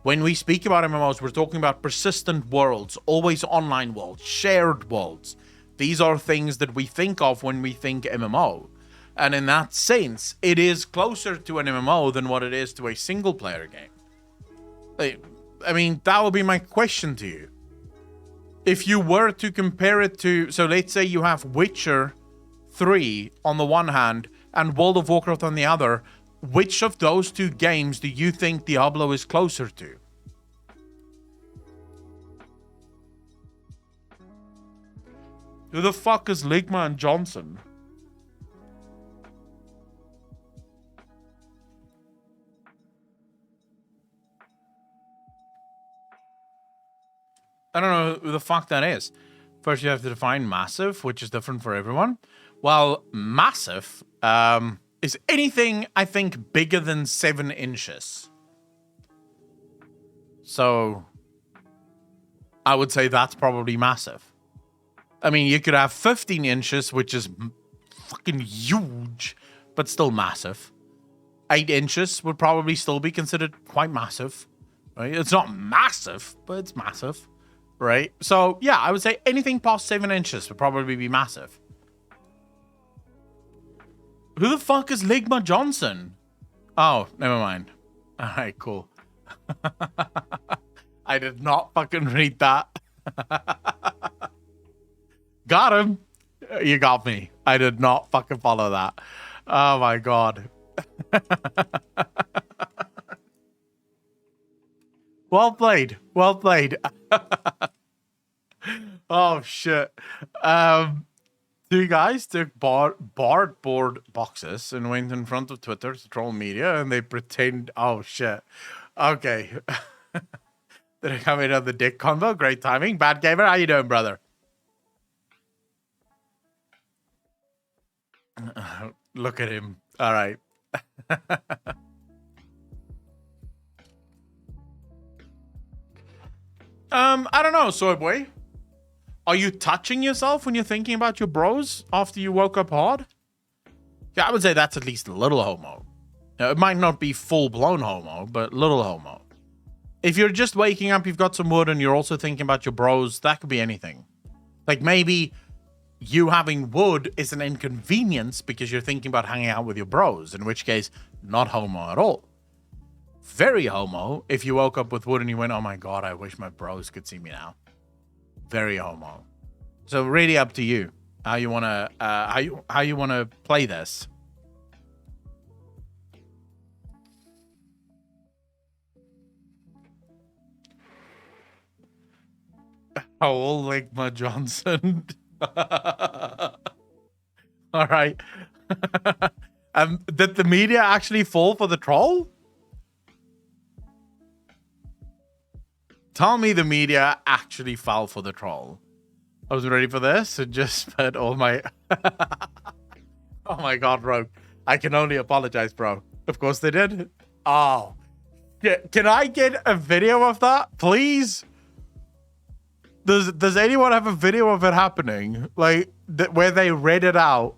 When we speak about MMOs, we're talking about persistent worlds, always online worlds, shared worlds. These are things that we think of when we think MMO. And in that sense, it is closer to an MMO than what it is to a single player game. I mean, that would be my question to you. If you were to compare it to... So let's say you have Witcher 3 on the one hand and World of Warcraft on the other. Which of those two games do you think Diablo is closer to? Who the fuck is Ligma and Johnson? I don't know who the fuck that is. First, you have to define massive, which is different for everyone. Well, massive is anything, I think, bigger than 7 inches. So, I would say that's probably massive. I mean, you could have 15 inches, which is fucking huge, but still massive. 8 inches would probably still be considered quite massive, right? It's not massive, but it's massive, right? So, yeah, I would say anything past 7 inches would probably be massive. Who the fuck is Ligma Johnson? Oh, never mind. All right, cool. I did not fucking read that. Got him. You got me. I did not fucking follow that. Oh my god. Well played. Well played. Oh shit. Two guys took board boxes and went in front of Twitter to troll media, and they pretend. Oh shit. Okay. Did I come in on the dick combo? Great timing. Bad Gamer, how you doing, brother? Look at him. All right. I don't know, Soy Boy. Are you touching yourself when you're thinking about your bros after you woke up hard? Yeah, I would say that's at least a little homo. It might not be full-blown homo, but little homo. If you're just waking up, you've got some wood, and you're also thinking about your bros, that could be anything. Like, maybe you having wood is an inconvenience because you're thinking about hanging out with your bros, in which case, not homo at all. Very homo if you woke up with wood and you went, oh my god, I wish my bros could see me now. Very homo. So really up to you how you wanna how you wanna play this. How old Ligma Johnson? All right. Did the media actually fall for the troll? Tell me the media actually fell for the troll. I was ready for this and just spent all my... Oh my god, bro. I can only apologize, bro. Of course they did. Oh. Yeah, can I get a video of that, please? Does anyone have a video of it happening? Like, where they read it out?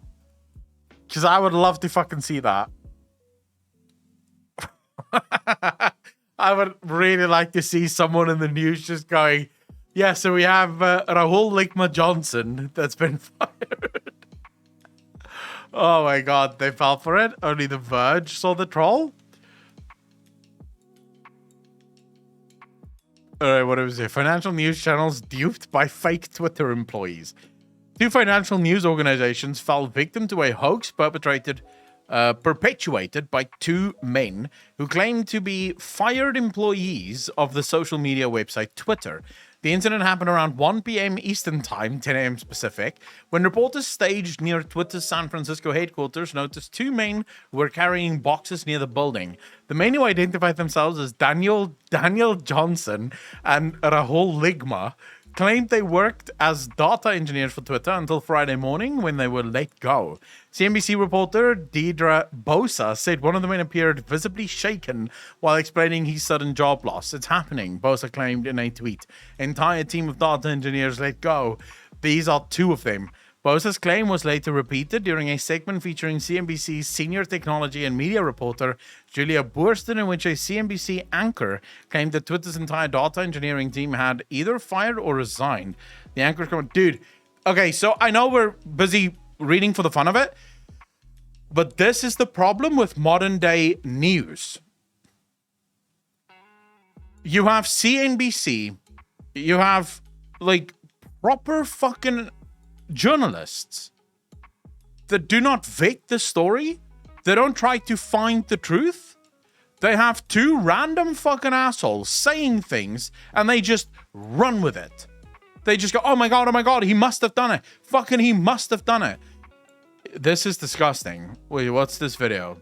Because I would love to fucking see that. I would really like to see someone in the news just going, yeah, so we have Rahul Ligma Johnson that's been fired. Oh my god, they fell for it? Only The Verge saw the troll? Alright, what was it? Financial news channels duped by fake Twitter employees. 2 financial news organizations fell victim to a hoax perpetrated perpetuated by two men who claim to be fired employees of the social media website Twitter. The incident happened around 1 p.m. Eastern Time, 10 a.m. Pacific, when reporters staged near Twitter's San Francisco headquarters noticed two men who were carrying boxes near the building. The men who identified themselves as Daniel Johnson and Rahul Ligma claimed they worked as data engineers for Twitter until Friday morning when they were let go. CNBC reporter Deidre Bosa said one of the men appeared visibly shaken while explaining his sudden job loss. It's happening, Bosa claimed in a tweet. Entire team of data engineers let go. These are two of them. Bosa's claim was later repeated during a segment featuring CNBC's senior technology and media reporter Julia Boorstin, in which a CNBC anchor claimed that Twitter's entire data engineering team had either fired or resigned. The anchor commented, dude, okay, so I know we're busy reading for the fun of it, but this is the problem with modern day news. You have CNBC, you have like proper fucking journalists that do not vet the story. They don't try to find the truth. They have two random fucking assholes saying things and they just run with it. They just go, oh my god, he must have done it. Fucking he must have done it. This is disgusting. Wait, what's this video?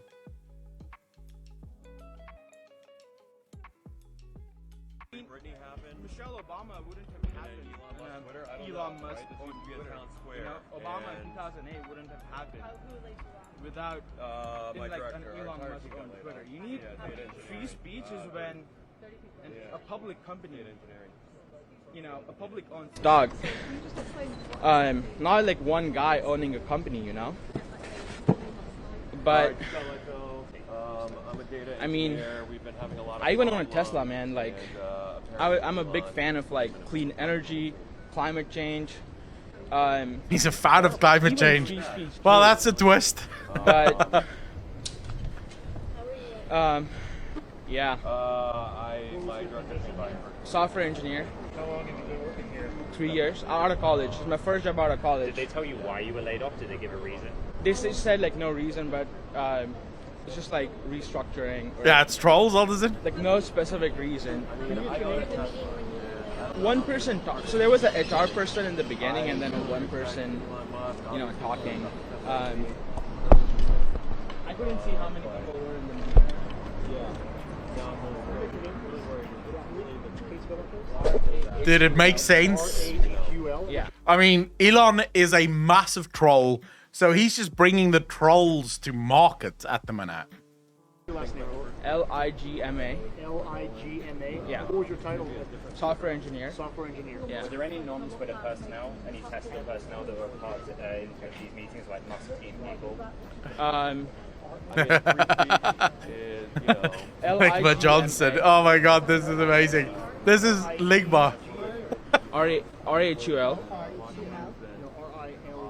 Michelle Obama wouldn't have happened. Elon Musk owned Twitter. You know, Obama in 2008 wouldn't have happened without my director, an Elon Musk owned Twitter. You need free speech is when a public company, you know, a public owned stock, not like one guy owning a company, you know. But I'm a data I mean, engineer. We've been having a lot of I even own a Tesla, man. Like, and, I'm a big fan of like clean energy, climate change. He's a fan of climate even change. free speech, Well, too. that's a twist. But yeah, my director is fine. software engineer. How long have you been working here? 3 years. Out of college. It's my first job out of college. Did they tell you why you were laid off? Did they give a reason? They said like no reason, but it's just like restructuring. Or, Yeah, it's trolls, all is it? like no specific reason. One person talked. So there was an HR person in the beginning, and then one person, you know, talking. I couldn't see how many people were in the meeting. Did it make sense? Yeah. I mean, Elon is a massive troll, so he's just bringing the trolls to market at the minute. Last name. Ligma. Ligma. Yeah. What was your title? Software engineer. Software engineer. Yeah. Were there any non-Twitter personnel, any testing personnel that were part of these meetings, like Musk team people? Ligma Johnson. Oh my god, this is amazing. This is Ligma. RAHUL.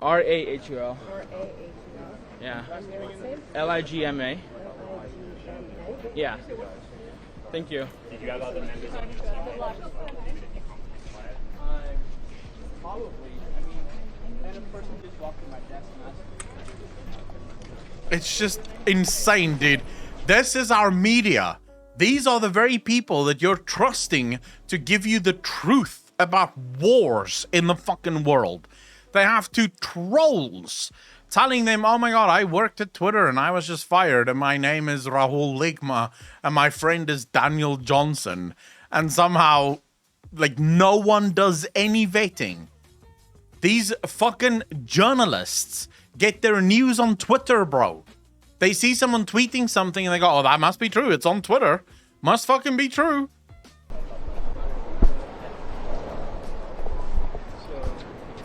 RAHUL. Yeah. Ligma. Yeah. Thank you. Did you have other members on your team? Probably. I mean, then a person just walked to my desk and asked. It's just insane, dude. This is our media. These are the very people that you're trusting to give you the truth about wars in the fucking world. They have two trolls telling them, oh my god, I worked at Twitter and I was just fired and my name is Rahul Ligma and my friend is Daniel Johnson. And somehow, like, no one does any vetting. These fucking journalists get their news on Twitter, bro. They see someone tweeting something and they go, oh, that must be true. It's on Twitter. Must fucking be true.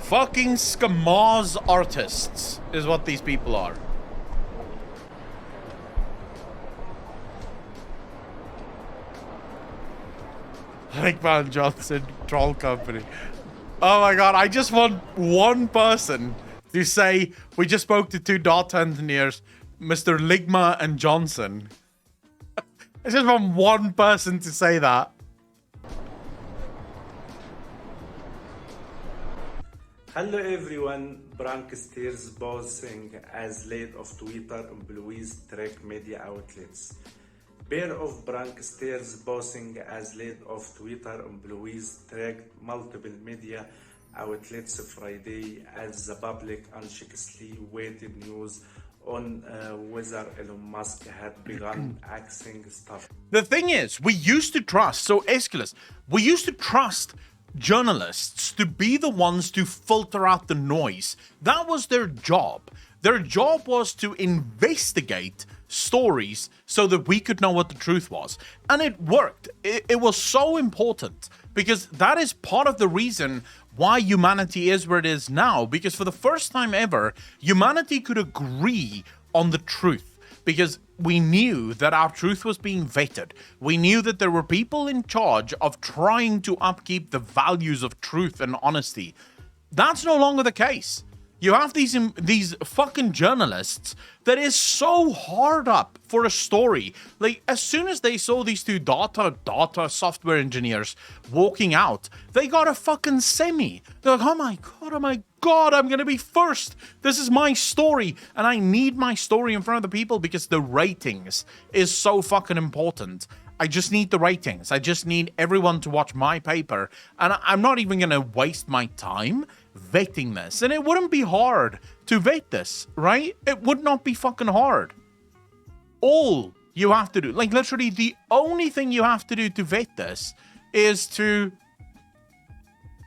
Fucking scamaz artists is what these people are. Like Van Johnson Troll Company. Oh my god, I just want one person to say, we just spoke to two data engineers, Mr. Ligma and Johnson. I just want one person to say that. Hello everyone, pranksters posing as lead of Twitter employees track media outlets. Pair of pranksters posing as lead of Twitter employees tracked multiple media outlets Friday as the public anxiously waited news on whether Elon Musk had begun axing stuff. The thing is, we used to trust, so Aeschylus, we used to trust journalists to be the ones to filter out the noise. That was their job. Their job was to investigate stories so that we could know what the truth was. And it worked. It was so important because that is part of the reason why humanity is where it is now. Because for the first time ever, humanity could agree on the truth. Because we knew that our truth was being vetted. We knew that there were people in charge of trying to upkeep the values of truth and honesty. That's no longer the case. You have these fucking journalists that is so hard up for a story. Like, as soon as they saw these two data software engineers walking out, they got a fucking semi. They're like, oh my god, I'm gonna be first. This is my story, and I need my story in front of the people because the ratings is so fucking important. I just need the ratings. I just need everyone to watch my paper, and I'm not even gonna waste my time vetting this. And it wouldn't be hard to vet this, right? It would not be fucking hard. All you have to do, like literally the only thing you have to do to vet this is to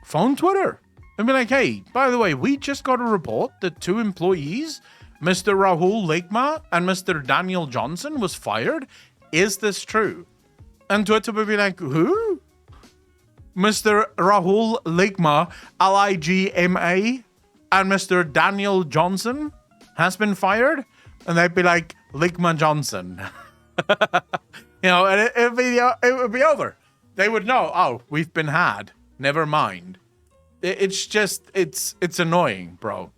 phone Twitter and be like, hey, by the way, we just got a report that 2 employees, Mr. Rahul Ligma and Mr. Daniel Johnson, was fired. Is this true? And Twitter would be like, who? Mr. Rahul Ligma, Ligma, and Mr. Daniel Johnson has been fired? And they'd be like, Ligma Johnson. And it would be over. They would know, oh, we've been had. Never mind. It's just, it's annoying, bro.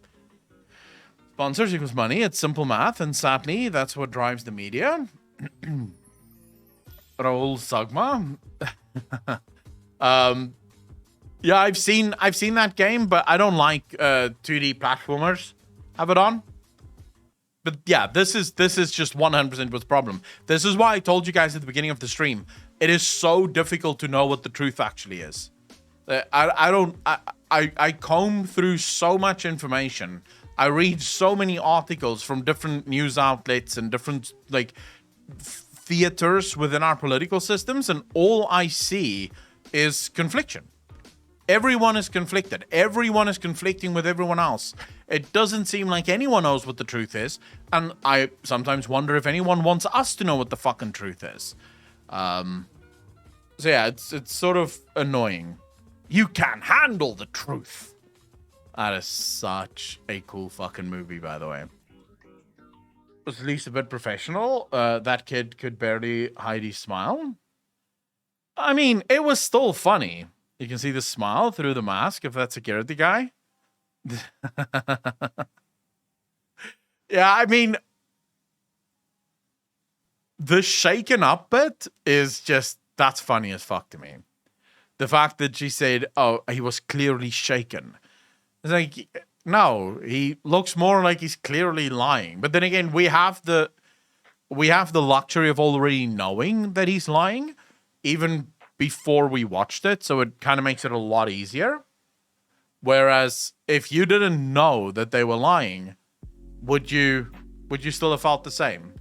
Sponsors equals money. It's simple math, and sadly, that's what drives the media. Raul Sagma. Yeah, I've seen that game, but I don't like 2D platformers. Have it on. But yeah, this is just 100% what's the problem. This is why I told you guys at the beginning of the stream. It is so difficult to know what the truth actually is. I comb through so much information. I read so many articles from different news outlets and different like theaters within our political systems, and all I see is confliction. Everyone is conflicted. Everyone is conflicting with everyone else. It doesn't seem like anyone knows what the truth is, and I sometimes wonder if anyone wants us to know what the fucking truth is. So yeah, it's sort of annoying. You can't handle the truth. That is such a cool fucking movie, by the way. It was at least a bit professional. That kid could barely hide his smile. I mean, it was still funny. You can see the smile through the mask if that security guy. Yeah, I mean, the shaken up bit is just, that's funny as fuck to me. The fact that she said, oh, he was clearly shaken. It's like, no, he looks more like he's clearly lying. But then again, we have the luxury of already knowing that he's lying, even before we watched it, so it kind of makes it a lot easier. Whereas if you didn't know that they were lying, would you still have felt the same?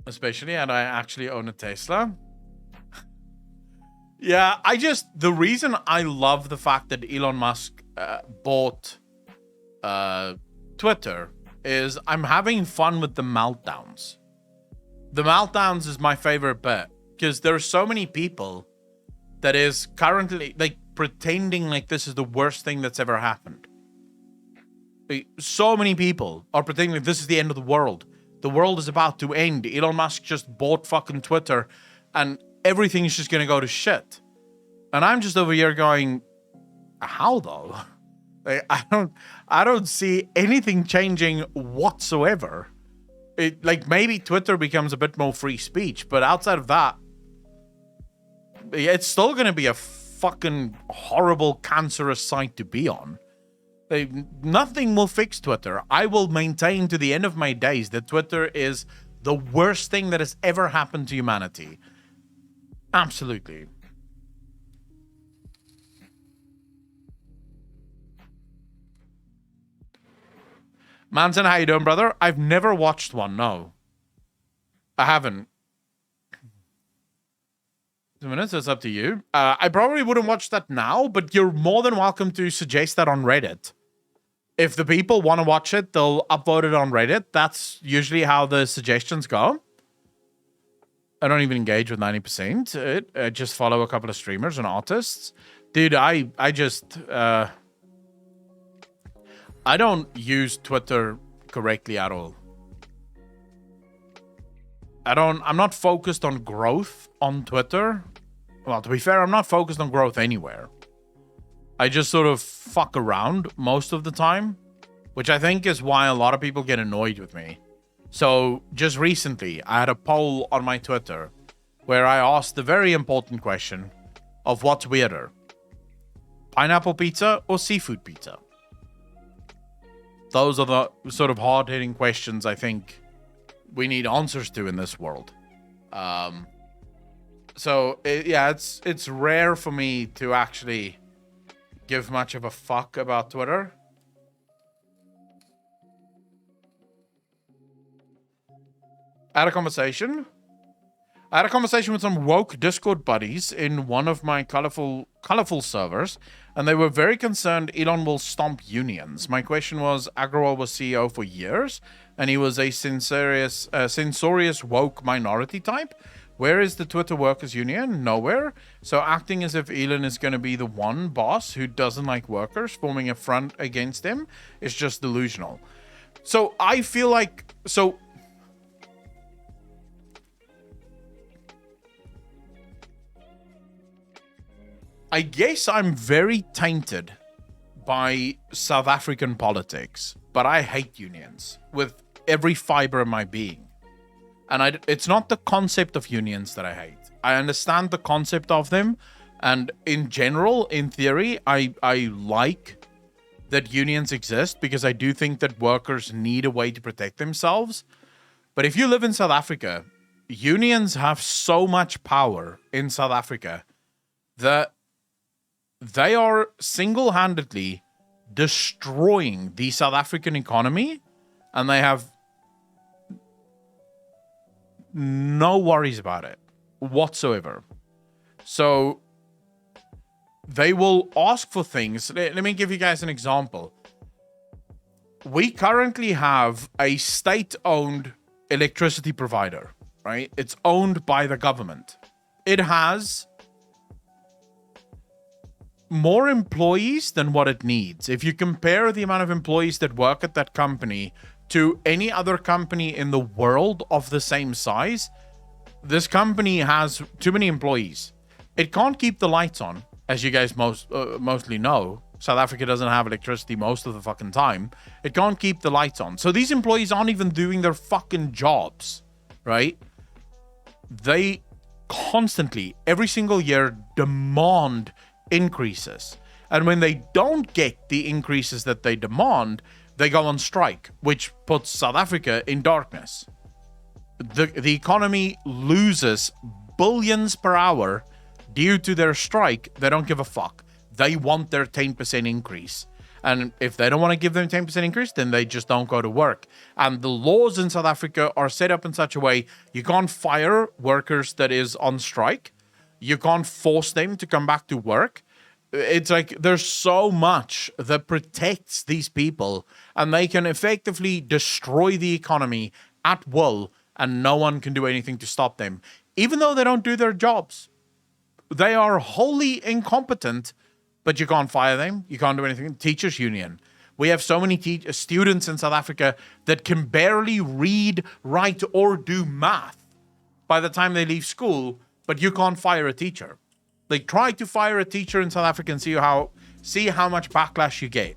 Especially, and I actually own a Tesla. Yeah, the reason I love the fact that Elon Musk bought Twitter is I'm having fun with the meltdowns. The meltdowns is my favorite bit because there are so many people that is currently like pretending like this is the worst thing that's ever happened. So many people are pretending like this is the end of the world. The world is about to end. Elon Musk just bought fucking Twitter and everything is just going to go to shit. And I'm just over here going, how though? Like, I don't see anything changing whatsoever. like maybe Twitter becomes a bit more free speech, but outside of that, it's still going to be a fucking horrible, cancerous site to be on. Nothing will fix Twitter. I will maintain to the end of my days that Twitter is the worst thing that has ever happened to humanity. Absolutely. Manson, how you doing, brother? I've never watched one, no. I haven't. 2 minutes, it's up to you. I probably wouldn't watch that now, but you're more than welcome to suggest that on Reddit. If the people want to watch it, they'll upload it on Reddit. That's usually how the suggestions go. I don't even engage with 90%. I just follow a couple of streamers and artists. Dude, I just... I don't use Twitter correctly at all. I'm not focused on growth on Twitter. Well, to be fair, I'm not focused on growth anywhere. I just sort of fuck around most of the time, which I think is why a lot of people get annoyed with me. So just recently, I had a poll on my Twitter where I asked the very important question of what's weirder, pineapple pizza or seafood pizza? Those are the sort of hard-hitting questions I think we need answers to in this world. It's rare for me to actually give much of a fuck about Twitter. I had a conversation with some woke Discord buddies in one of my colorful servers, and they were very concerned Elon will stomp unions. My question was, Agrawal was CEO for years, and he was a censorious woke minority type. Where is the Twitter Workers Union? Nowhere. So acting as if Elon is going to be the one boss who doesn't like workers, forming a front against him, is just delusional. So I feel like... I guess I'm very tainted by South African politics, but I hate unions with every fiber of my being. And it's not the concept of unions that I hate. I understand the concept of them, and in general, in theory, I like that unions exist because I do think that workers need a way to protect themselves. But if you live in South Africa, unions have so much power in South Africa that they are single-handedly destroying the South African economy, and they have no worries about it whatsoever. So they will ask for things. Let me give you guys an example. We currently have a state-owned electricity provider, right? It's owned by the government. It has more employees than what it needs. If you compare the amount of employees that work at that company to any other company in the world of the same size, this company has too many employees. It can't keep the lights on, as you guys mostly know. South Africa doesn't have electricity most of the fucking time. It can't keep the lights on. So these employees aren't even doing their fucking jobs, right? They constantly, every single year, demand increases. And when they don't get the increases that they demand, they go on strike, which puts South Africa in darkness. The economy loses billions per hour due to their strike. They don't give a fuck. They want their 10% increase. And if they don't want to give them 10% increase, then they just don't go to work. And the laws in South Africa are set up in such a way you can't fire workers that is on strike. You can't force them to come back to work. It's like there's so much that protects these people, and they can effectively destroy the economy at will, and no one can do anything to stop them. Even though they don't do their jobs. They are wholly incompetent, but you can't fire them. You can't do anything. Teachers union. We have so many students in South Africa that can barely read, write, or do math by the time they leave school, but you can't fire a teacher. Like, try to fire a teacher in South Africa and see how much backlash you get.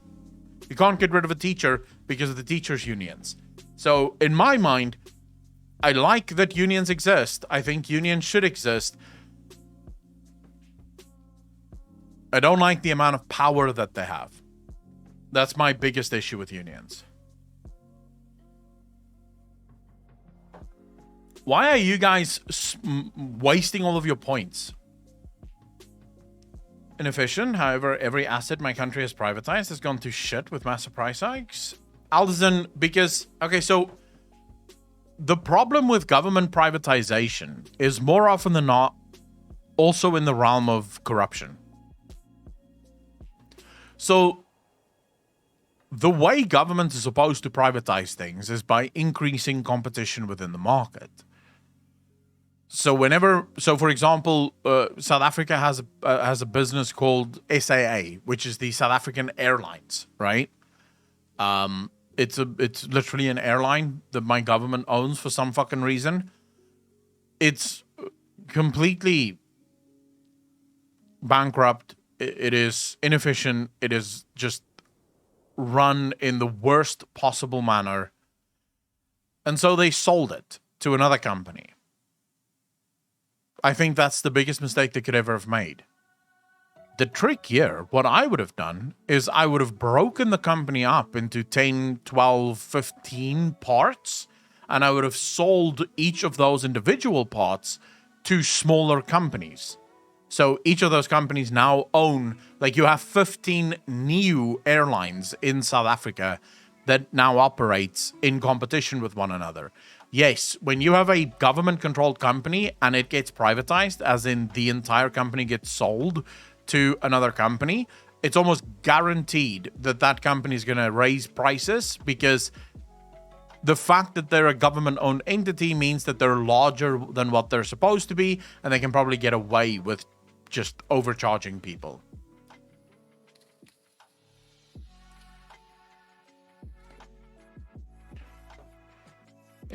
You can't get rid of a teacher because of the teachers' unions. So in my mind, I like that unions exist. I think unions should exist. I don't like the amount of power that they have. That's my biggest issue with unions. Why are you guys wasting all of your points? Inefficient. However, every asset my country has privatized has gone to shit with massive price hikes. Alderson, because... Okay, so... The problem with government privatization is more often than not also in the realm of corruption. So... The way government is supposed to privatize things is by increasing competition within the market. So for example, South Africa has a business called SAA, which is the South African Airlines, right? It's literally an airline that my government owns for some fucking reason. It's completely bankrupt. It is inefficient. It is just run in the worst possible manner. And so they sold it to another company. I think that's the biggest mistake they could ever have made. The trick here, what I would have done, is I would have broken the company up into 10, 12, 15 parts, and I would have sold each of those individual parts to smaller companies. So each of those companies now own, like you have 15 new airlines in South Africa that now operates in competition with one another. Yes, when you have a government-controlled company and it gets privatized, as in the entire company gets sold to another company, it's almost guaranteed that that company is going to raise prices, because the fact that they're a government-owned entity means that they're larger than what they're supposed to be, and they can probably get away with just overcharging people.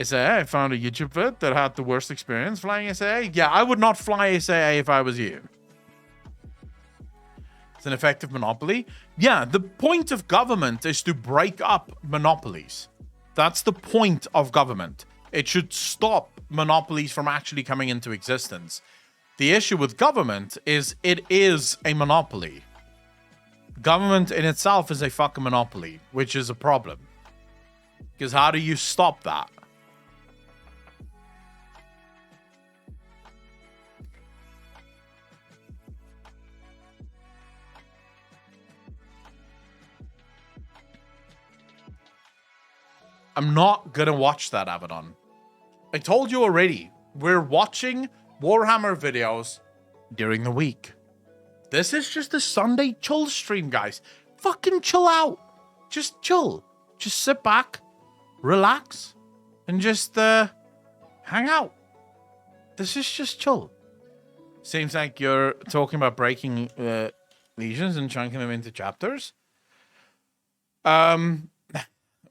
SAA, I found a YouTube vid that had the worst experience flying SAA. Yeah, I would not fly SAA if I was you. It's an effective monopoly. Yeah, the point of government is to break up monopolies. That's the point of government. It should stop monopolies from actually coming into existence. The issue with government is it is a monopoly. Government in itself is a fucking monopoly, which is a problem. Because how do you stop that? I'm not gonna watch that, Abaddon. I told you already, we're watching Warhammer videos during the week. This is just a Sunday chill stream, guys. Fucking chill out. Just chill. Just sit back, relax, and just hang out. This is just chill. Seems like you're talking about breaking legions and chunking them into chapters.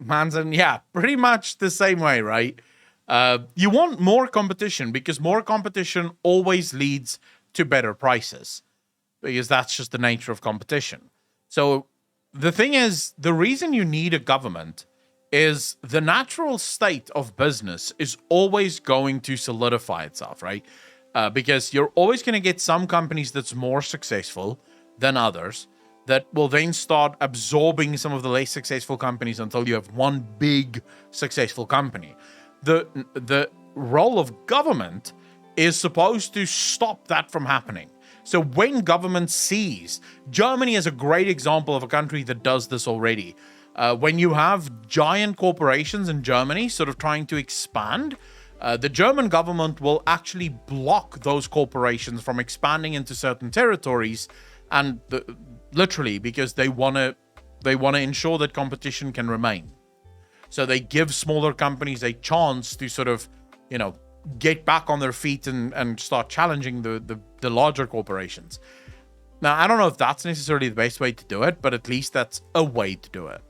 Manson, yeah, pretty much the same way, right? You want more competition, because more competition always leads to better prices, because that's just the nature of competition. So the thing is, the reason you need a government is the natural state of business is always going to solidify itself, right? Because you're always going to get some companies that's more successful than others, that will then start absorbing some of the less successful companies until you have one big successful company. The role of government is supposed to stop that from happening. So when government sees, Germany is a great example of a country that does this already. When you have giant corporations in Germany sort of trying to expand, the German government will actually block those corporations from expanding into certain territories, and literally because they want to ensure that competition can remain. So they give smaller companies a chance to sort of, get back on their feet and start challenging the larger corporations. Now, I don't know if that's necessarily the best way to do it, but at least that's a way to do it.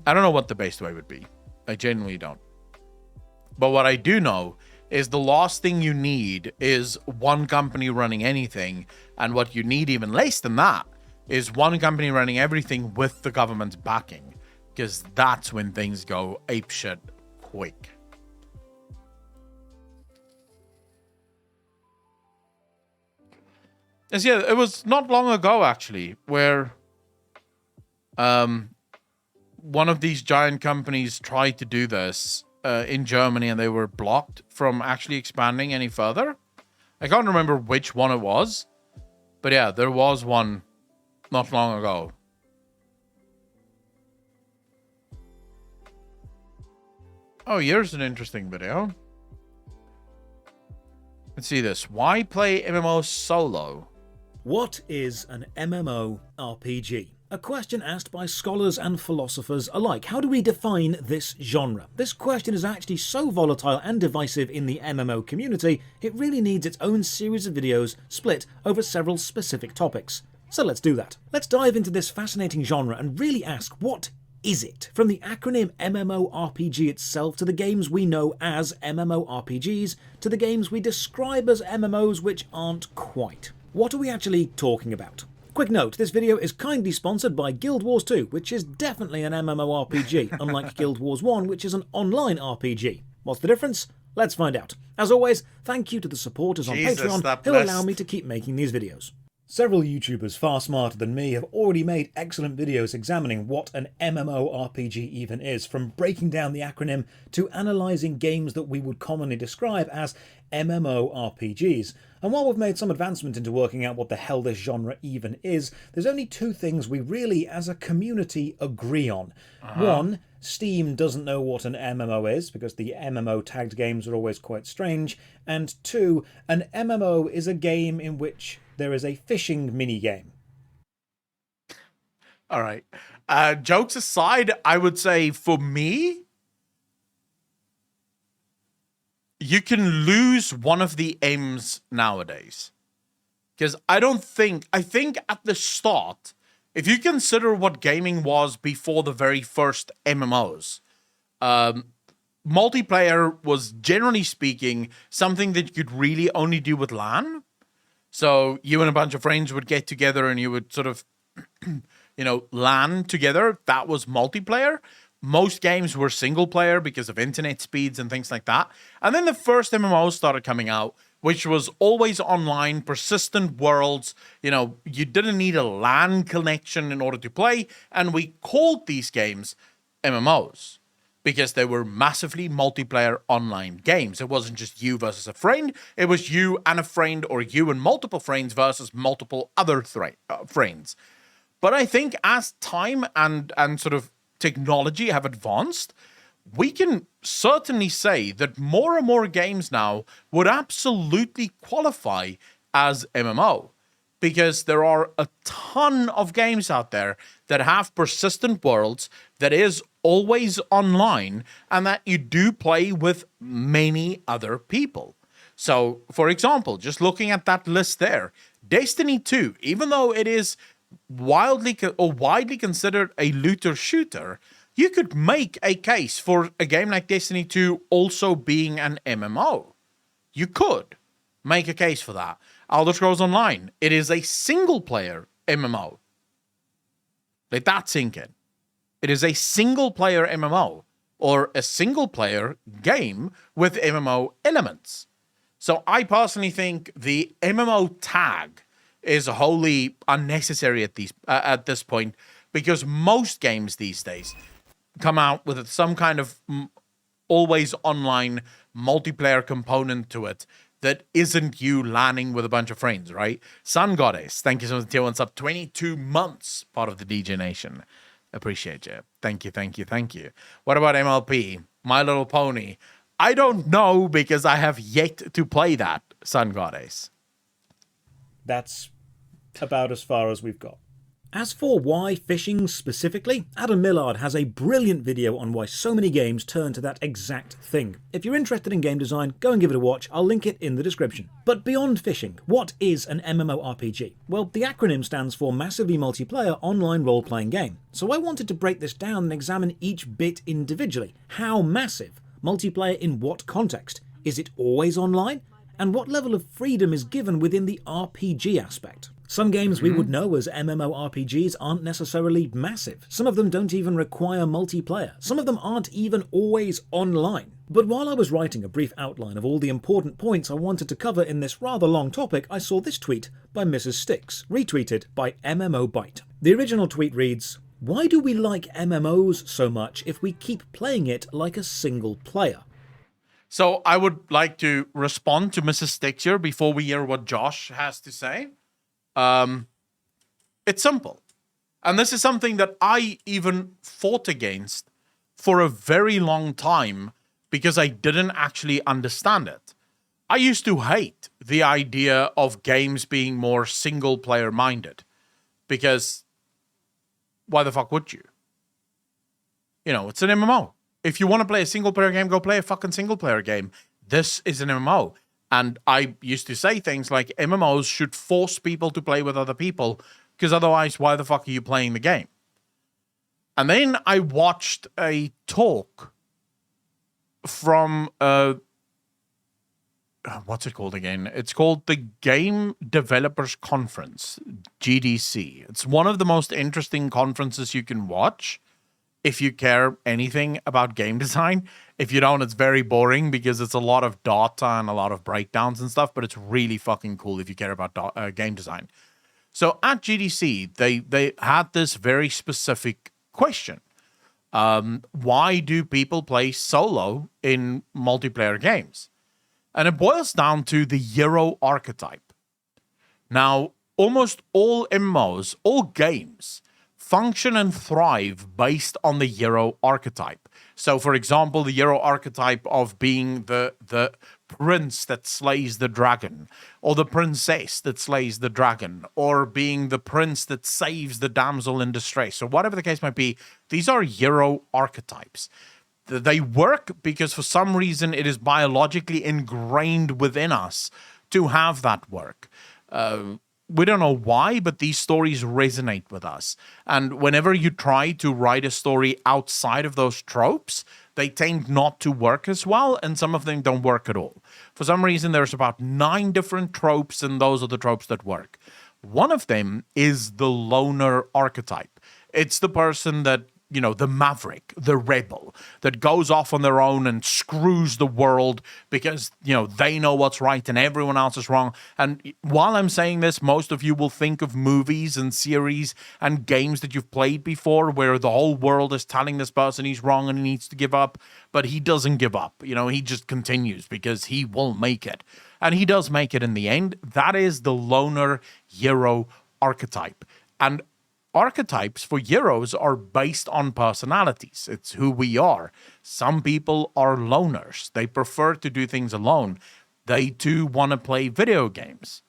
I don't know what the best way would be. I genuinely don't. But what I do know is the last thing you need is one company running anything, and what you need even less than that is one company running everything with the government's backing. because that's when things go apeshit quick. As yeah, it was not long ago actually where one of these giant companies tried to do this in Germany, and they were blocked from actually expanding any further. I can't remember which one it was, but yeah, there was one not long ago. Oh, here's an interesting video. Let's see this. Why play MMO solo? What is an MMORPG? A question asked by scholars and philosophers alike. How do we define this genre? This question is actually so volatile and divisive in the MMO community, it really needs its own series of videos split over several specific topics. So let's do that. Let's dive into this fascinating genre and really ask, what is it? From the acronym MMORPG itself, to the games we know as MMORPGs, to the games we describe as MMOs which aren't quite. What are we actually talking about? Quick note, this video is kindly sponsored by Guild Wars 2, which is definitely an MMORPG, unlike Guild Wars 1, which is an online RPG. What's the difference? Let's find out. As always, thank you to the supporters on Patreon who allow me to keep making these videos. Several YouTubers far smarter than me have already made excellent videos examining what an MMORPG even is, from breaking down the acronym to analysing games that we would commonly describe as MMORPGs. And while we've made some advancement into working out what the hell this genre even is, there's only two things we really, as a community, agree on. One, Steam doesn't know what an MMO is, because the MMO tagged games are always quite strange. And two, an MMO is a game in which there is a fishing minigame. All right. Jokes aside, I would say for me, you can lose one of the M's nowadays. Because I think at the start, if you consider what gaming was before the very first MMOs, multiplayer was, generally speaking, something that you could really only do with LAN. So you and a bunch of friends would get together and you would sort of, LAN together. That was multiplayer. Most games were single player because of internet speeds and things like that. And then the first MMOs started coming out, which was always online, persistent worlds. You didn't need a LAN connection in order to play. And we called these games MMOs because they were massively multiplayer online games. It wasn't just you versus a friend. It was you and a friend, or you and multiple friends versus multiple other friends. But I think as time and sort of technology have advanced, we can certainly say that more and more games now would absolutely qualify as MMO, because there are a ton of games out there that have persistent worlds, that is always online, and that you do play with many other people. So, for example, just looking at that list there, Destiny 2, even though it is widely considered a looter shooter, you could make a case for a game like Destiny 2 also being an MMO. You could make a case for that. Elder Scrolls Online, it is a single player MMO. Let that sink in. It is a single player MMO, or a single player game with MMO elements. So I personally think the MMO tag is wholly unnecessary at this point, because most games these days come out with some kind of always online multiplayer component to it that isn't you LANing with a bunch of friends, right? Sun Goddess, thank you so much for tier 1 sub, 22 months, part of the DJ Nation. Appreciate you. Thank you. What about MLP? My Little Pony? I don't know, because I have yet to play that, Sun Goddess. That's about as far as we've got. As for why fishing specifically, Adam Millard has a brilliant video on why so many games turn to that exact thing. If you're interested in game design, go and give it a watch. I'll link it in the description. But beyond fishing, what is an MMORPG? Well, the acronym stands for Massively Multiplayer Online Role-Playing Game. So I wanted to break this down and examine each bit individually. How massive? Multiplayer in what context? Is it always online? And what level of freedom is given within the RPG aspect? Some games we would know as MMORPGs aren't necessarily massive. Some of them don't even require multiplayer. Some of them aren't even always online. But while I was writing a brief outline of all the important points I wanted to cover in this rather long topic, I saw this tweet by Mrs. Sticks, retweeted by MMOByte. The original tweet reads, "Why do we like MMOs so much if we keep playing it like a single player?" So I would like to respond to Mrs. Sticks here before we hear what Josh has to say. It's simple. And this is something that I even fought against for a very long time because I didn't actually understand it. I used to hate the idea of games being more single player minded because why the fuck would you? You know, it's an MMO. If you want to play a single player game, go play a fucking single player game. This is an MMO. And I used to say things like MMOs should force people to play with other people because otherwise, why the fuck are you playing the game? And then I watched a talk from, what's it called again? It's called the Game Developers Conference, GDC. It's one of the most interesting conferences you can watch if you care anything about game design. If you don't, it's very boring because it's a lot of data and a lot of breakdowns and stuff, but it's really fucking cool if you care about game design. So at GDC, they had this very specific question. Why do people play solo in multiplayer games? And it boils down to the hero archetype. Now, almost all MMOs, all games, function and thrive based on the hero archetype. So, for example, the hero archetype of being the prince that slays the dragon, or the princess that slays the dragon, or being the prince that saves the damsel in distress, or whatever the case might be, these are hero archetypes. They work because for some reason it is biologically ingrained within us to have that work. We don't know why, but these stories resonate with us. And whenever you try to write a story outside of those tropes, they tend not to work as well, and some of them don't work at all. For some reason, there's about 9 different tropes, and those are the tropes that work. One of them is the loner archetype. It's the person that, you know, the maverick, the rebel, that goes off on their own and screws the world because, you know, they know what's right and everyone else is wrong. And while I'm saying this, most of you will think of movies and series and games that you've played before where the whole world is telling this person he's wrong and he needs to give up, but he doesn't give up. You know, he just continues because he will make it. And he does make it in the end. That is the loner hero archetype. And archetypes for heroes are based on personalities. It's who we are. Some people are loners. They prefer to do things alone. They too want to play video games,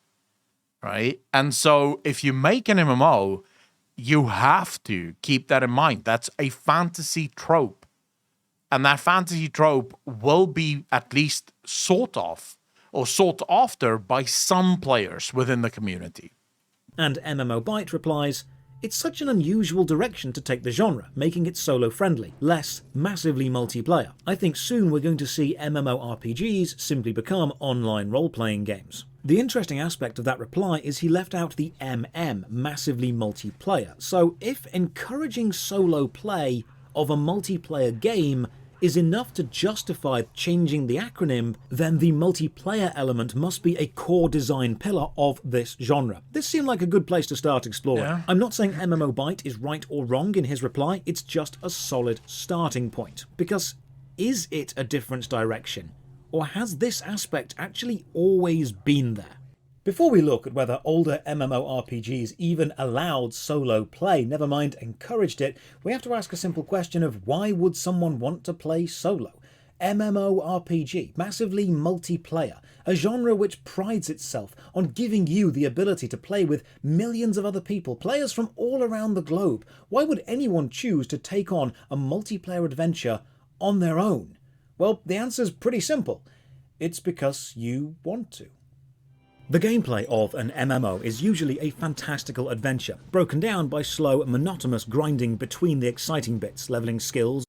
right? And so if you make an MMO, you have to keep that in mind. That's a fantasy trope. And that fantasy trope will be at least sought of or sought after by some players within the community. And MMOByte replies, "It's such an unusual direction to take the genre, making it solo-friendly, less massively multiplayer. I think soon we're going to see MMORPGs simply become online role-playing games." The interesting aspect of that reply is he left out the MM, massively multiplayer. So if encouraging solo play of a multiplayer game is enough to justify changing the acronym, then the multiplayer element must be a core design pillar of this genre. This seemed like a good place to start exploring. Yeah. I'm not saying MMOByte is right or wrong in his reply, it's just a solid starting point. Because is it a different direction? Or has this aspect actually always been there? Before we look at whether older MMORPGs even allowed solo play, never mind encouraged it, we have to ask a simple question of why would someone want to play solo? MMORPG, massively multiplayer, a genre which prides itself on giving you the ability to play with millions of other people, players from all around the globe. Why would anyone choose to take on a multiplayer adventure on their own? Well, the answer's pretty simple. It's because you want to. The gameplay of an MMO is usually a fantastical adventure, broken down by slow, monotonous grinding between the exciting bits, leveling skills.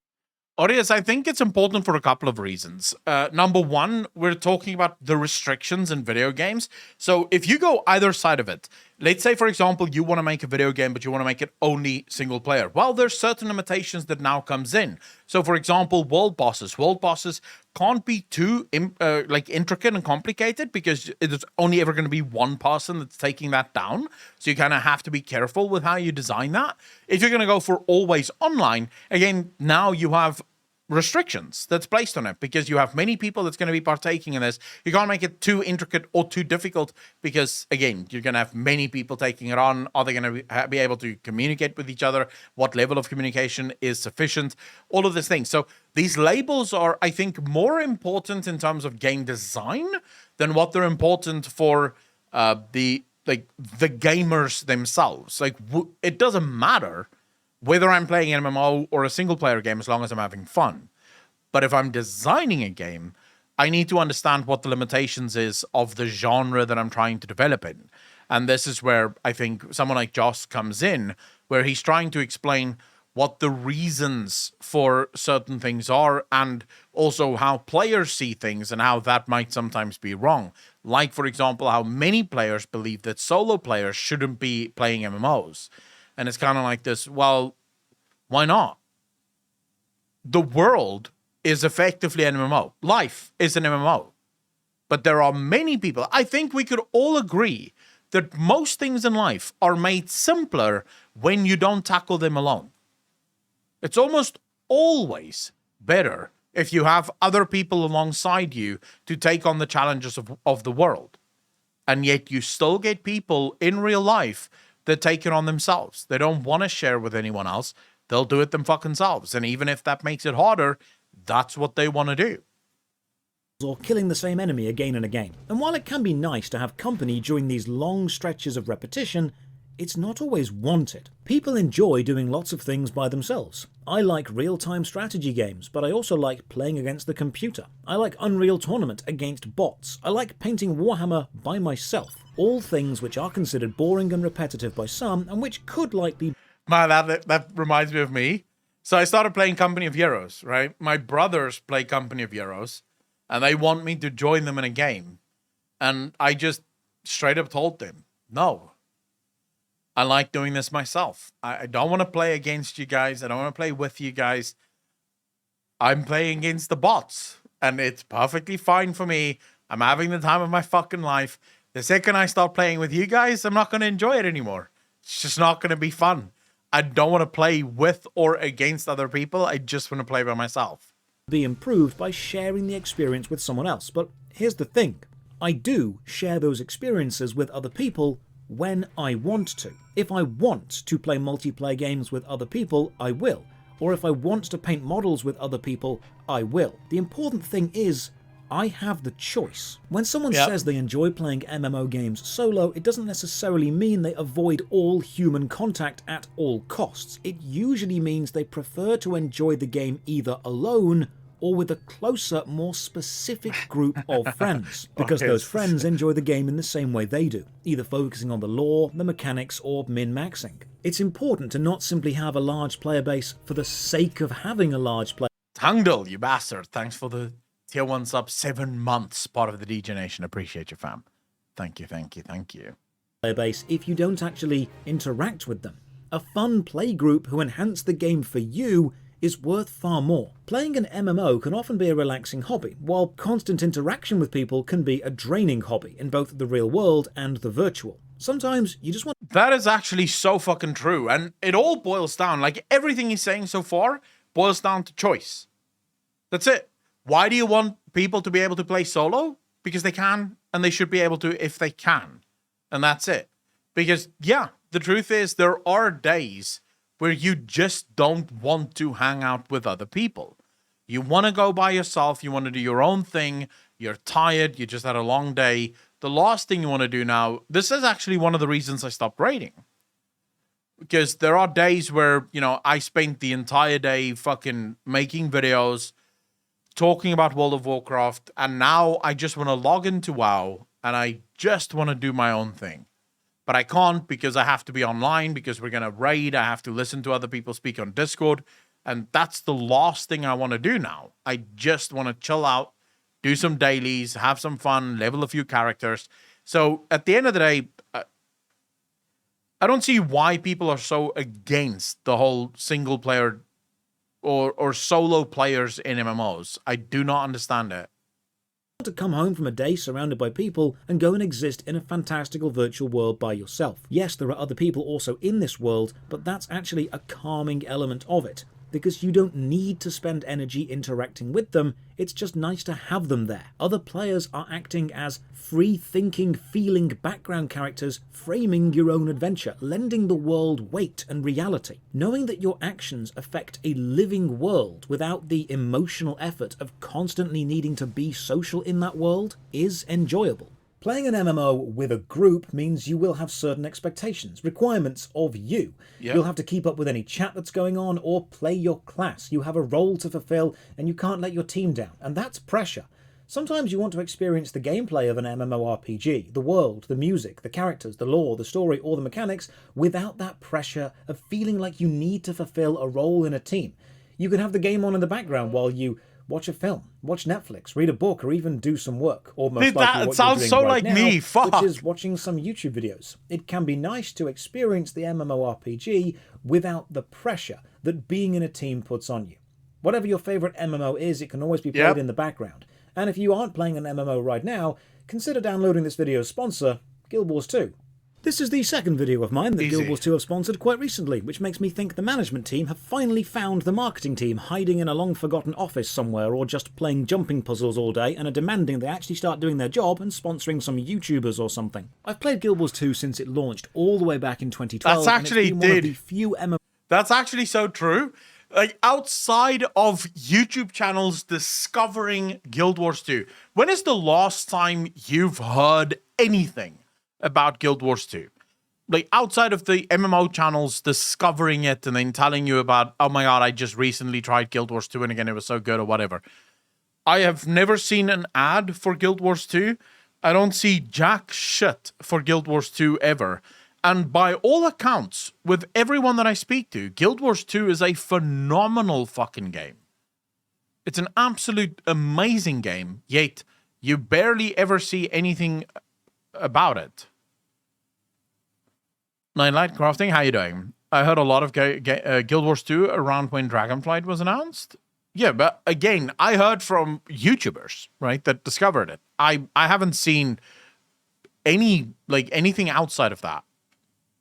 Audience, I think it's important for a couple of reasons. Number one, we're talking about the restrictions in video games. So if you go either side of it, let's say, for example, you want to make a video game, but you want to make it only single player. Well, there's certain limitations that now comes in. So, for example, world bosses. World bosses can't be too intricate and complicated because it's only ever going to be one person that's taking that down. So you kind of have to be careful with how you design that. If you're going to go for always online, again, now you have restrictions that's placed on it because you have many people that's going to be partaking in this. You can't make it too intricate or too difficult because, again, you're going to have many people taking it on. Are they going to be able to communicate with each other? What level of communication is sufficient? All of these things. So these labels are, I think, more important in terms of game design than what they're important for the gamers themselves. Like, it doesn't matter whether I'm playing an MMO or a single-player game, as long as I'm having fun. But if I'm designing a game, I need to understand what the limitations is of the genre that I'm trying to develop in. And this is where I think someone like Joss comes in, where he's trying to explain what the reasons for certain things are, and also how players see things and how that might sometimes be wrong. Like, for example, how many players believe that solo players shouldn't be playing MMOs. And it's kind of like this, well, why not? The world is effectively an MMO. Life is an MMO. But there are many people, I think we could all agree that most things in life are made simpler when you don't tackle them alone. It's almost always better if you have other people alongside you to take on the challenges of the world. And yet you still get people in real life that take it on themselves. They don't want to share with anyone else. They'll do it them fucking selves. And even if that makes it harder, that's what they want to do. Or killing the same enemy again and again. And while it can be nice to have company during these long stretches of repetition, it's not always wanted. People enjoy doing lots of things by themselves. I like real-time strategy games, but I also like playing against the computer. I like Unreal Tournament against bots. I like painting Warhammer by myself. All things which are considered boring and repetitive by some, and which could likely... Man, that reminds me of me. So I started playing Company of Heroes, right? My brothers play Company of Heroes, and they want me to join them in a game. And I just straight up told them, no. I like doing this myself. I don't want to play against you guys. I don't want to play with you guys. I'm playing against the bots, and it's perfectly fine for me. I'm having the time of my fucking life. The second I start playing with you guys, I'm not going to enjoy it anymore. It's just not going to be fun. I don't want to play with or against other people. I just want to play by myself. Be improved by sharing the experience with someone else. But here's the thing. I do share those experiences with other people when I want to. If I want to play multiplayer games with other people, I will. Or if I want to paint models with other people, I will. The important thing is, I have the choice. When someone says they enjoy playing MMO games solo, it doesn't necessarily mean they avoid all human contact at all costs. It usually means they prefer to enjoy the game either alone or with a closer, more specific group of friends, because those friends enjoy the game in the same way they do, either focusing on the lore, the mechanics, or min-maxing. It's important to not simply have a large player base for the sake of having a large player. Tangdal, you bastard. Thanks for the tier 1 sub, 7 months, part of the DJ Nation. Appreciate you, fam. Thank you, thank you, thank you. Player base if you don't actually interact with them. A fun play group who enhance the game for you is worth far more. Playing an MMO can often be a relaxing hobby, while constant interaction with people can be a draining hobby in both the real world and the virtual. Sometimes you just want... That is actually so fucking true, and it all boils down, like everything he's saying so far, boils down to choice. That's it. Why do you want people to be able to play solo? Because they can, and they should be able to if they can. And that's it. Because, yeah, the truth is there are days where you just don't want to hang out with other people. You want to go by yourself. You want to do your own thing. You're tired. You just had a long day. The last thing you want to do now, this is actually one of the reasons I stopped raiding. Because there are days where, you know, I spent the entire day fucking making videos, talking about World of Warcraft, and now I just want to log into WoW, and I just want to do my own thing. But I can't because I have to be online, because we're going to raid. I have to listen to other people speak on Discord. And that's the last thing I want to do now. I just want to chill out, do some dailies, have some fun, level a few characters. So at the end of the day, I don't see why people are so against the whole single player or solo players in MMOs. I do not understand it. To come home from a day surrounded by people and go and exist in a fantastical virtual world by yourself. Yes, there are other people also in this world, but that's actually a calming element of it, because you don't need to spend energy interacting with them, it's just nice to have them there. Other players are acting as free-thinking, feeling background characters, framing your own adventure, lending the world weight and reality. Knowing that your actions affect a living world without the emotional effort of constantly needing to be social in that world is enjoyable. Playing an MMO with a group means you will have certain expectations, requirements of you. Yep. You'll have to keep up with any chat that's going on or play your class. You have a role to fulfill and you can't let your team down. And that's pressure. Sometimes you want to experience the gameplay of an MMORPG, the world, the music, the characters, the lore, the story, or the mechanics, without that pressure of feeling like you need to fulfill a role in a team. You can have the game on in the background while you watch a film, watch Netflix, read a book, or even do some work. Or most likely what sounds you're doing so right like now, me. Fuck. Which is watching some YouTube videos. It can be nice to experience the MMORPG without the pressure that being in a team puts on you. Whatever your favourite MMO is, it can always be played in the background. And if you aren't playing an MMO right now, consider downloading this video's sponsor, Guild Wars 2. This is the second video of mine that Guild Wars 2 have sponsored quite recently, which makes me think the management team have finally found the marketing team hiding in a long-forgotten office somewhere or just playing jumping puzzles all day and are demanding they actually start doing their job and sponsoring some YouTubers or something. I've played Guild Wars 2 since it launched all the way back in 2012. That's actually, and it's been one of the few That's actually so true. Like, outside of YouTube channels discovering Guild Wars 2, when is the last time you've heard anything about Guild Wars 2? Like, outside of the MMO channels discovering it and then telling you about, oh my god, I just recently tried Guild Wars 2 and again it was so good or whatever. I have never seen an ad for Guild Wars 2. I don't see jack shit for Guild Wars 2 ever. And by all accounts, with everyone that I speak to, Guild Wars 2 is a phenomenal fucking game. It's an absolute amazing game, yet you barely ever see anything about it. Nightlight Crafting, how you doing? I heard a lot of Guild Wars 2 around when Dragonflight was announced. Yeah, but again, I heard from YouTubers, right, that discovered it. I haven't seen anything outside of that.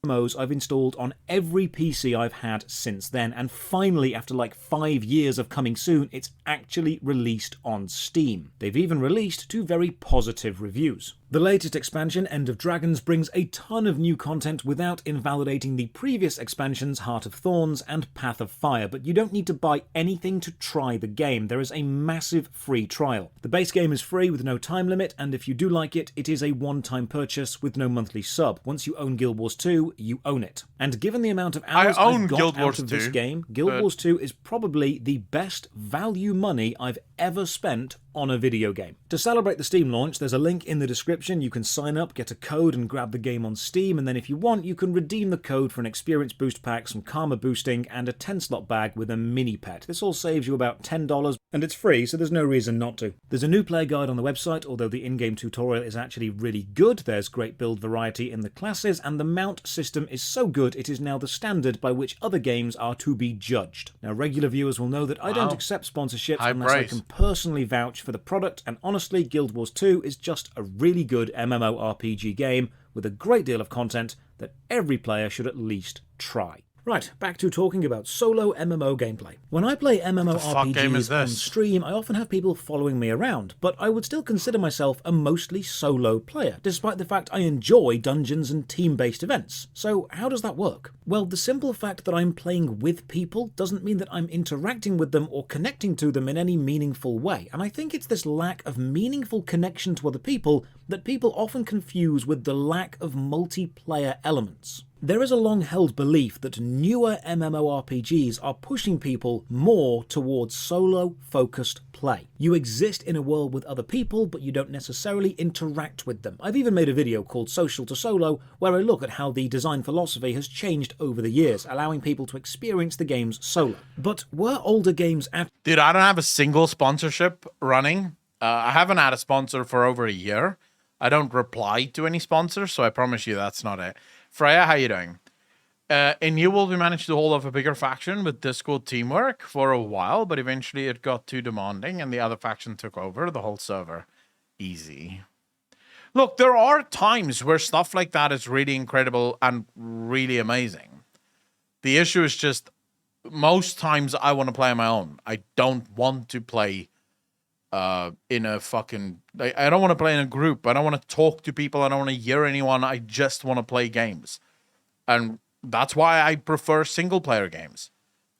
MMOs I've installed on every PC I've had since then, and finally, after like 5 years of coming soon, it's actually released on Steam. They've even released 2 very positive reviews. The latest expansion, End of Dragons, brings a ton of new content without invalidating the previous expansions Heart of Thorns and Path of Fire, but you don't need to buy anything to try the game. There is a massive free trial. The base game is free with no time limit, and if you do like it, it is a one-time purchase with no monthly sub. Once you own Guild Wars 2, you own it. And given the amount of hours I've got out of this game, Guild Wars 2 is probably the best value money I've ever spent on a video game. To celebrate the Steam launch, there's a link in the description. You can sign up, get a code, and grab the game on Steam, and then if you want, you can redeem the code for an experience boost pack, some karma boosting, and a 10-slot bag with a mini pet. This all saves you about $10, and it's free, so there's no reason not to. There's a new player guide on the website, although the in-game tutorial is actually really good. There's great build variety in the classes, and the mount system is so good it is now the standard by which other games are to be judged. Now, regular viewers will know that I don't accept sponsorships unless I can personally vouch for the product, and honestly, Guild Wars 2 is just a really good MMORPG game with a great deal of content that every player should at least try. Right, back to talking about solo MMO gameplay. When I play MMORPGs on stream, I often have people following me around, but I would still consider myself a mostly solo player, despite the fact I enjoy dungeons and team-based events. So how does that work? Well, the simple fact that I'm playing with people doesn't mean that I'm interacting with them or connecting to them in any meaningful way, and I think it's this lack of meaningful connection to other people that people often confuse with the lack of multiplayer elements. There is a long-held belief that newer MMORPGs are pushing people more towards solo-focused play. You exist in a world with other people, but you don't necessarily interact with them. I've even made a video called Social to Solo, where I look at how the design philosophy has changed over the years, allowing people to experience the games solo. But were older games... Dude, I don't have a single sponsorship running. I haven't had a sponsor for over a year. I don't reply to any sponsors, so I promise you that's not it. Freya, how you doing? In New World, we managed to hold off a bigger faction with Discord teamwork for a while, but eventually it got too demanding and the other faction took over the whole server. Easy. Look, there are times where stuff like that is really incredible and really amazing. The issue is just, most times I want to play on my own. I don't want to play in a fucking... I don't want to play in a group. I don't want to talk to people. I don't want to hear anyone. I just want to play games. And that's why I prefer single-player games.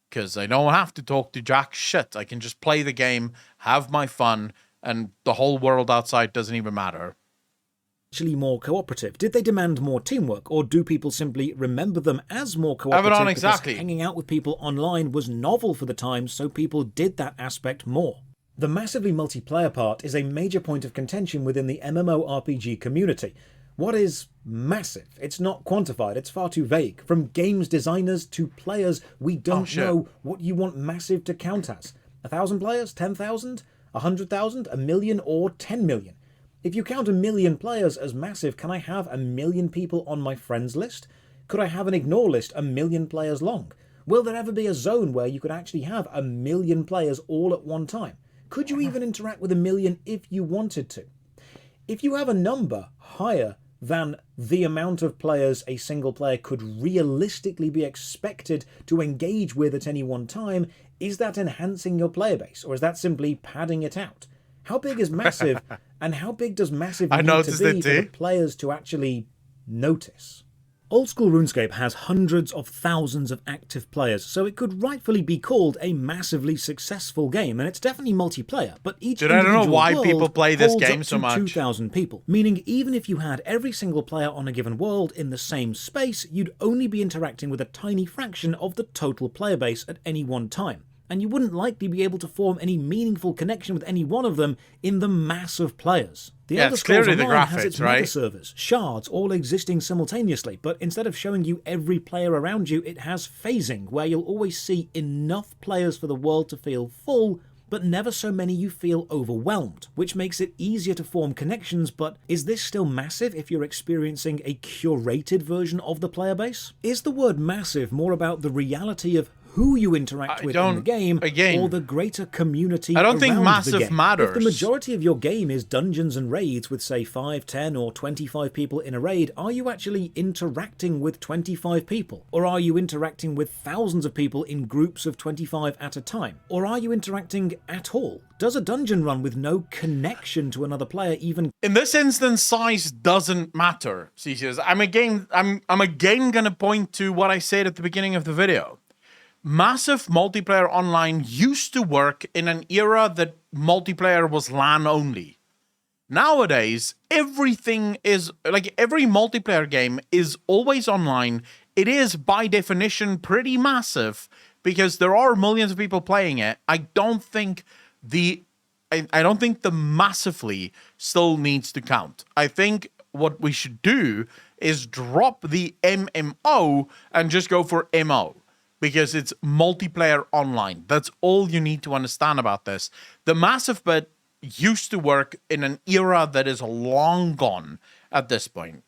Because I don't have to talk to jack shit. I can just play the game, have my fun, and the whole world outside doesn't even matter. Actually more cooperative? Did they demand more teamwork, or do people simply remember them as more cooperative exactly. because hanging out with people online was novel for the time, so people did that aspect more? The massively multiplayer part is a major point of contention within the MMORPG community. What is massive? It's not quantified, it's far too vague. From games designers to players, we don't know what you want massive to count as. 1,000 players? 10,000? 100,000? 1 million? Or 10 million? If you count 1 million players as massive, can I have 1 million people on my friends list? Could I have an ignore list 1 million players long? Will there ever be a zone where you could actually have 1 million players all at one time? Could you even interact with 1 million if you wanted to? If you have a number higher than the amount of players a single player could realistically be expected to engage with at any one time, is that enhancing your player base, or is that simply padding it out? How big is massive, and how big does massive need to be for the players to actually notice? Old School RuneScape has hundreds of thousands of active players, so it could rightfully be called a massively successful game, and it's definitely multiplayer, but each I don't know why world people play this holds game up so to much. 2,000 people, meaning even if you had every single player on a given world in the same space, you'd only be interacting with a tiny fraction of the total player base at any one time. And you wouldn't likely be able to form any meaningful connection with any one of them in the mass of players. The Elder Scrolls Online has its mega servers, shards, all existing simultaneously, but instead of showing you every player around you, it has phasing, where you'll always see enough players for the world to feel full, but never so many you feel overwhelmed, which makes it easier to form connections. But is this still massive if you're experiencing a curated version of the player base? Is the word massive more about the reality of who you interact with in the game, or the greater community around the game? I don't think massive matters. If the majority of your game is dungeons and raids with, say, 5, 10, or 25 people in a raid, are you actually interacting with 25 people? Or are you interacting with thousands of people in groups of 25 at a time? Or are you interacting at all? Does a dungeon run with no connection to another player even? In this instance, size doesn't matter, CCS. I'm again gonna point to what I said at the beginning of the video. Massive multiplayer online used to work in an era that multiplayer was LAN only. Nowadays, everything is, like, every multiplayer game is always online. It is, by definition, pretty massive because there are millions of people playing it. I don't think the massively still needs to count. I think what we should do is drop the MMO and just go for MO. Because it's multiplayer online. That's all you need to understand about this. The massive bit used to work in an era that is long gone at this point.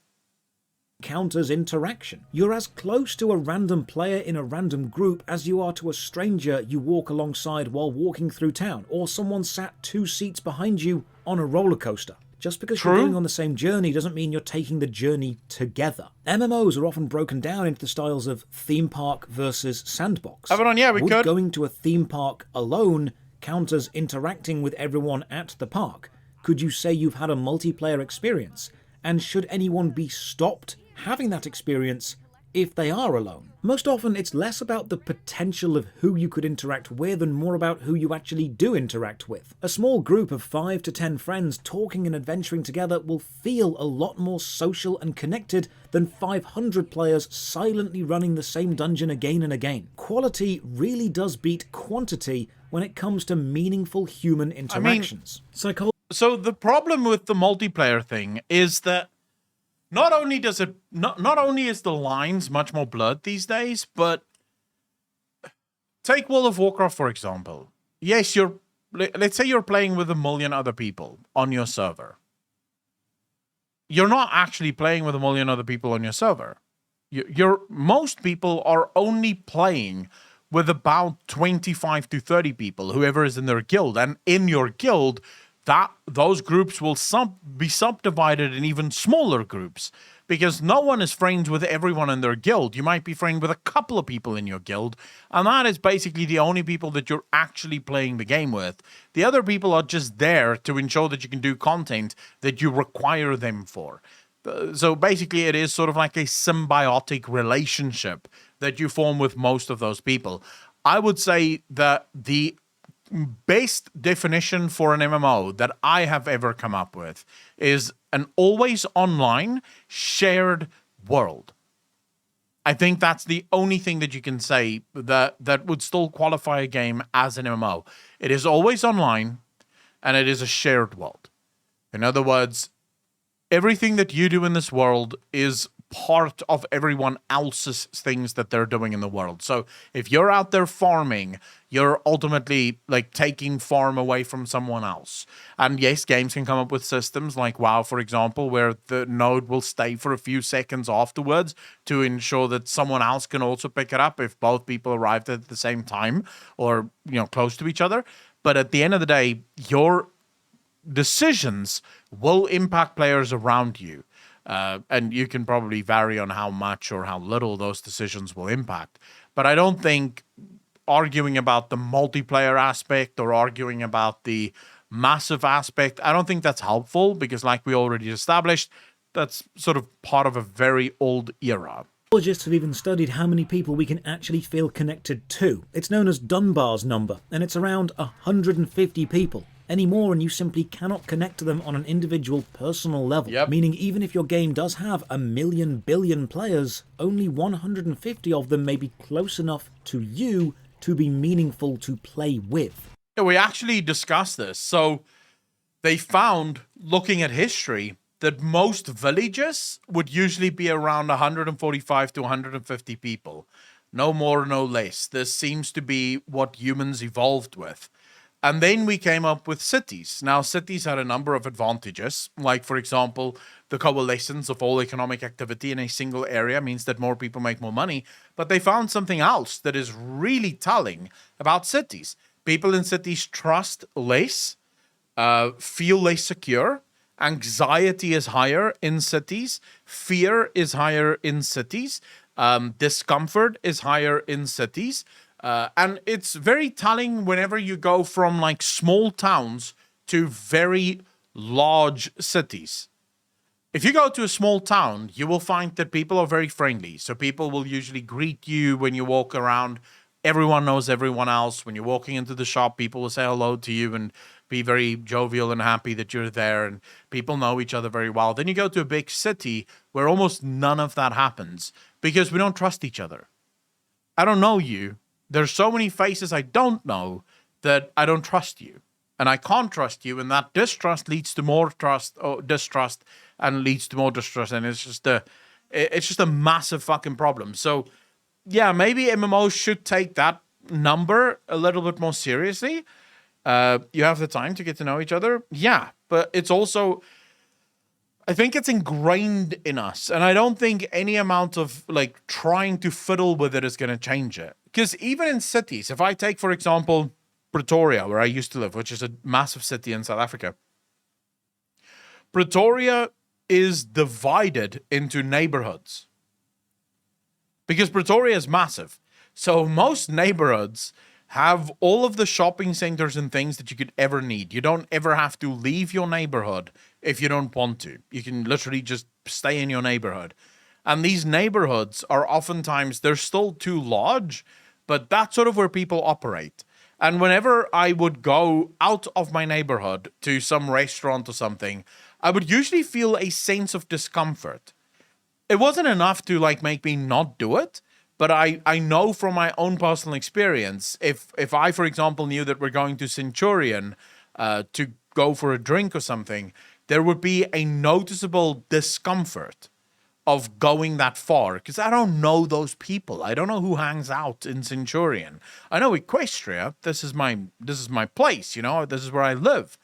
Counters interaction. You're as close to a random player in a random group as you are to a stranger you walk alongside while walking through town, or someone sat 2 seats behind you on a roller coaster. Just because you're going on the same journey doesn't mean you're taking the journey together. MMOs are often broken down into the styles of theme park versus sandbox. Would going to a theme park alone count as interacting with everyone at the park? Could you say you've had a multiplayer experience? And should anyone be stopped having that experience if they are alone? Most often, it's less about the potential of who you could interact with and more about who you actually do interact with. A small group of 5 to 10 friends talking and adventuring together will feel a lot more social and connected than 500 players silently running the same dungeon again and again. Quality really does beat quantity when it comes to meaningful human interactions. So the problem with the multiplayer thing is that not only is the lines much more blurred these days, but take World of Warcraft, for example. Yes, let's say you're playing with 1 million other people on your server. You're not actually playing with 1 million other people on your server. most people are only playing with about 25 to 30 people, whoever is in their guild. And in your guild, those groups will be subdivided in even smaller groups, because no one is friends with everyone in their guild. You might be friends with a couple of people in your guild, and that is basically the only people that you're actually playing the game with. The other people are just there to ensure that you can do content that you require them for. So basically, it is sort of like a symbiotic relationship that you form with most of those people. I would say that the best definition for an MMO that I have ever come up with is an always online shared world. I think that's the only thing that you can say that would still qualify a game as an MMO. It is always online, and it is a shared world. In other words, everything that you do in this world is part of everyone else's things that they're doing in the world. So if you're out there farming, you're ultimately like taking farm away from someone else. And yes, games can come up with systems like WoW, for example, where the node will stay for a few seconds afterwards to ensure that someone else can also pick it up if both people arrived at the same time or, close to each other. But at the end of the day, your decisions will impact players around you. And you can probably vary on how much or how little those decisions will impact. But I don't think arguing about the multiplayer aspect or arguing about the massive aspect, I don't think that's helpful, because like we already established, that's sort of part of a very old era. Psychologists have even studied how many people we can actually feel connected to. It's known as Dunbar's number, and it's around 150 people. Any more and you simply cannot connect to them on an individual personal level. Yep. Meaning even if your game does have 1 billion players, only 150 of them may be close enough to you to be meaningful to play with. Yeah, we actually discussed this. So they found, looking at history, that most villages would usually be around 145 to 150 people. No more, no less. This seems to be what humans evolved with. And then we came up with cities. Now, cities had a number of advantages. Like, for example, the coalescence of all economic activity in a single area means that more people make more money. But they found something else that is really telling about cities. People in cities trust less, feel less secure. Anxiety is higher in cities. Fear is higher in cities. Discomfort is higher in cities. And it's very telling whenever you go from like small towns to very large cities. If you go to a small town, you will find that people are very friendly. So people will usually greet you when you walk around. Everyone knows everyone else. When you're walking into the shop, people will say hello to you and be very jovial and happy that you're there. And people know each other very well. Then you go to a big city where almost none of that happens because we don't trust each other. I don't know you. There's so many faces I don't know that I don't trust you. And I can't trust you. And that distrust leads to more distrust and leads to more distrust. And it's just a massive fucking problem. So, yeah, maybe MMOs should take that number a little bit more seriously. You have the time to get to know each other. Yeah, but it's also, I think it's ingrained in us. And I don't think any amount of like trying to fiddle with it is going to change it. Because even in cities, if I take, for example, Pretoria, where I used to live, which is a massive city in South Africa, Pretoria is divided into neighborhoods. Because Pretoria is massive. So most neighborhoods have all of the shopping centers and things that you could ever need. You don't ever have to leave your neighborhood if you don't want to. You can literally just stay in your neighborhood. And these neighborhoods are oftentimes, they're still too large, but that's sort of where people operate. And whenever I would go out of my neighborhood to some restaurant or something, I would usually feel a sense of discomfort. It wasn't enough to like make me not do it, but I know from my own personal experience, if I, for example, knew that we're going to Centurion to go for a drink or something, there would be a noticeable discomfort of going that far, because I don't know those people. I don't know who hangs out in Centurion. I know Equestria. This is my place, this is where I live.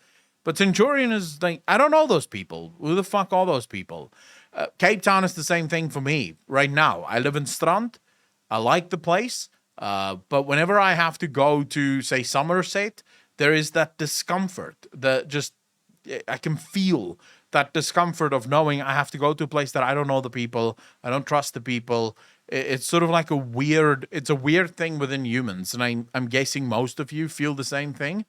But Centurion is like, I don't know those people. Who the fuck are those people? Cape Town is the same thing for me right now. I live in Strand. I like the place. But whenever I have to go to, say, Somerset, there is that discomfort. I can feel that discomfort of knowing I have to go to a place that I don't know the people. I don't trust the people. It's sort of like a weird thing within humans. And I'm guessing most of you feel the same thing.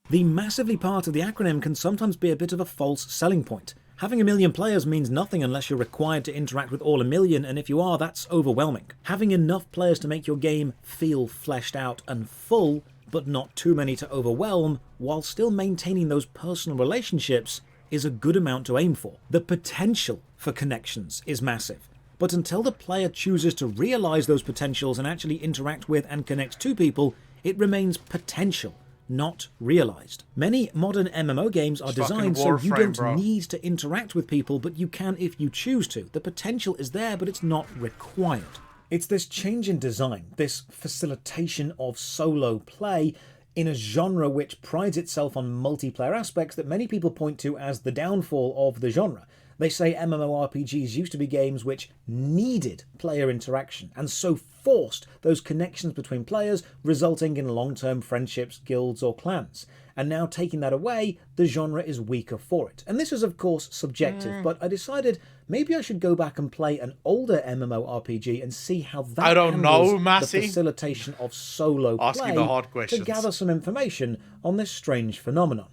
The massively part of the acronym can sometimes be a bit of a false selling point. Having 1 million players means nothing unless you're required to interact with all 1 million, and if you are, that's overwhelming. Having enough players to make your game feel fleshed out and full, but not too many to overwhelm, while still maintaining those personal relationships, is a good amount to aim for. The potential for connections is massive, but until the player chooses to realise those potentials and actually interact with and connect to people, it remains potential, not realised. Many modern MMO games are designed so you don't need to interact with people, but you can if you choose to. The potential is there, but it's not required. It's this change in design, this facilitation of solo play in a genre which prides itself on multiplayer aspects that many people point to as the downfall of the genre. They say MMORPGs used to be games which needed player interaction and so forced those connections between players, resulting in long-term friendships, guilds or clans. And now taking that away, the genre is weaker for it. And this is of course subjective, but I decided maybe I should go back and play an older MMORPG and see how that handles the facilitation of solo play to gather some information on this strange phenomenon.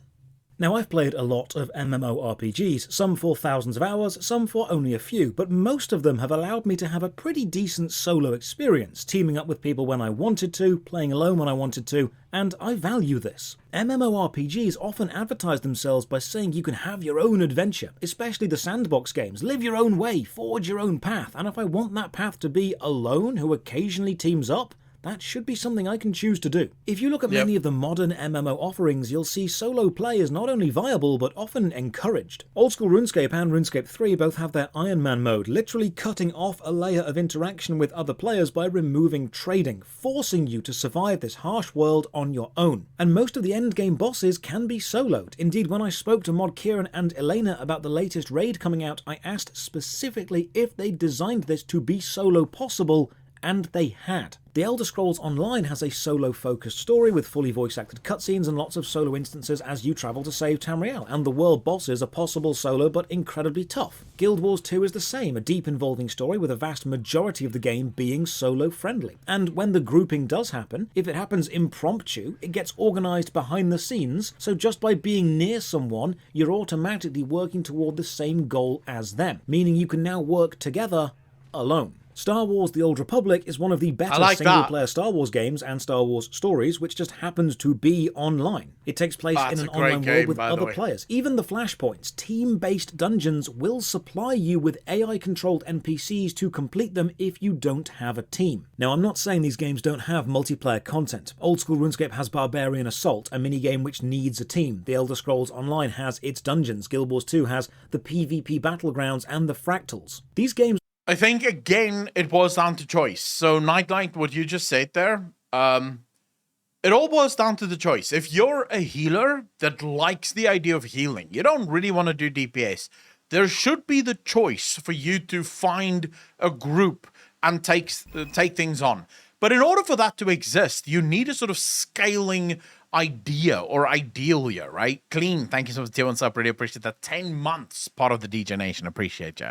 Now, I've played a lot of MMORPGs, some for thousands of hours, some for only a few, but most of them have allowed me to have a pretty decent solo experience, teaming up with people when I wanted to, playing alone when I wanted to, and I value this. MMORPGs often advertise themselves by saying you can have your own adventure, especially the sandbox games. Live your own way, forge your own path, and if I want that path to be alone who occasionally teams up, that should be something I can choose to do. If you look at many of the modern MMO offerings, you'll see solo play is not only viable, but often encouraged. Old School RuneScape and RuneScape 3 both have their Iron Man mode, literally cutting off a layer of interaction with other players by removing trading, forcing you to survive this harsh world on your own. And most of the endgame bosses can be soloed. Indeed, when I spoke to Mod Kieran and Elena about the latest raid coming out, I asked specifically if they designed this to be solo possible, and they had. The Elder Scrolls Online has a solo-focused story with fully voice-acted cutscenes and lots of solo instances as you travel to save Tamriel, and the world bosses are possible solo but incredibly tough. Guild Wars 2 is the same, a deep involving story with a vast majority of the game being solo-friendly. And when the grouping does happen, if it happens impromptu, it gets organised behind the scenes, so just by being near someone, you're automatically working toward the same goal as them, meaning you can now work together alone. Star Wars The Old Republic is one of the better single-player Star Wars games and Star Wars stories, which just happens to be online. It takes place in an online world with other players. Even the Flashpoints, team-based dungeons, will supply you with AI-controlled NPCs to complete them if you don't have a team. Now, I'm not saying these games don't have multiplayer content. Old School RuneScape has Barbarian Assault, a minigame which needs a team. The Elder Scrolls Online has its dungeons. Guild Wars 2 has the PvP Battlegrounds and the Fractals. These games I think, again, it boils down to choice. So, Nightlight, what you just said there, it all boils down to the choice. If you're a healer that likes the idea of healing, you don't really want to do DPS, there should be the choice for you to find a group and take things on. But in order for that to exist, you need a sort of scaling idea or ideal here, right? Clean, thank you so much, T1 Sub, really appreciate that. 10 months, part of the DJ Nation, appreciate you.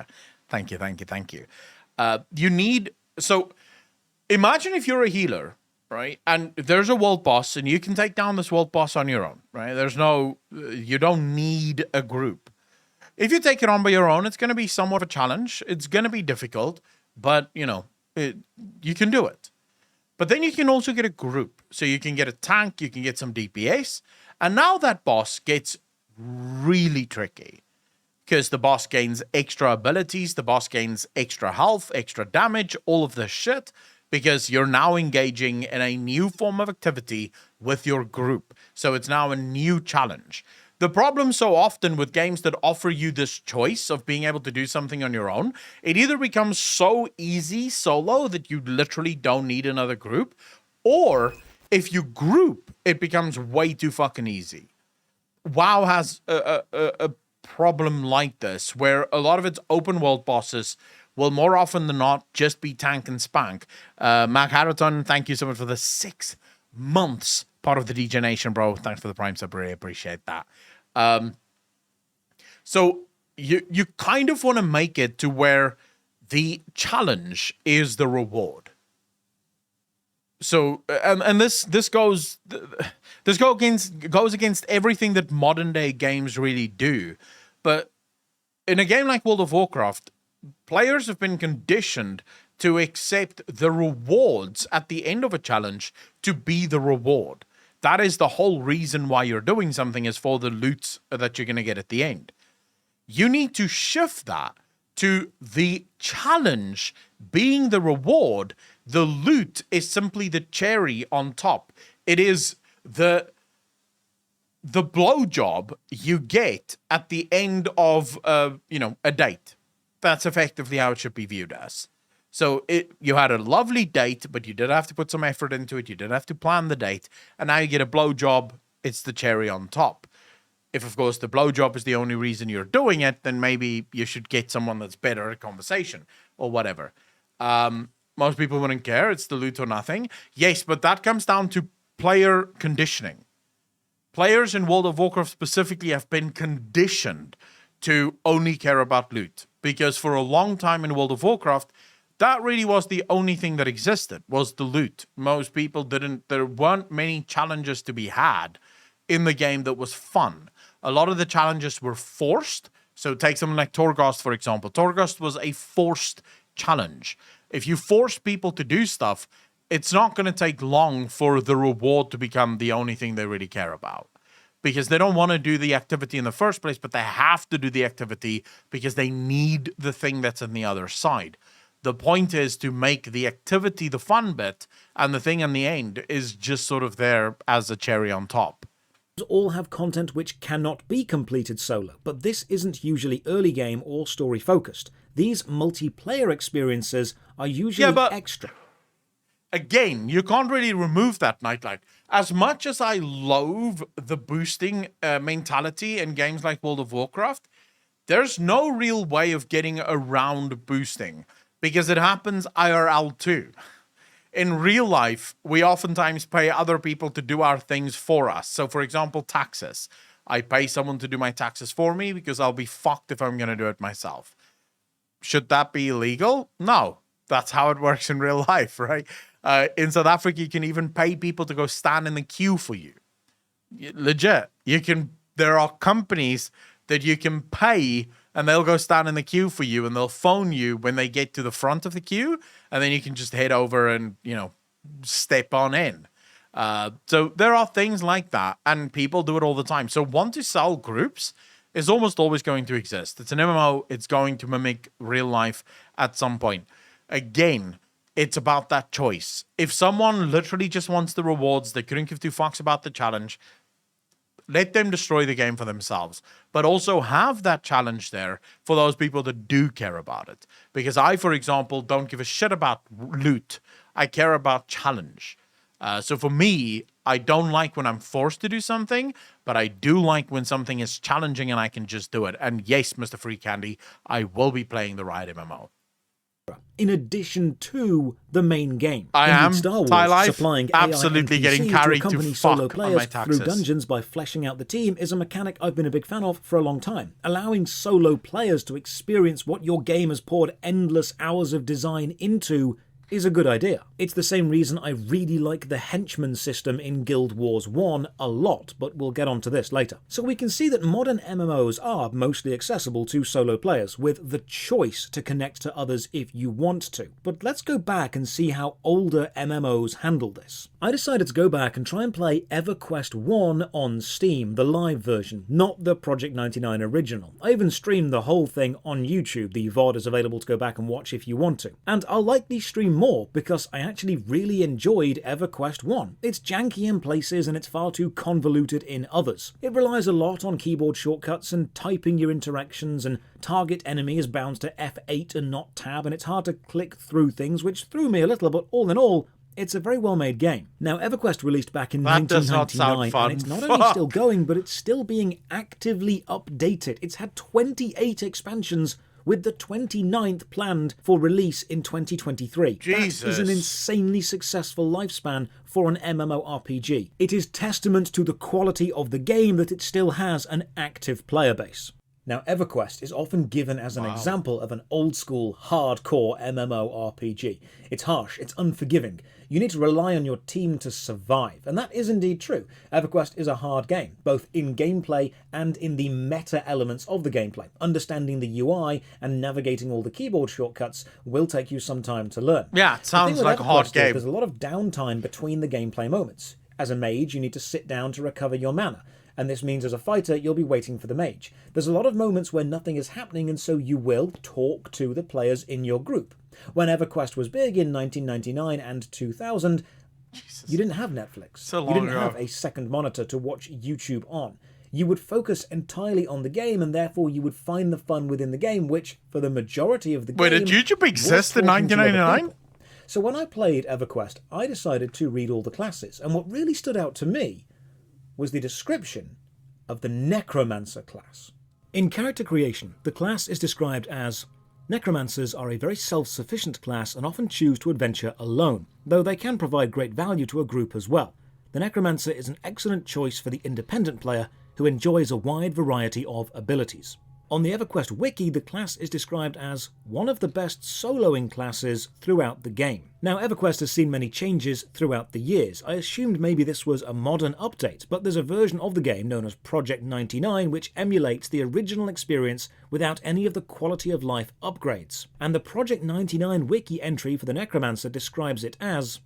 Thank you. So imagine if you're a healer, right? And there's a world boss and you can take down this world boss on your own, right? You don't need a group. If you take it on by your own, it's going to be somewhat of a challenge. It's going to be difficult, but you can do it. But then you can also get a group. So you can get a tank, you can get some DPS. And now that boss gets really tricky. Because the boss gains extra abilities, the boss gains extra health, extra damage, all of this shit, because you're now engaging in a new form of activity with your group. So it's now a new challenge. The problem so often with games that offer you this choice of being able to do something on your own, it either becomes so easy solo that you literally don't need another group, or if you group, it becomes way too fucking easy. WoW has a problem like this, where a lot of its open world bosses will more often than not just be tank and spank. Mac Harriton, thank you so much for the 6 months part of the DJ Nation, bro. Thanks for the Prime sub, really appreciate that. So you kind of want to make it to where the challenge is the reward. So and this goes against everything that modern day games really do. But in a game like World of Warcraft, players have been conditioned to accept the rewards at the end of a challenge to be the reward. That is the whole reason why you're doing something, is for the loot that you're going to get at the end. You need to shift that to the challenge being the reward. The loot is simply the cherry on top. It is the blowjob you get at the end of a date. That's effectively how it should be viewed as. So you had a lovely date, but you did have to put some effort into it. You did have to plan the date, and now you get a blowjob. It's the cherry on top. If, of course, the blowjob is the only reason you're doing it, then maybe you should get someone that's better at conversation or whatever. Most people wouldn't care. It's the loot or nothing. Yes, but that comes down to player conditioning. Players in World of Warcraft specifically have been conditioned to only care about loot, because for a long time in World of Warcraft, that really was the only thing that existed, was the loot. Most people there weren't many challenges to be had in the game that was fun. A lot of the challenges were forced. So take something like Torghast, for example. Torghast was a forced challenge. If you force people to do stuff, it's not going to take long for the reward to become the only thing they really care about. Because they don't want to do the activity in the first place, but they have to do the activity because they need the thing that's on the other side. The point is to make the activity the fun bit, and the thing in the end is just sort of there as a cherry on top. All have content which cannot be completed solo, but this isn't usually early game or story focused. These multiplayer experiences are usually extra. Again, you can't really remove that Nightlight. As much as I loathe the boosting mentality in games like World of Warcraft, there's no real way of getting around boosting, because it happens IRL too. In real life, we oftentimes pay other people to do our things for us. So, for example, taxes. I pay someone to do my taxes for me because I'll be fucked if I'm going to do it myself. Should that be illegal? No. That's how it works in real life, right? In South Africa, you can even pay people to go stand in the queue for you. Legit. There are companies that you can pay, and they'll go stand in the queue for you, and they'll phone you when they get to the front of the queue, and then you can just head over and, step on in. So there are things like that, and people do it all the time. So want to sell groups is almost always going to exist. It's an MMO. It's going to mimic real life at some point. Again, it's about that choice. If someone literally just wants the rewards, they couldn't give two fucks about the challenge, let them destroy the game for themselves. But also have that challenge there for those people that do care about it. Because I, for example, don't give a shit about loot. I care about challenge. So for me, I don't like when I'm forced to do something, but I do like when something is challenging and I can just do it. And yes, Mr. Free Candy, I will be playing the Riot MMO. In addition to the main game. I am Star Wars, Thai Life, supplying absolutely AI getting NPCs carried to accompany to solo fuck on my players taxes. through dungeons by fleshing out the team is a mechanic I've been a big fan of for a long time. Allowing solo players to experience what your game has poured endless hours of design into is a good idea. It's the same reason I really like the henchman system in Guild Wars 1 a lot, but we'll get onto this later. So we can see that modern MMOs are mostly accessible to solo players, with the choice to connect to others if you want to. But let's go back and see how older MMOs handle this. I decided to go back and try and play EverQuest 1 on Steam, the live version, not the Project 99 original. I even streamed the whole thing on YouTube. The VOD is available to go back and watch if you want to. And I'll likely stream more because I actually really enjoyed EverQuest 1. It's janky in places and it's far too convoluted in others. It relies a lot on keyboard shortcuts and typing your interactions, and target enemy is bound to F8 and not tab, and it's hard to click through things, which threw me a little, but all in all, It's a very well-made game. Now, EverQuest released back in That does not 1999, sound fun. and it's not only still going, but it's still being actively updated. It's had 28 expansions, with the 29th planned for release in 2023. Jesus. That is an insanely successful lifespan for an MMORPG. It is testament to the quality of the game that it still has an active player base. Now, EverQuest is often given as an example of an old-school, hardcore MMORPG. It's harsh, it's unforgiving. You need to rely on your team to survive, and that is indeed true. EverQuest is a hard game, both in gameplay and in the meta elements of the gameplay. Understanding the UI and navigating all the keyboard shortcuts will take you some time to learn. Yeah, it sounds like a hard game. There's a lot of downtime between the gameplay moments. As a mage, you need to sit down to recover your mana. And this means as a fighter, you'll be waiting for the mage. There's a lot of moments where nothing is happening, and so you will talk to the players in your group. When EverQuest was big in 1999 and 2000, you didn't have Netflix. You didn't have a second monitor to watch YouTube on. You would focus entirely on the game, and therefore you would find the fun within the game, which, for the majority of the game... Wait, did YouTube exist in 1999? So when I played EverQuest, I decided to read all the classes, and what really stood out to me was the description of the Necromancer class. In character creation, the class is described as: Necromancers are a very self-sufficient class and often choose to adventure alone, though they can provide great value to a group as well. The Necromancer is an excellent choice for the independent player who enjoys a wide variety of abilities. On the EverQuest wiki, the class is described as one of the best soloing classes throughout the game. Now, EverQuest has seen many changes throughout the years. I assumed maybe this was a modern update, but there's a version of the game known as Project 99 which emulates the original experience without any of the quality of life upgrades. And the Project 99 wiki entry for the Necromancer describes it as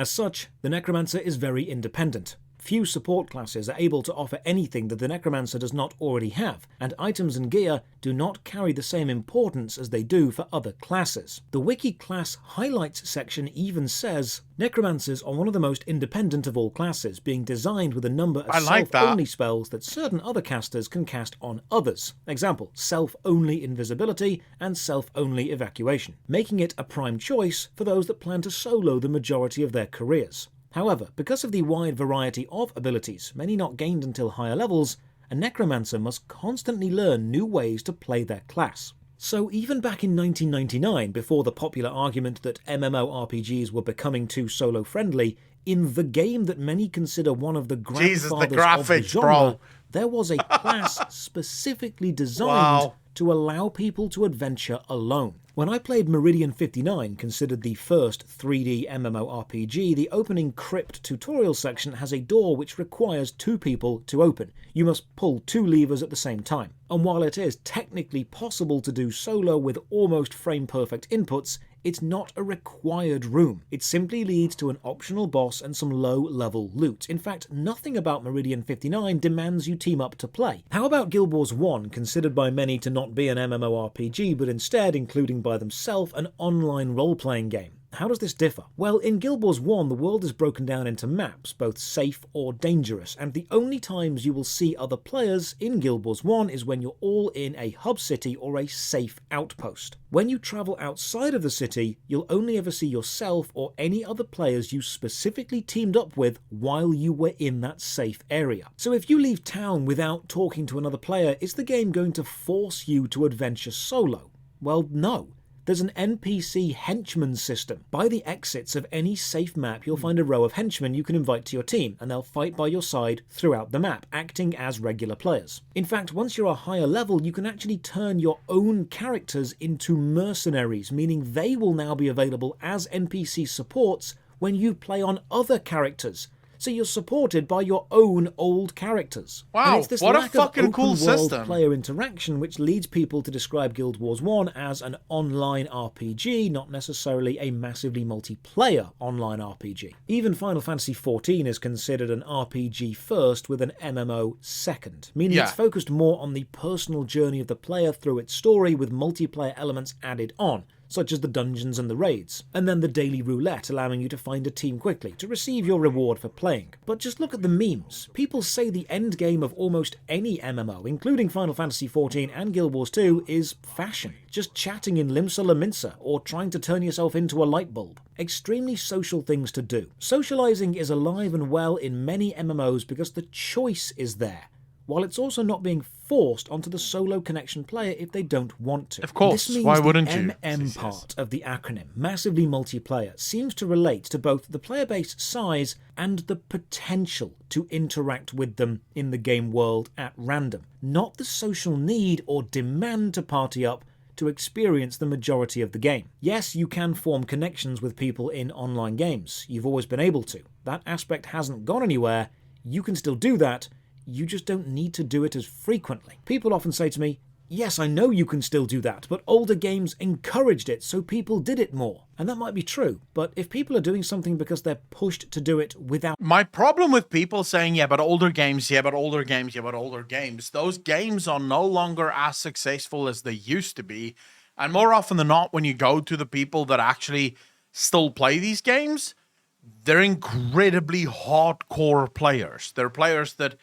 such, the Necromancer is very independent. Few support classes are able to offer anything that the Necromancer does not already have, and items and gear do not carry the same importance as they do for other classes. The Wiki Class Highlights section even says, Necromancers are one of the most independent of all classes, being designed with a number of self-only spells that certain other casters can cast on others. Example, self-only invisibility and self-only evacuation, making it a prime choice for those that plan to solo the majority of their careers. However, because of the wide variety of abilities, many not gained until higher levels, a Necromancer must constantly learn new ways to play their class. So even back in 1999, before the popular argument that MMORPGs were becoming too solo-friendly, in the game that many consider one of the grandfathers of the genre, there was a class specifically designed to allow people to adventure alone. When I played Meridian 59, considered the first 3D MMORPG, the opening crypt tutorial section has a door which requires 2 people to open. You must pull 2 levers at the same time. And while it is technically possible to do solo with almost frame-perfect inputs, it's not a required room. It simply leads to an optional boss and some low-level loot. In fact, nothing about Meridian 59 demands you team up to play. How about Guild Wars 1, considered by many to not be an MMORPG, but instead, including by themselves, an online role-playing game? How does this differ? Well, in Guild Wars 1, the world is broken down into maps, both safe or dangerous, and the only times you will see other players in Guild Wars 1 is when you're all in a hub city or a safe outpost. When you travel outside of the city, you'll only ever see yourself or any other players you specifically teamed up with while you were in that safe area. So if you leave town without talking to another player, is the game going to force you to adventure solo? Well, no. There's an NPC henchman system. By the exits of any safe map, you'll find a row of henchmen you can invite to your team, and they'll fight by your side throughout the map, acting as regular players. In fact, once you're a higher level, you can actually turn your own characters into mercenaries, meaning they will now be available as NPC supports when you play on other characters. So you're supported by your own old characters. Wow, and it's this what a lack fucking of cool open-world system. player interaction which leads people to describe Guild Wars 1 as an online RPG, not necessarily a massively multiplayer online RPG. Even Final Fantasy XIV is considered an RPG first with an MMO second, meaning it's focused more on the personal journey of the player through its story with multiplayer elements added on. such as the dungeons and the raids, and then the daily roulette allowing you to find a team quickly to receive your reward for playing. But just look at the memes. People say the end game of almost any MMO, including Final Fantasy XIV and Guild Wars 2, is fashion. Just chatting in Limsa Lominsa, or trying to turn yourself into a light bulb. Extremely social things to do. Socializing is alive and well in many MMOs because the choice is there, while it's also not being forced onto the solo connection player if they don't want to. Of course, this means why wouldn't you? The MM part of the acronym, massively multiplayer, seems to relate to both the player base size and the potential to interact with them in the game world at random, not the social need or demand to party up to experience the majority of the game. Yes, you can form connections with people in online games. You've always been able to. That aspect hasn't gone anywhere. You can still do that. You just don't need to do it as frequently. People often say to me, yes, I know you can still do that, but older games encouraged it, so people did it more. And that might be true, but if people are doing something because they're pushed to do it without... My problem with people saying, yeah, but older games, yeah, but older games, yeah, but older games, those games are no longer as successful as they used to be. And more often than not, when you go to the people that actually still play these games, they're incredibly hardcore players. They're players that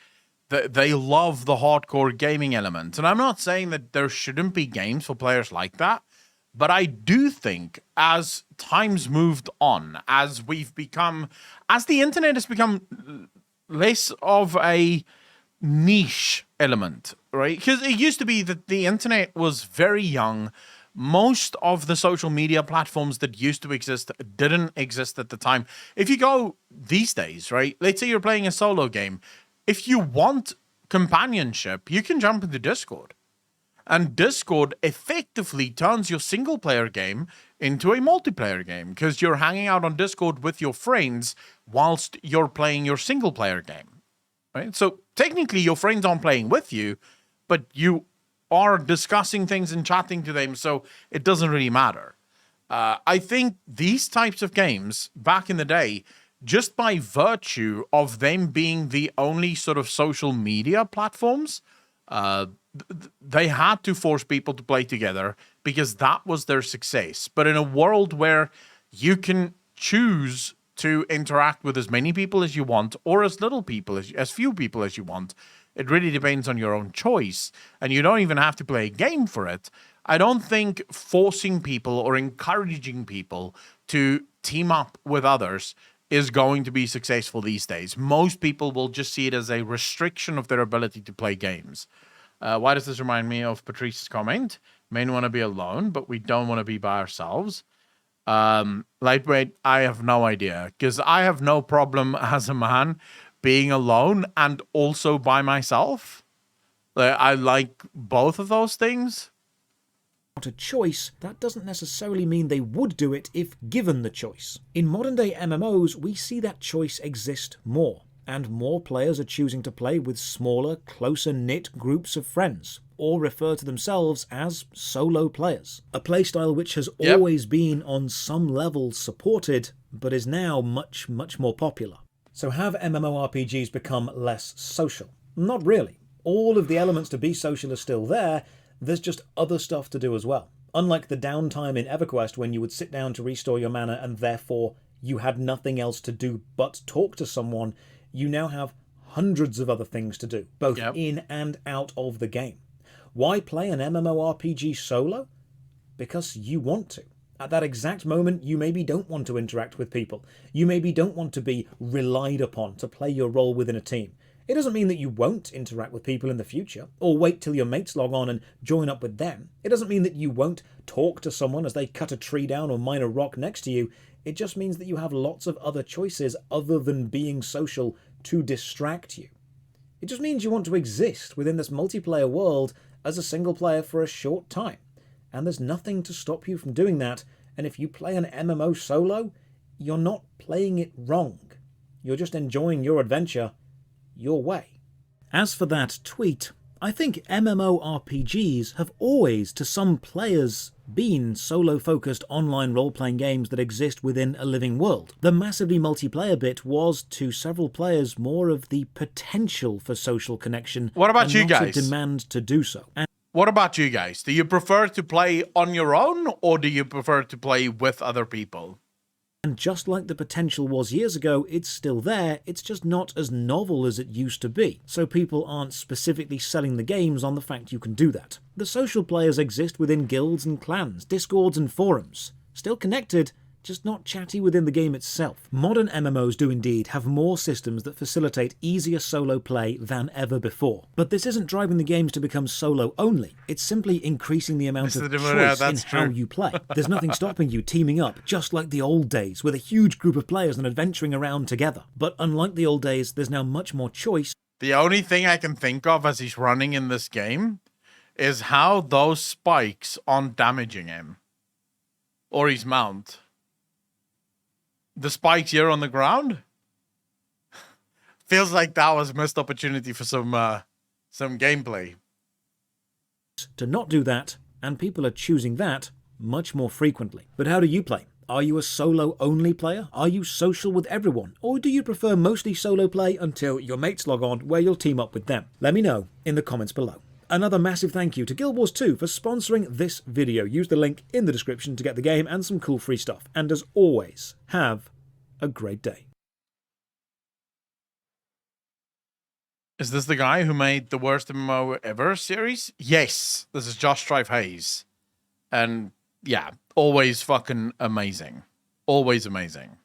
they love the hardcore gaming element. And I'm not saying that there shouldn't be games for players like that, but I do think as time's moved on, as the internet has become less of a niche element, right? Because it used to be that the internet was very young. Most of the social media platforms that used to exist didn't exist at the time. If you go these days, right? Let's say you're playing a solo game. If you want companionship, you can jump into Discord. And Discord effectively turns your single-player game into a multiplayer game because you're hanging out on Discord with your friends whilst you're playing your single-player game. Right? So technically, your friends aren't playing with you, but you are discussing things and chatting to them, so it doesn't really matter. I think these types of games, back in the day, just by virtue of them being the only sort of social media platforms, they had to force people to play together because that was their success. But in a world where you can choose to interact with as many people as you want or as little people, as few people as you want, it really depends on your own choice. And you don't even have to play a game for it. I don't think forcing people or encouraging people to team up with others is going to be successful these days. Most people will just see it as a restriction of their ability to play games. Why does this remind me of Patrice's comment? Men want to be alone, but we don't want to be by ourselves. Lightweight, I have no idea, because I have no problem as a man being alone and also by myself. I like both of those things. A choice, that doesn't necessarily mean they would do it if given the choice. In modern-day MMOs, we see that choice exist more, and more players are choosing to play with smaller, closer-knit groups of friends, or refer to themselves as solo players. A playstyle which has always been on some level supported, but is now much, much more popular. So have MMORPGs become less social? Not really. All of the elements to be social are still there. There's just other stuff to do as well. Unlike the downtime in EverQuest when you would sit down to restore your mana and therefore you had nothing else to do but talk to someone, you now have hundreds of other things to do, both in and out of the game. Why play an MMORPG solo? Because you want to. At that exact moment, you maybe don't want to interact with people. You maybe don't want to be relied upon to play your role within a team. It doesn't mean that you won't interact with people in the future, or wait till your mates log on and join up with them. It doesn't mean that you won't talk to someone as they cut a tree down or mine a rock next to you. It just means that you have lots of other choices other than being social to distract you. It just means you want to exist within this multiplayer world as a single player for a short time. And there's nothing to stop you from doing that, and if you play an MMO solo, you're not playing it wrong. You're just enjoying your adventure your way. As for that tweet, I think MMORPGs have always, to some players, been solo-focused online role-playing games that exist within a living world. The massively multiplayer bit was, to several players, more of the potential for social connection. What about you not guys? A demand to do so. What about you guys? Do you prefer to play on your own, or do you prefer to play with other people? And just like the potential was years ago, it's still there, it's just not as novel as it used to be. So people aren't specifically selling the games on the fact you can do that. The social players exist within guilds and clans, discords and forums. Still connected, just not chatty within the game itself. Modern MMOs do indeed have more systems that facilitate easier solo play than ever before. But this isn't driving the games to become solo only, it's simply increasing the amount of choice in how you play. There's nothing stopping you teaming up, just like the old days, with a huge group of players and adventuring around together. But unlike the old days, there's now much more choice. The only thing I can think of as he's running in this game is how those spikes aren't damaging him. Or his mount. The spikes here on the ground feels like that was a missed opportunity for some gameplay. To not do that, and people are choosing that much more frequently. But how do you play? Are you a solo-only player? Are you social with everyone? Or do you prefer mostly solo play until your mates log on, where you'll team up with them? Let me know in the comments below. Another massive thank you to Guild Wars 2 for sponsoring this video. Use the link in the description to get the game and some cool free stuff. And as always, have a great day. Is this the guy who made the worst MMO ever series? Yes, this is Josh Strife Hayes. And yeah, always fucking amazing. Always amazing.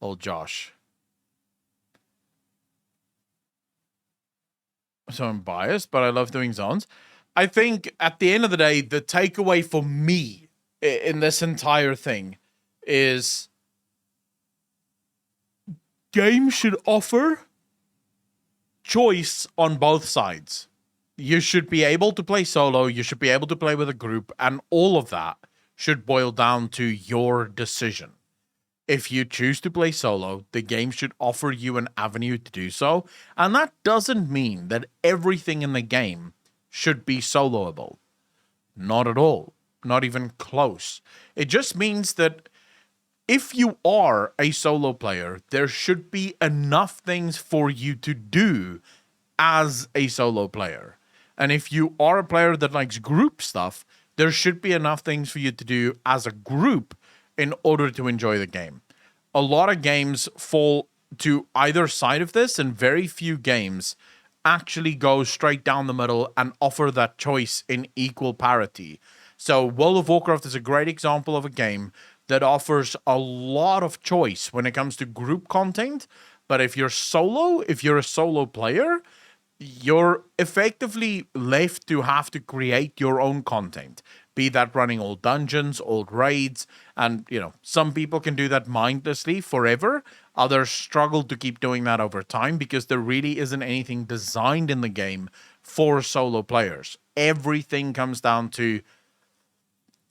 Old Josh. So I'm biased, but I love doing zones. I think at the end of the day, the takeaway for me in this entire thing is games should offer choice on both sides. You should be able to play solo, you should be able to play with a group, and all of that should boil down to your decision. If you choose to play solo, the game should offer you an avenue to do so. And that doesn't mean that everything in the game should be soloable. Not at all. Not even close. It just means that if you are a solo player, there should be enough things for you to do as a solo player. And if you are a player that likes group stuff, there should be enough things for you to do as a group in order to enjoy the game. A lot of games fall to either side of this, and very few games actually go straight down the middle and offer that choice in equal parity. So World of Warcraft is a great example of a game that offers a lot of choice when it comes to group content, but if you're a solo player, you're effectively left to have to create your own content. Be that running old dungeons, old raids, and, you know, some people can do that mindlessly forever. Others struggle to keep doing that over time because there really isn't anything designed in the game for solo players. Everything comes down to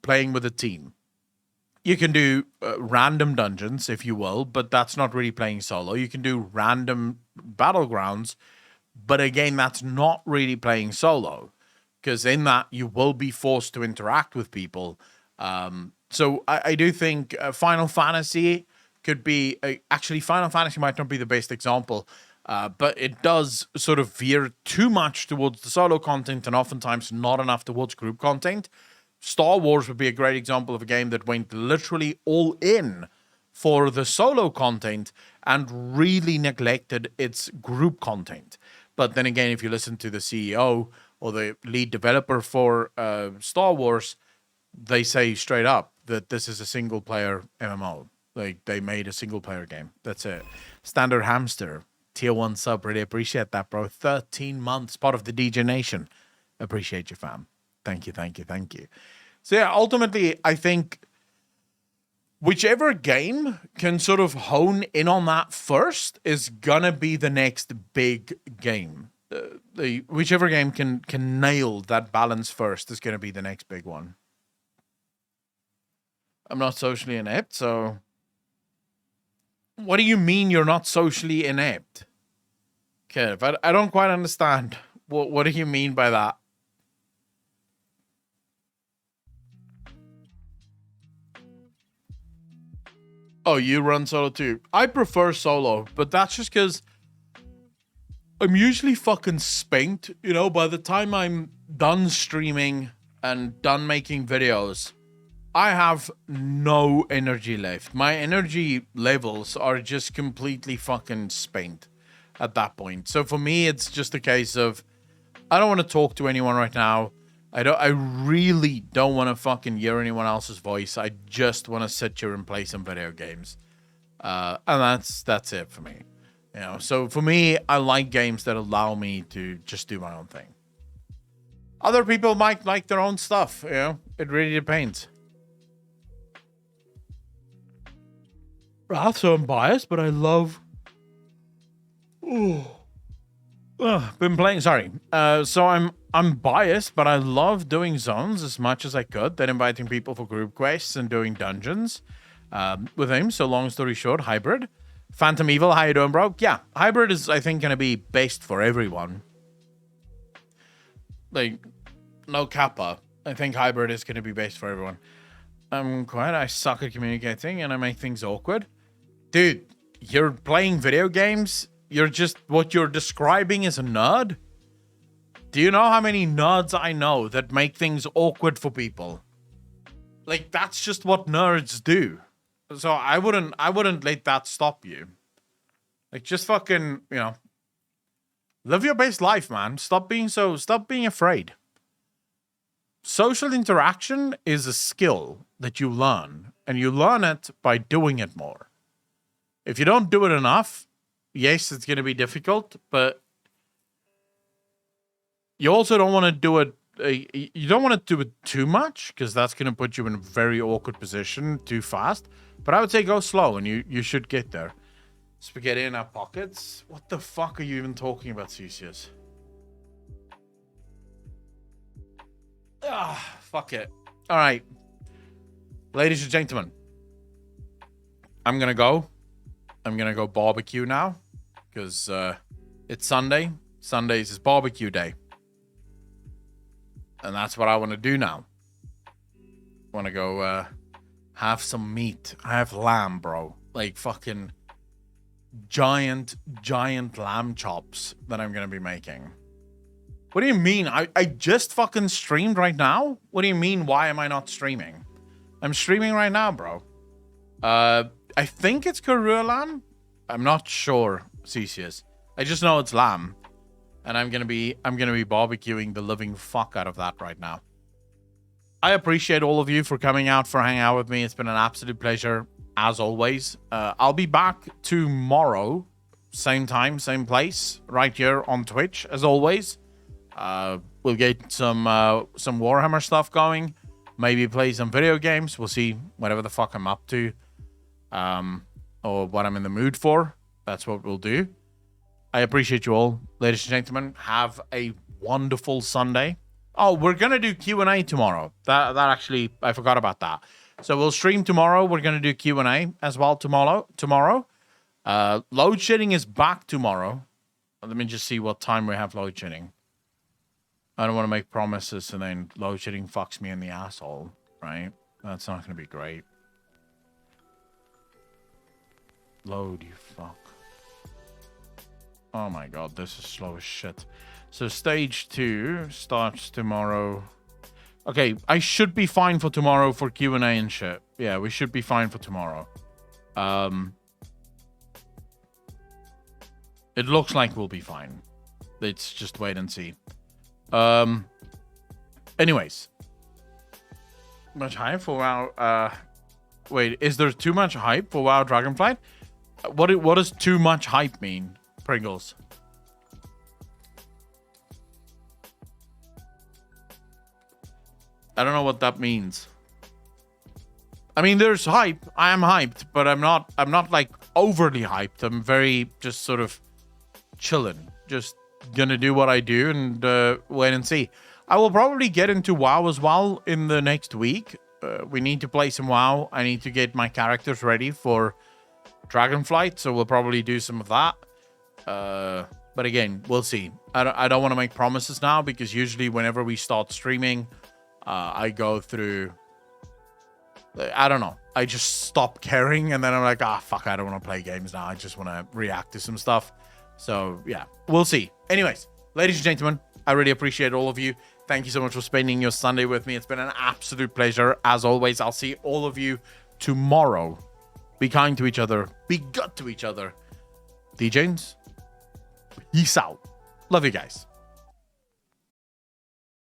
playing with a team. You can do random dungeons, if you will, but that's not really playing solo. You can do random battlegrounds, but again, that's not really playing solo. Because in that, you will be forced to interact with people. So I do think Final Fantasy could be... actually, Final Fantasy might not be the best example, but it does sort of veer too much towards the solo content and oftentimes not enough towards group content. Star Wars would be a great example of a game that went literally all in for the solo content and really neglected its group content. But then again, if you listen to the CEO... or the lead developer for Star Wars, they say straight up that this is a single-player MMO. Like, they made a single-player game. That's it. Standard Hamster, tier 1 sub. Really appreciate that, bro. 13 months, part of the DJ Nation. Appreciate you, fam. Thank you, thank you, thank you. So, yeah, ultimately, I think whichever game can sort of hone in on that first is gonna be the next big game. Whichever game can nail that balance first is going to be the next big one. I'm not socially inept, so... What do you mean you're not socially inept? Kev, I don't quite understand. What do you mean by that? Oh, you run solo too. I prefer solo, but that's just because... I'm usually fucking spent, you know, by the time I'm done streaming and done making videos, I have no energy left. My energy levels are just completely fucking spent at that point. So for me, it's just a case of, I don't want to talk to anyone right now. I really don't want to fucking hear anyone else's voice. I just want to sit here and play some video games. And that's it for me. You know, so for me, I like games that allow me to just do my own thing. Other people might like their own stuff, you know. It really depends. So I'm biased, but I love... been playing, sorry. So I'm biased, but I love doing zones as much as I could. Then inviting people for group quests and doing dungeons with him. So long story short, hybrid. Phantom Evil, how you doing, bro? Yeah, hybrid is, I think, going to be best for everyone. Like, no kappa. I think hybrid is going to be best for everyone. I'm quiet. I suck at communicating and I make things awkward. Dude, you're playing video games. You're just, what you're describing is a nerd. Do you know how many nerds I know that make things awkward for people? Like, that's just what nerds do. So I wouldn't let that stop you. Like, just fucking, you know, live your best life, man. Stop being afraid. Social interaction is a skill that you learn, and you learn it by doing it more. If you don't do it enough, yes, it's going to be difficult, but you also don't want to do it. You don't want to do it too much because that's going to put you in a very awkward position too fast. But I would say go slow, and you should get there. Spaghetti in our pockets? What the fuck are you even talking about, Cesius? Fuck it. All right. Ladies and gentlemen, I'm going to go. I'm going to go barbecue now because it's Sunday. Sundays is barbecue day. And that's what I want to do now. I want to go have some meat. I have lamb, bro. Like fucking giant lamb chops that I'm going to be making. What do you mean? I just fucking streamed right now? What do you mean, why am I not streaming? I'm streaming right now, bro. I think it's Karua lamb. I'm not sure, Cesius. I just know it's lamb. And I'm gonna be barbecuing the living fuck out of that right now. I appreciate all of you for coming out, for hanging out with me. It's been an absolute pleasure, as always. I'll be back tomorrow, same time, same place, right here on Twitch, as always. We'll get some Warhammer stuff going. Maybe play some video games. We'll see whatever the fuck I'm up to. Or what I'm in the mood for. That's what we'll do. I appreciate you all. Ladies and gentlemen, have a wonderful Sunday. Oh, we're going to do Q&A tomorrow. That actually, I forgot about that. So we'll stream tomorrow. We're going to do Q&A as well tomorrow. Load shedding is back tomorrow. Let me just see what time we have load shedding. I don't want to make promises and then load shedding fucks me in the asshole, right? That's not going to be great. Load, you fuck. Oh my god, this is slow as shit. So stage 2 starts tomorrow. Okay, I should be fine for tomorrow for Q&A and shit. Yeah, we should be fine for tomorrow. It looks like we'll be fine. Let's just wait and see. Anyways. Much hype for WoW. Wait, is there too much hype for WoW Dragonflight? What does too much hype mean, Pringles? I don't know what that means. I mean, there's hype. I am hyped, but I'm not like overly hyped. I'm very just sort of chilling. Just gonna do what I do and wait and see. I will probably get into WoW as well in the next week. We need to play some WoW. I need to get my characters ready for Dragonflight, so we'll probably do some of that. But again, we'll see. I don't want to make promises now because usually whenever we start streaming, I go through... I don't know. I just stop caring and then I'm like, fuck, I don't want to play games now. I just want to react to some stuff. So, yeah, we'll see. Anyways, ladies and gentlemen, I really appreciate all of you. thank you so much for spending your Sunday with me. It's been an absolute pleasure. As always, I'll see all of you tomorrow. Be kind to each other. Be good to each other. D Jones, peace out. Love you guys.